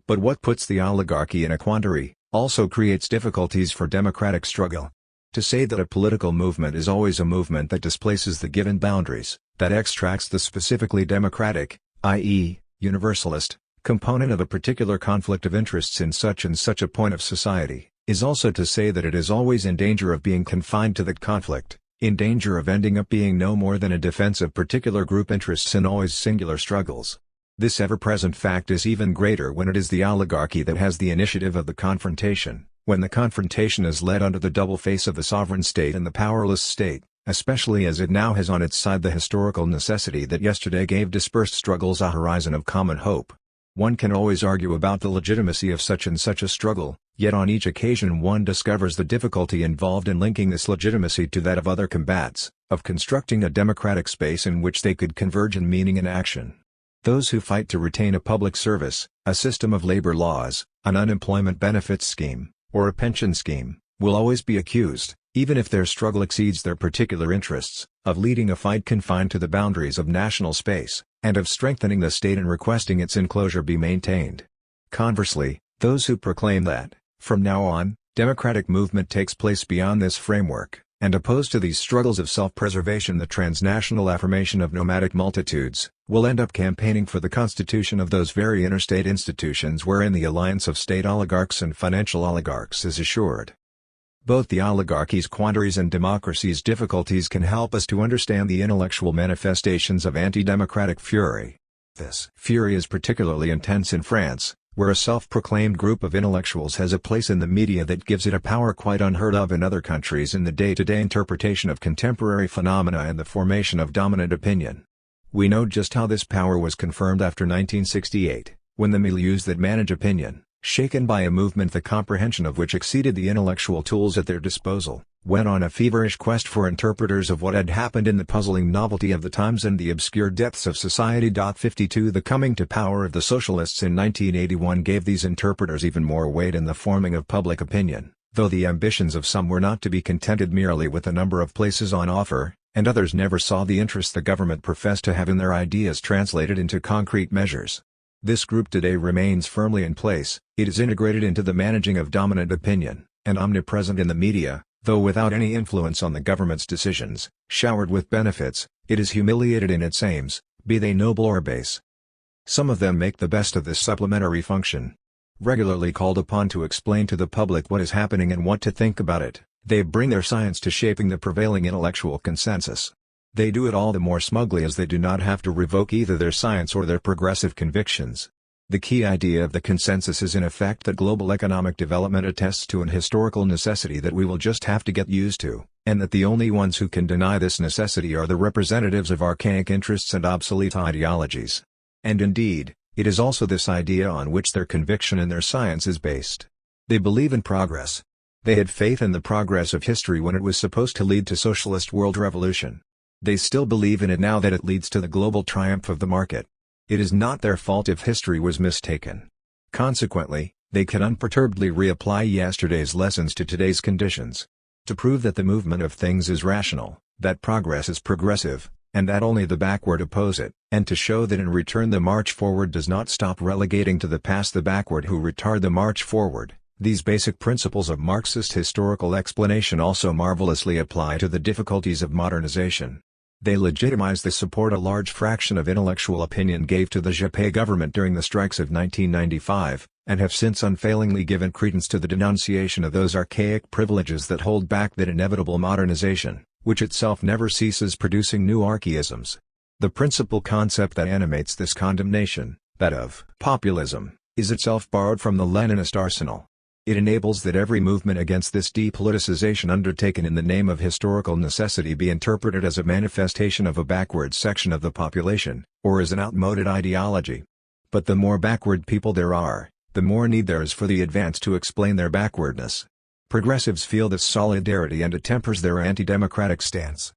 But what puts the oligarchy in a quandary, also creates difficulties for democratic struggle. To say that a political movement is always a movement that displaces the given boundaries, that extracts the specifically democratic, i.e., universalist, component of a particular conflict of interests in such and such a point of society, is also to say that it is always in danger of being confined to that conflict, in danger of ending up being no more than a defense of particular group interests in always singular struggles. This ever-present fact is even greater when it is the oligarchy that has the initiative of the confrontation, when the confrontation is led under the double face of the sovereign state and the powerless state, especially as it now has on its side the historical necessity that yesterday gave dispersed struggles a horizon of common hope. One can always argue about the legitimacy of such and such a struggle, yet on each occasion one discovers the difficulty involved in linking this legitimacy to that of other combats, of constructing a democratic space in which they could converge in meaning and action. Those who fight to retain a public service, a system of labor laws, an unemployment benefits scheme, or a pension scheme, will always be accused, even if their struggle exceeds their particular interests, of leading a fight confined to the boundaries of national space, and of strengthening the state and requesting its enclosure be maintained. Conversely, those who proclaim that, from now on, democratic movement takes place beyond this framework, and oppose to these struggles of self-preservation the transnational affirmation of nomadic multitudes, will end up campaigning for the constitution of those very interstate institutions wherein the alliance of state oligarchs and financial oligarchs is assured. Both the oligarchy's quandaries and democracy's difficulties can help us to understand the intellectual manifestations of anti-democratic fury. This fury is particularly intense in France, where a self-proclaimed group of intellectuals has a place in the media that gives it a power quite unheard of in other countries in the day-to-day interpretation of contemporary phenomena and the formation of dominant opinion. We know just how this power was confirmed after 1968, when the milieus that manage opinion, shaken by a movement the comprehension of which exceeded the intellectual tools at their disposal, went on a feverish quest for interpreters of what had happened in the puzzling novelty of the times and the obscure depths of society. 52 The coming to power of the socialists in 1981 gave these interpreters even more weight in the forming of public opinion, though the ambitions of some were not to be contented merely with the number of places on offer, and others never saw the interest the government professed to have in their ideas translated into concrete measures. This group today remains firmly in place, it is integrated into the managing of dominant opinion, and omnipresent in the media, though without any influence on the government's decisions, showered with benefits, it is humiliated in its aims, be they noble or base. Some of them make the best of this supplementary function. Regularly called upon to explain to the public what is happening and what to think about it, they bring their science to shaping the prevailing intellectual consensus. They do it all the more smugly as they do not have to revoke either their science or their progressive convictions. The key idea of the consensus is in effect that global economic development attests to an historical necessity that we will just have to get used to, and that the only ones who can deny this necessity are the representatives of archaic interests and obsolete ideologies. And indeed, it is also this idea on which their conviction and their science is based. They believe in progress. They had faith in the progress of history when it was supposed to lead to socialist world revolution. They still believe in it now that it leads to the global triumph of the market. It is not their fault if history was mistaken. Consequently, they can unperturbedly reapply yesterday's lessons to today's conditions. To prove that the movement of things is rational, that progress is progressive, and that only the backward oppose it, and to show that in return the march forward does not stop relegating to the past the backward who retard the march forward, these basic principles of Marxist historical explanation also marvelously apply to the difficulties of modernization. They legitimize the support a large fraction of intellectual opinion gave to the Juppé government during the strikes of 1995, and have since unfailingly given credence to the denunciation of those archaic privileges that hold back that inevitable modernization, which itself never ceases producing new archaisms. The principal concept that animates this condemnation, that of populism, is itself borrowed from the Leninist arsenal. It enables that every movement against this depoliticization undertaken in the name of historical necessity be interpreted as a manifestation of a backward section of the population, or as an outmoded ideology. But the more backward people there are, the more need there is for the advance to explain their backwardness. Progressives feel this solidarity and it tempers their anti-democratic stance.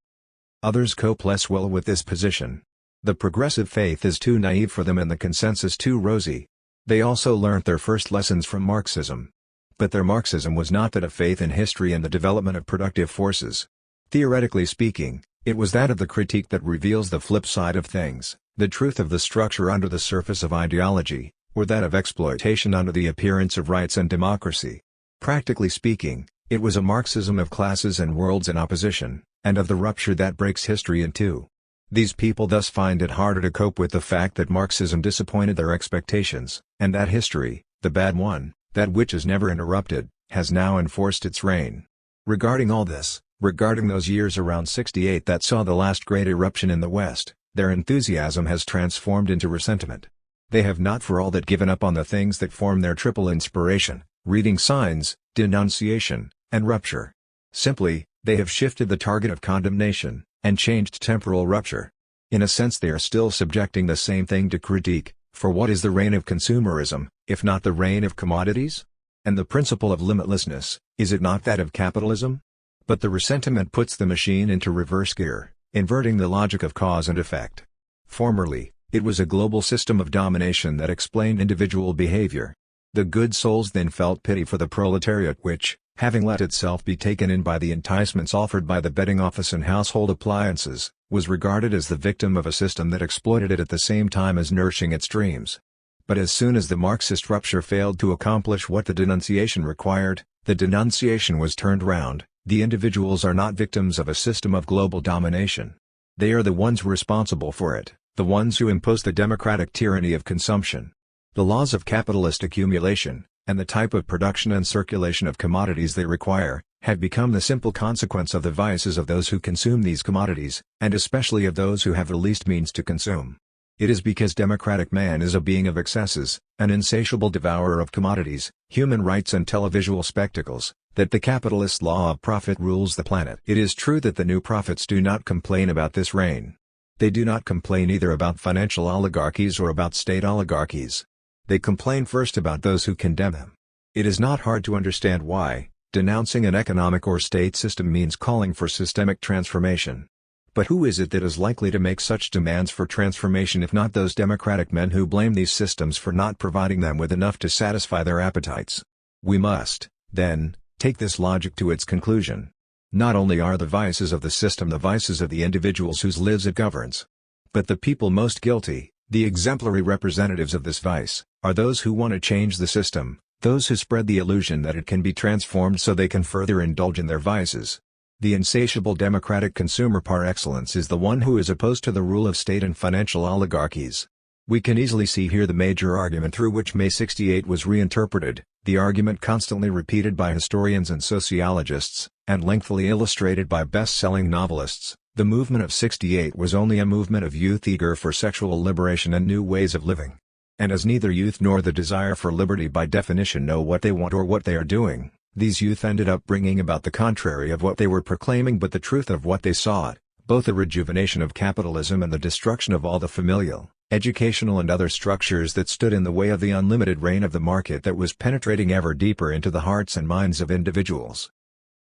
Others cope less well with this position. The progressive faith is too naive for them and the consensus too rosy. They also learnt their first lessons from Marxism. But their Marxism was not that of faith in history and the development of productive forces. Theoretically speaking, it was that of the critique that reveals the flip side of things, the truth of the structure under the surface of ideology, or that of exploitation under the appearance of rights and democracy. Practically speaking, it was a Marxism of classes and worlds in opposition, and of the rupture that breaks history in two. These people thus find it harder to cope with the fact that Marxism disappointed their expectations, and that history, the bad one, that which is never interrupted, has now enforced its reign. Regarding all this, regarding those years around 68 that saw the last great eruption in the West, their enthusiasm has transformed into resentment. They have not for all that given up on the things that form their triple inspiration: reading signs, denunciation, and rupture. Simply, they have shifted the target of condemnation, and changed temporal rupture. In a sense they are still subjecting the same thing to critique, for what is the reign of consumerism, if not the reign of commodities? And the principle of limitlessness, is it not that of capitalism? But the resentment puts the machine into reverse gear, inverting the logic of cause and effect. Formerly, it was a global system of domination that explained individual behavior. The good souls then felt pity for the proletariat which, having let itself be taken in by the enticements offered by the betting office and household appliances, was regarded as the victim of a system that exploited it at the same time as nourishing its dreams. But as soon as the Marxist rupture failed to accomplish what the denunciation required, the denunciation was turned round. The individuals are not victims of a system of global domination. They are the ones responsible for it, the ones who impose the democratic tyranny of consumption. The laws of capitalist accumulation, and the type of production and circulation of commodities they require, have become the simple consequence of the vices of those who consume these commodities, and especially of those who have the least means to consume. It is because democratic man is a being of excesses, an insatiable devourer of commodities, human rights and televisual spectacles, that the capitalist law of profit rules the planet. It is true that the new prophets do not complain about this reign. They do not complain either about financial oligarchies or about state oligarchies. They complain first about those who condemn them. It is not hard to understand why. Denouncing an economic or state system means calling for systemic transformation. But who is it that is likely to make such demands for transformation if not those democratic men who blame these systems for not providing them with enough to satisfy their appetites? We must, then, take this logic to its conclusion. Not only are the vices of the system the vices of the individuals whose lives it governs, but the people most guilty, the exemplary representatives of this vice, are those who want to change the system, those who spread the illusion that it can be transformed so they can further indulge in their vices. The insatiable democratic consumer par excellence is the one who is opposed to the rule of state and financial oligarchies. We can easily see here the major argument through which May 68 was reinterpreted, the argument constantly repeated by historians and sociologists, and lengthily illustrated by best-selling novelists. The movement of 68 was only a movement of youth eager for sexual liberation and new ways of living. And as neither youth nor the desire for liberty by definition know what they want or what they are doing, these youth ended up bringing about the contrary of what they were proclaiming but the truth of what they sought, both the rejuvenation of capitalism and the destruction of all the familial, educational and other structures that stood in the way of the unlimited reign of the market that was penetrating ever deeper into the hearts and minds of individuals.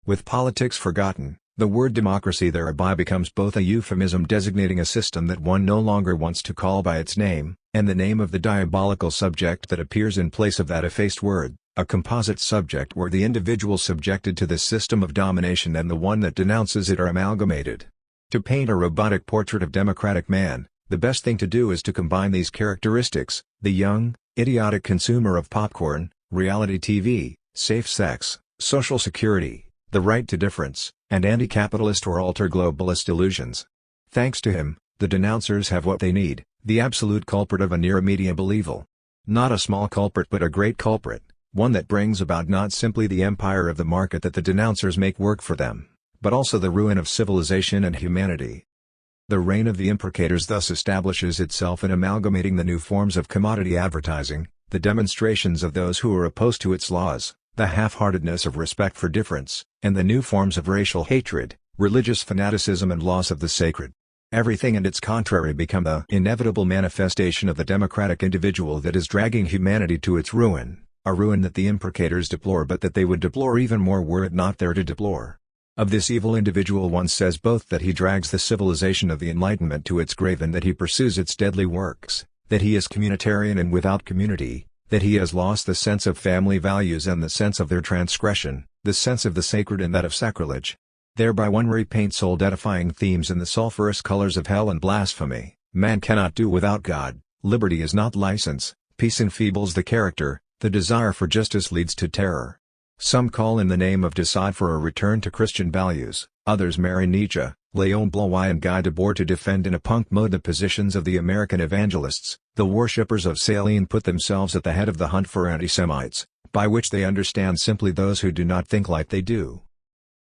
With politics forgotten, the word democracy thereby becomes both a euphemism designating a system that one no longer wants to call by its name, and the name of the diabolical subject that appears in place of that effaced word, a composite subject where the individual subjected to this system of domination and the one that denounces it are amalgamated. To paint a robotic portrait of democratic man, the best thing to do is to combine these characteristics: the young, idiotic consumer of popcorn, reality TV, safe sex, social security, the right to difference, and anti-capitalist or alter-globalist illusions. Thanks to him, the denouncers have what they need, the absolute culprit of an irremediable evil. Not a small culprit but a great culprit, one that brings about not simply the empire of the market that the denouncers make work for them, but also the ruin of civilization and humanity. The reign of the imprecators thus establishes itself in amalgamating the new forms of commodity advertising, the demonstrations of those who are opposed to its laws, the half-heartedness of respect for difference, and the new forms of racial hatred, religious fanaticism and loss of the sacred. Everything and its contrary become the inevitable manifestation of the democratic individual that is dragging humanity to its ruin, a ruin that the imprecators deplore but that they would deplore even more were it not there to deplore. Of this evil individual one says both that he drags the civilization of the Enlightenment to its grave and that he pursues its deadly works, that he is communitarian and without community, that he has lost the sense of family values and the sense of their transgression, the sense of the sacred and that of sacrilege. Thereby one repaints old edifying themes in the sulphurous colors of hell and blasphemy. Man cannot do without God, liberty is not license, peace enfeebles the character, the desire for justice leads to terror. Some call in the name of decide for a return to Christian values, others marry Nietzsche, Léon Bloy and Guy Debord to defend in a punk mode the positions of the American evangelists. The worshippers of Saline put themselves at the head of the hunt for anti-Semites, by which they understand simply those who do not think like they do.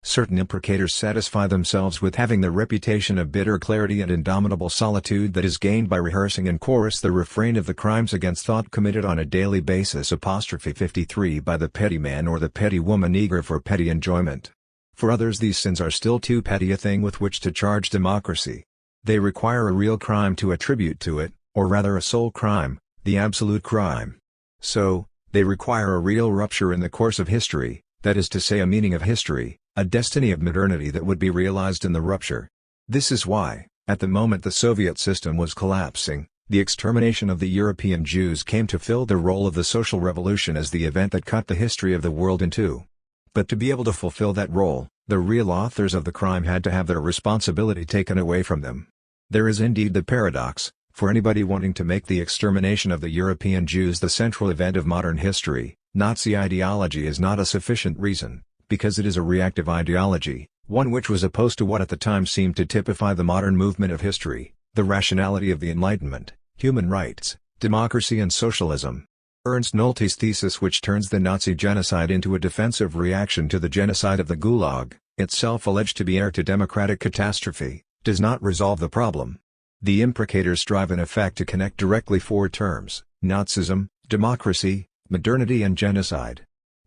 Certain imprecators satisfy themselves with having the reputation of bitter clarity and indomitable solitude that is gained by rehearsing in chorus the refrain of the crimes against thought committed on a daily basis. 53 by the petty man or the petty woman eager for petty enjoyment. For others these sins are still too petty a thing with which to charge democracy. They require a real crime to attribute to it, or rather a sole crime, the absolute crime. So, they require a real rupture in the course of history, that is to say a meaning of history, a destiny of modernity that would be realized in the rupture. This is why, at the moment the Soviet system was collapsing, the extermination of the European Jews came to fill the role of the social revolution as the event that cut the history of the world in two. But to be able to fulfill that role, the real authors of the crime had to have their responsibility taken away from them. There is indeed the paradox, for anybody wanting to make the extermination of the European Jews the central event of modern history, Nazi ideology is not a sufficient reason, because it is a reactive ideology, one which was opposed to what at the time seemed to typify the modern movement of history, the rationality of the Enlightenment, human rights, democracy and socialism. Ernst Nolte's thesis, which turns the Nazi genocide into a defensive reaction to the genocide of the Gulag, itself alleged to be heir to democratic catastrophe, does not resolve the problem. The imprecators strive in effect to connect directly four terms: Nazism, democracy, modernity and genocide.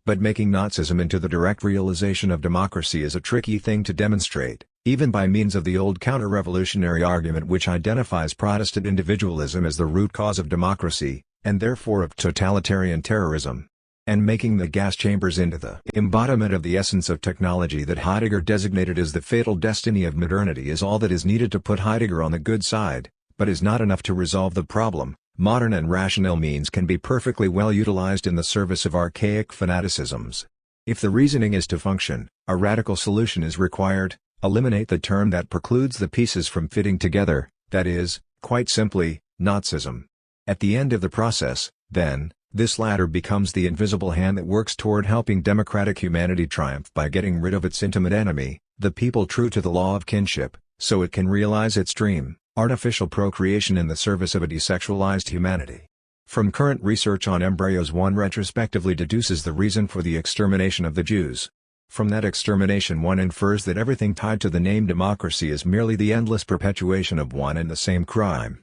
But making Nazism into the direct realization of democracy is a tricky thing to demonstrate, even by means of the old counter-revolutionary argument which identifies Protestant individualism as the root cause of democracy, and therefore of totalitarian terrorism. And making the gas chambers into the embodiment of the essence of technology that Heidegger designated as the fatal destiny of modernity is all that is needed to put Heidegger on the good side, but is not enough to resolve the problem. Modern and rational means can be perfectly well utilized in the service of archaic fanaticisms. If the reasoning is to function, a radical solution is required: eliminate the term that precludes the pieces from fitting together, that is, quite simply, Nazism. At the end of the process, then, this latter becomes the invisible hand that works toward helping democratic humanity triumph by getting rid of its intimate enemy, the people true to the law of kinship, so it can realize its dream, artificial procreation in the service of a desexualized humanity. From current research on embryos one retrospectively deduces the reason for the extermination of the Jews. From that extermination one infers that everything tied to the name democracy is merely the endless perpetuation of one and the same crime.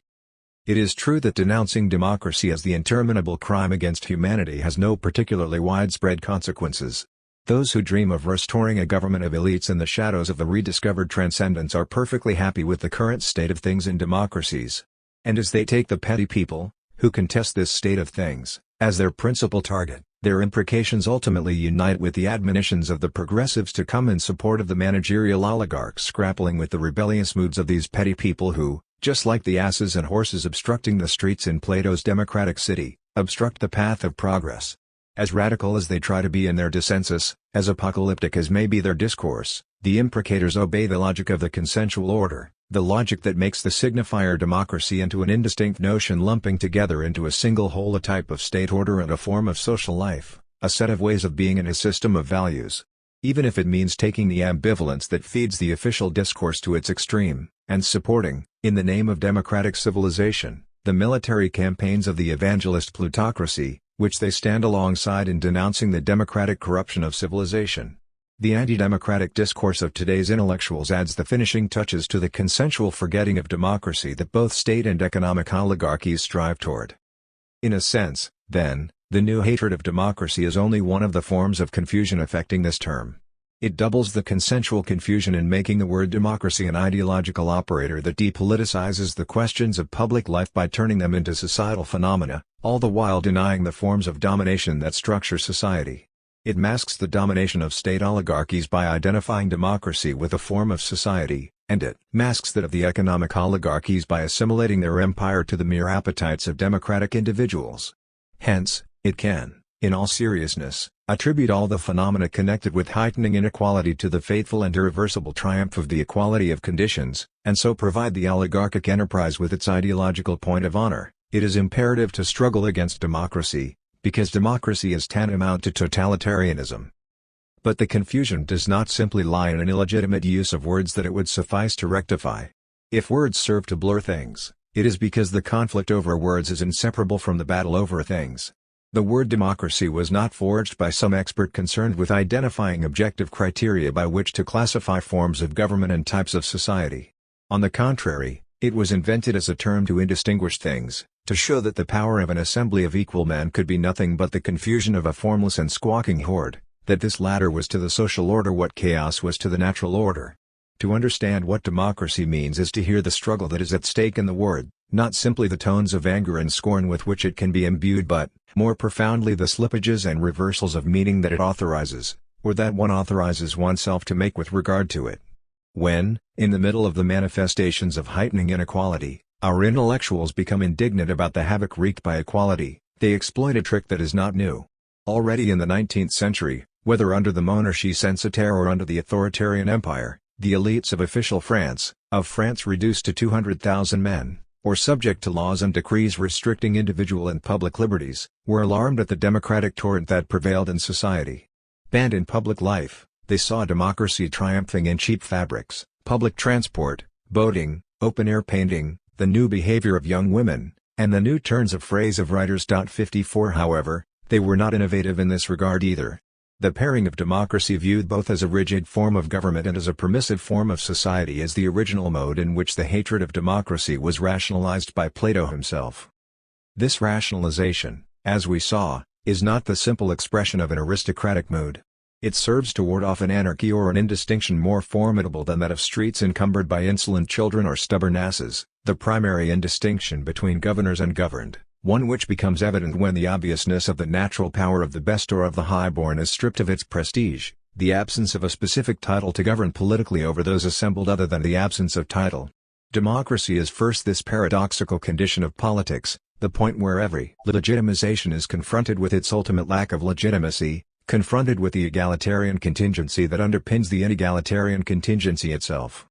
It is true that denouncing democracy as the interminable crime against humanity has no particularly widespread consequences. Those who dream of restoring a government of elites in the shadows of the rediscovered transcendence are perfectly happy with the current state of things in democracies. And as they take the petty people, who contest this state of things, as their principal target, their imprecations ultimately unite with the admonitions of the progressives to come in support of the managerial oligarchs grappling with the rebellious moods of these petty people who, just like the asses and horses obstructing the streets in Plato's democratic city, obstruct the path of progress. As radical as they try to be in their dissensus, as apocalyptic as may be their discourse, the imprecators obey the logic of the consensual order, the logic that makes the signifier democracy into an indistinct notion lumping together into a single whole a type of state order and a form of social life, a set of ways of being and a system of values. Even if it means taking the ambivalence that feeds the official discourse to its extreme, and supporting, in the name of democratic civilization, the military campaigns of the evangelist plutocracy, which they stand alongside in denouncing the democratic corruption of civilization. The anti-democratic discourse of today's intellectuals adds the finishing touches to the consensual forgetting of democracy that both state and economic oligarchies strive toward. In a sense, then, the new hatred of democracy is only one of the forms of confusion affecting this term. It doubles the consensual confusion in making the word democracy an ideological operator that depoliticizes the questions of public life by turning them into societal phenomena, all the while denying the forms of domination that structure society. It masks the domination of state oligarchies by identifying democracy with a form of society, and it masks that of the economic oligarchies by assimilating their empire to the mere appetites of democratic individuals. Hence, it can, in all seriousness, attribute all the phenomena connected with heightening inequality to the fateful and irreversible triumph of the equality of conditions, and so provide the oligarchic enterprise with its ideological point of honor. It is imperative to struggle against democracy, because democracy is tantamount to totalitarianism. But the confusion does not simply lie in an illegitimate use of words that it would suffice to rectify. If words serve to blur things, it is because the conflict over words is inseparable from the battle over things. The word democracy was not forged by some expert concerned with identifying objective criteria by which to classify forms of government and types of society. On the contrary, it was invented as a term to indistinguish things, to show that the power of an assembly of equal men could be nothing but the confusion of a formless and squawking horde, that this latter was to the social order what chaos was to the natural order. To understand what democracy means is to hear the struggle that is at stake in the word, not simply the tones of anger and scorn with which it can be imbued but, more profoundly the slippages and reversals of meaning that it authorizes, or that one authorizes oneself to make with regard to it. When, in the middle of the manifestations of heightening inequality, our intellectuals become indignant about the havoc wreaked by equality, they exploit a trick that is not new. Already in the 19th century, whether under the monarchie censitaire or under the authoritarian empire, the elites of official France, of France reduced to 200,000 men, or subject to laws and decrees restricting individual and public liberties, were alarmed at the democratic torrent that prevailed in society. Banned in public life, they saw democracy triumphing in cheap fabrics, public transport, boating, open-air painting, the new behavior of young women, and the new turns of phrase of writers. 54 However, they were not innovative in this regard either. The pairing of democracy viewed both as a rigid form of government and as a permissive form of society is the original mode in which the hatred of democracy was rationalized by Plato himself. This rationalization, as we saw, is not the simple expression of an aristocratic mood. It serves to ward off an anarchy or an indistinction more formidable than that of streets encumbered by insolent children or stubborn asses, the primary indistinction between governors and governed, one which becomes evident when the obviousness of the natural power of the best or of the highborn is stripped of its prestige, the absence of a specific title to govern politically over those assembled other than the absence of title. Democracy is first this paradoxical condition of politics, the point where every legitimization is confronted with its ultimate lack of legitimacy, confronted with the egalitarian contingency that underpins the inegalitarian contingency itself.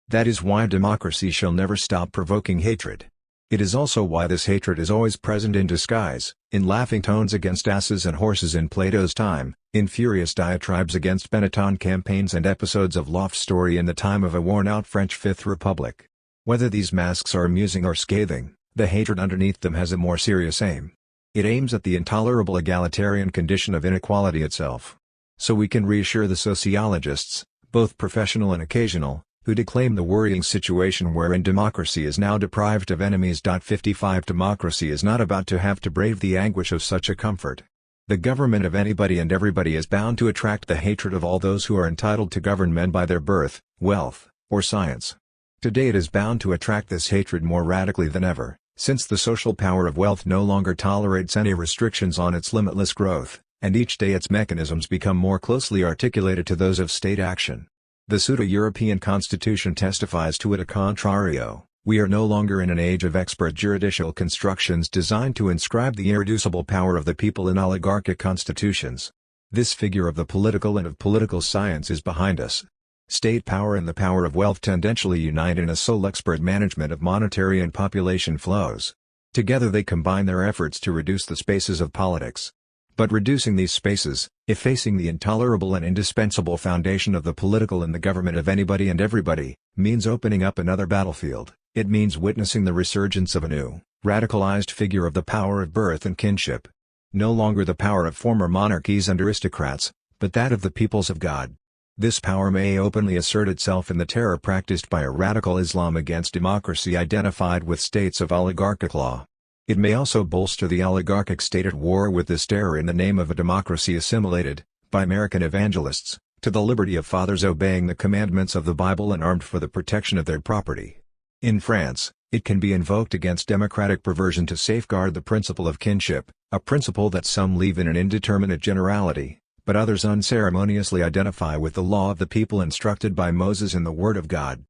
That is why democracy shall never stop provoking hatred. It is also why this hatred is always present in disguise, in laughing tones against asses and horses in Plato's time, in furious diatribes against Benetton campaigns and episodes of loft story in the time of a worn-out French Fifth Republic. Whether these masks are amusing or scathing, the hatred underneath them has a more serious aim. It aims at the intolerable egalitarian condition of inequality itself. So we can reassure the sociologists, both professional and occasional, who declaim the worrying situation wherein democracy is now deprived of enemies. 55 Democracy is not about to have to brave the anguish of such a comfort. The government of anybody and everybody is bound to attract the hatred of all those who are entitled to govern men by their birth, wealth, or science. Today it is bound to attract this hatred more radically than ever, since the social power of wealth no longer tolerates any restrictions on its limitless growth, and each day its mechanisms become more closely articulated to those of state action. The pseudo-European constitution testifies to it a contrario. We are no longer in an age of expert juridical constructions designed to inscribe the irreducible power of the people in oligarchic constitutions. This figure of the political and of political science is behind us. State power and the power of wealth tendentially unite in a sole expert management of monetary and population flows. Together they combine their efforts to reduce the spaces of politics. But reducing these spaces, effacing the intolerable and indispensable foundation of the political in the government of anybody and everybody, means opening up another battlefield. It means witnessing the resurgence of a new, radicalized figure of the power of birth and kinship. No longer the power of former monarchies and aristocrats, but that of the peoples of God. This power may openly assert itself in the terror practiced by a radical Islam against democracy identified with states of oligarchic law. It may also bolster the oligarchic state at war with this terror in the name of a democracy assimilated, by American evangelists, to the liberty of fathers obeying the commandments of the Bible and armed for the protection of their property. In France, it can be invoked against democratic perversion to safeguard the principle of kinship, a principle that some leave in an indeterminate generality, but others unceremoniously identify with the law of the people instructed by Moses in the Word of God.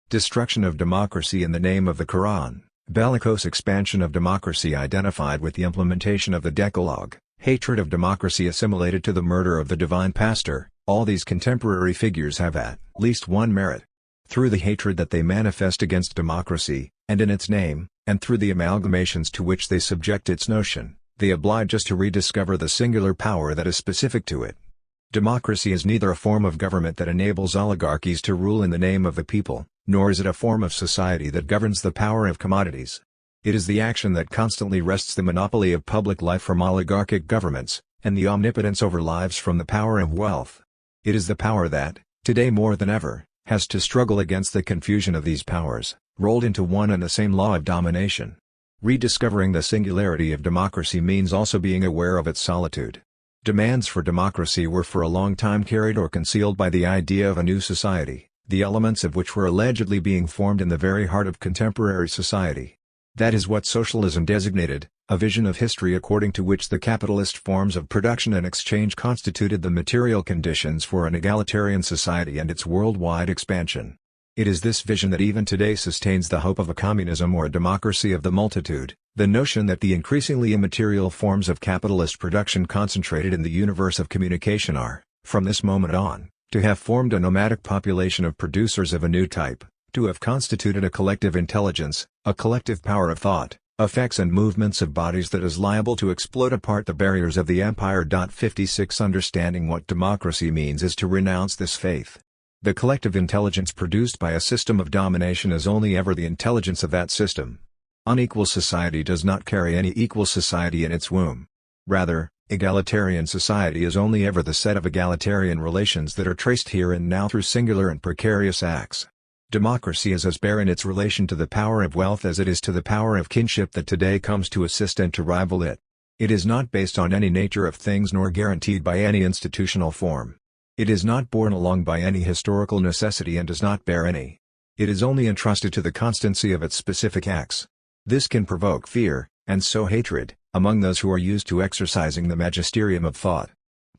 Destruction of democracy in the name of the Quran, bellicose expansion of democracy identified with the implementation of the Decalogue, hatred of democracy assimilated to the murder of the divine pastor, all these contemporary figures have at least one merit. Through the hatred that they manifest against democracy, and in its name, and through the amalgamations to which they subject its notion, they oblige us to rediscover the singular power that is specific to it. Democracy is neither a form of government that enables oligarchies to rule in the name of the people, nor is it a form of society that governs the power of commodities. It is the action that constantly wrests the monopoly of public life from oligarchic governments, and the omnipotence over lives from the power of wealth. It is the power that, today more than ever, has to struggle against the confusion of these powers, rolled into one and the same law of domination. Rediscovering the singularity of democracy means also being aware of its solitude. Demands for democracy were for a long time carried or concealed by the idea of a new society, the elements of which were allegedly being formed in the very heart of contemporary society. That is what socialism designated, a vision of history according to which the capitalist forms of production and exchange constituted the material conditions for an egalitarian society and its worldwide expansion. It is this vision that even today sustains the hope of a communism or a democracy of the multitude, the notion that the increasingly immaterial forms of capitalist production concentrated in the universe of communication are, from this moment on, to have formed a nomadic population of producers of a new type, to have constituted a collective intelligence, a collective power of thought, effects and movements of bodies that is liable to explode apart the barriers of the empire. 56 Understanding what democracy means is to renounce this faith. The collective intelligence produced by a system of domination is only ever the intelligence of that system. Unequal society does not carry any equal society in its womb. Rather, egalitarian society is only ever the set of egalitarian relations that are traced here and now through singular and precarious acts. Democracy is as bare in its relation to the power of wealth as it is to the power of kinship that today comes to assist and to rival it. It is not based on any nature of things nor guaranteed by any institutional form. It is not borne along by any historical necessity and does not bear any. It is only entrusted to the constancy of its specific acts. This can provoke fear, and so hatred, among those who are used to exercising the magisterium of thought.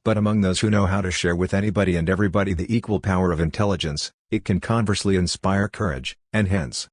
But among those who know how to share with anybody and everybody the equal power of intelligence, it can conversely inspire courage, and hence,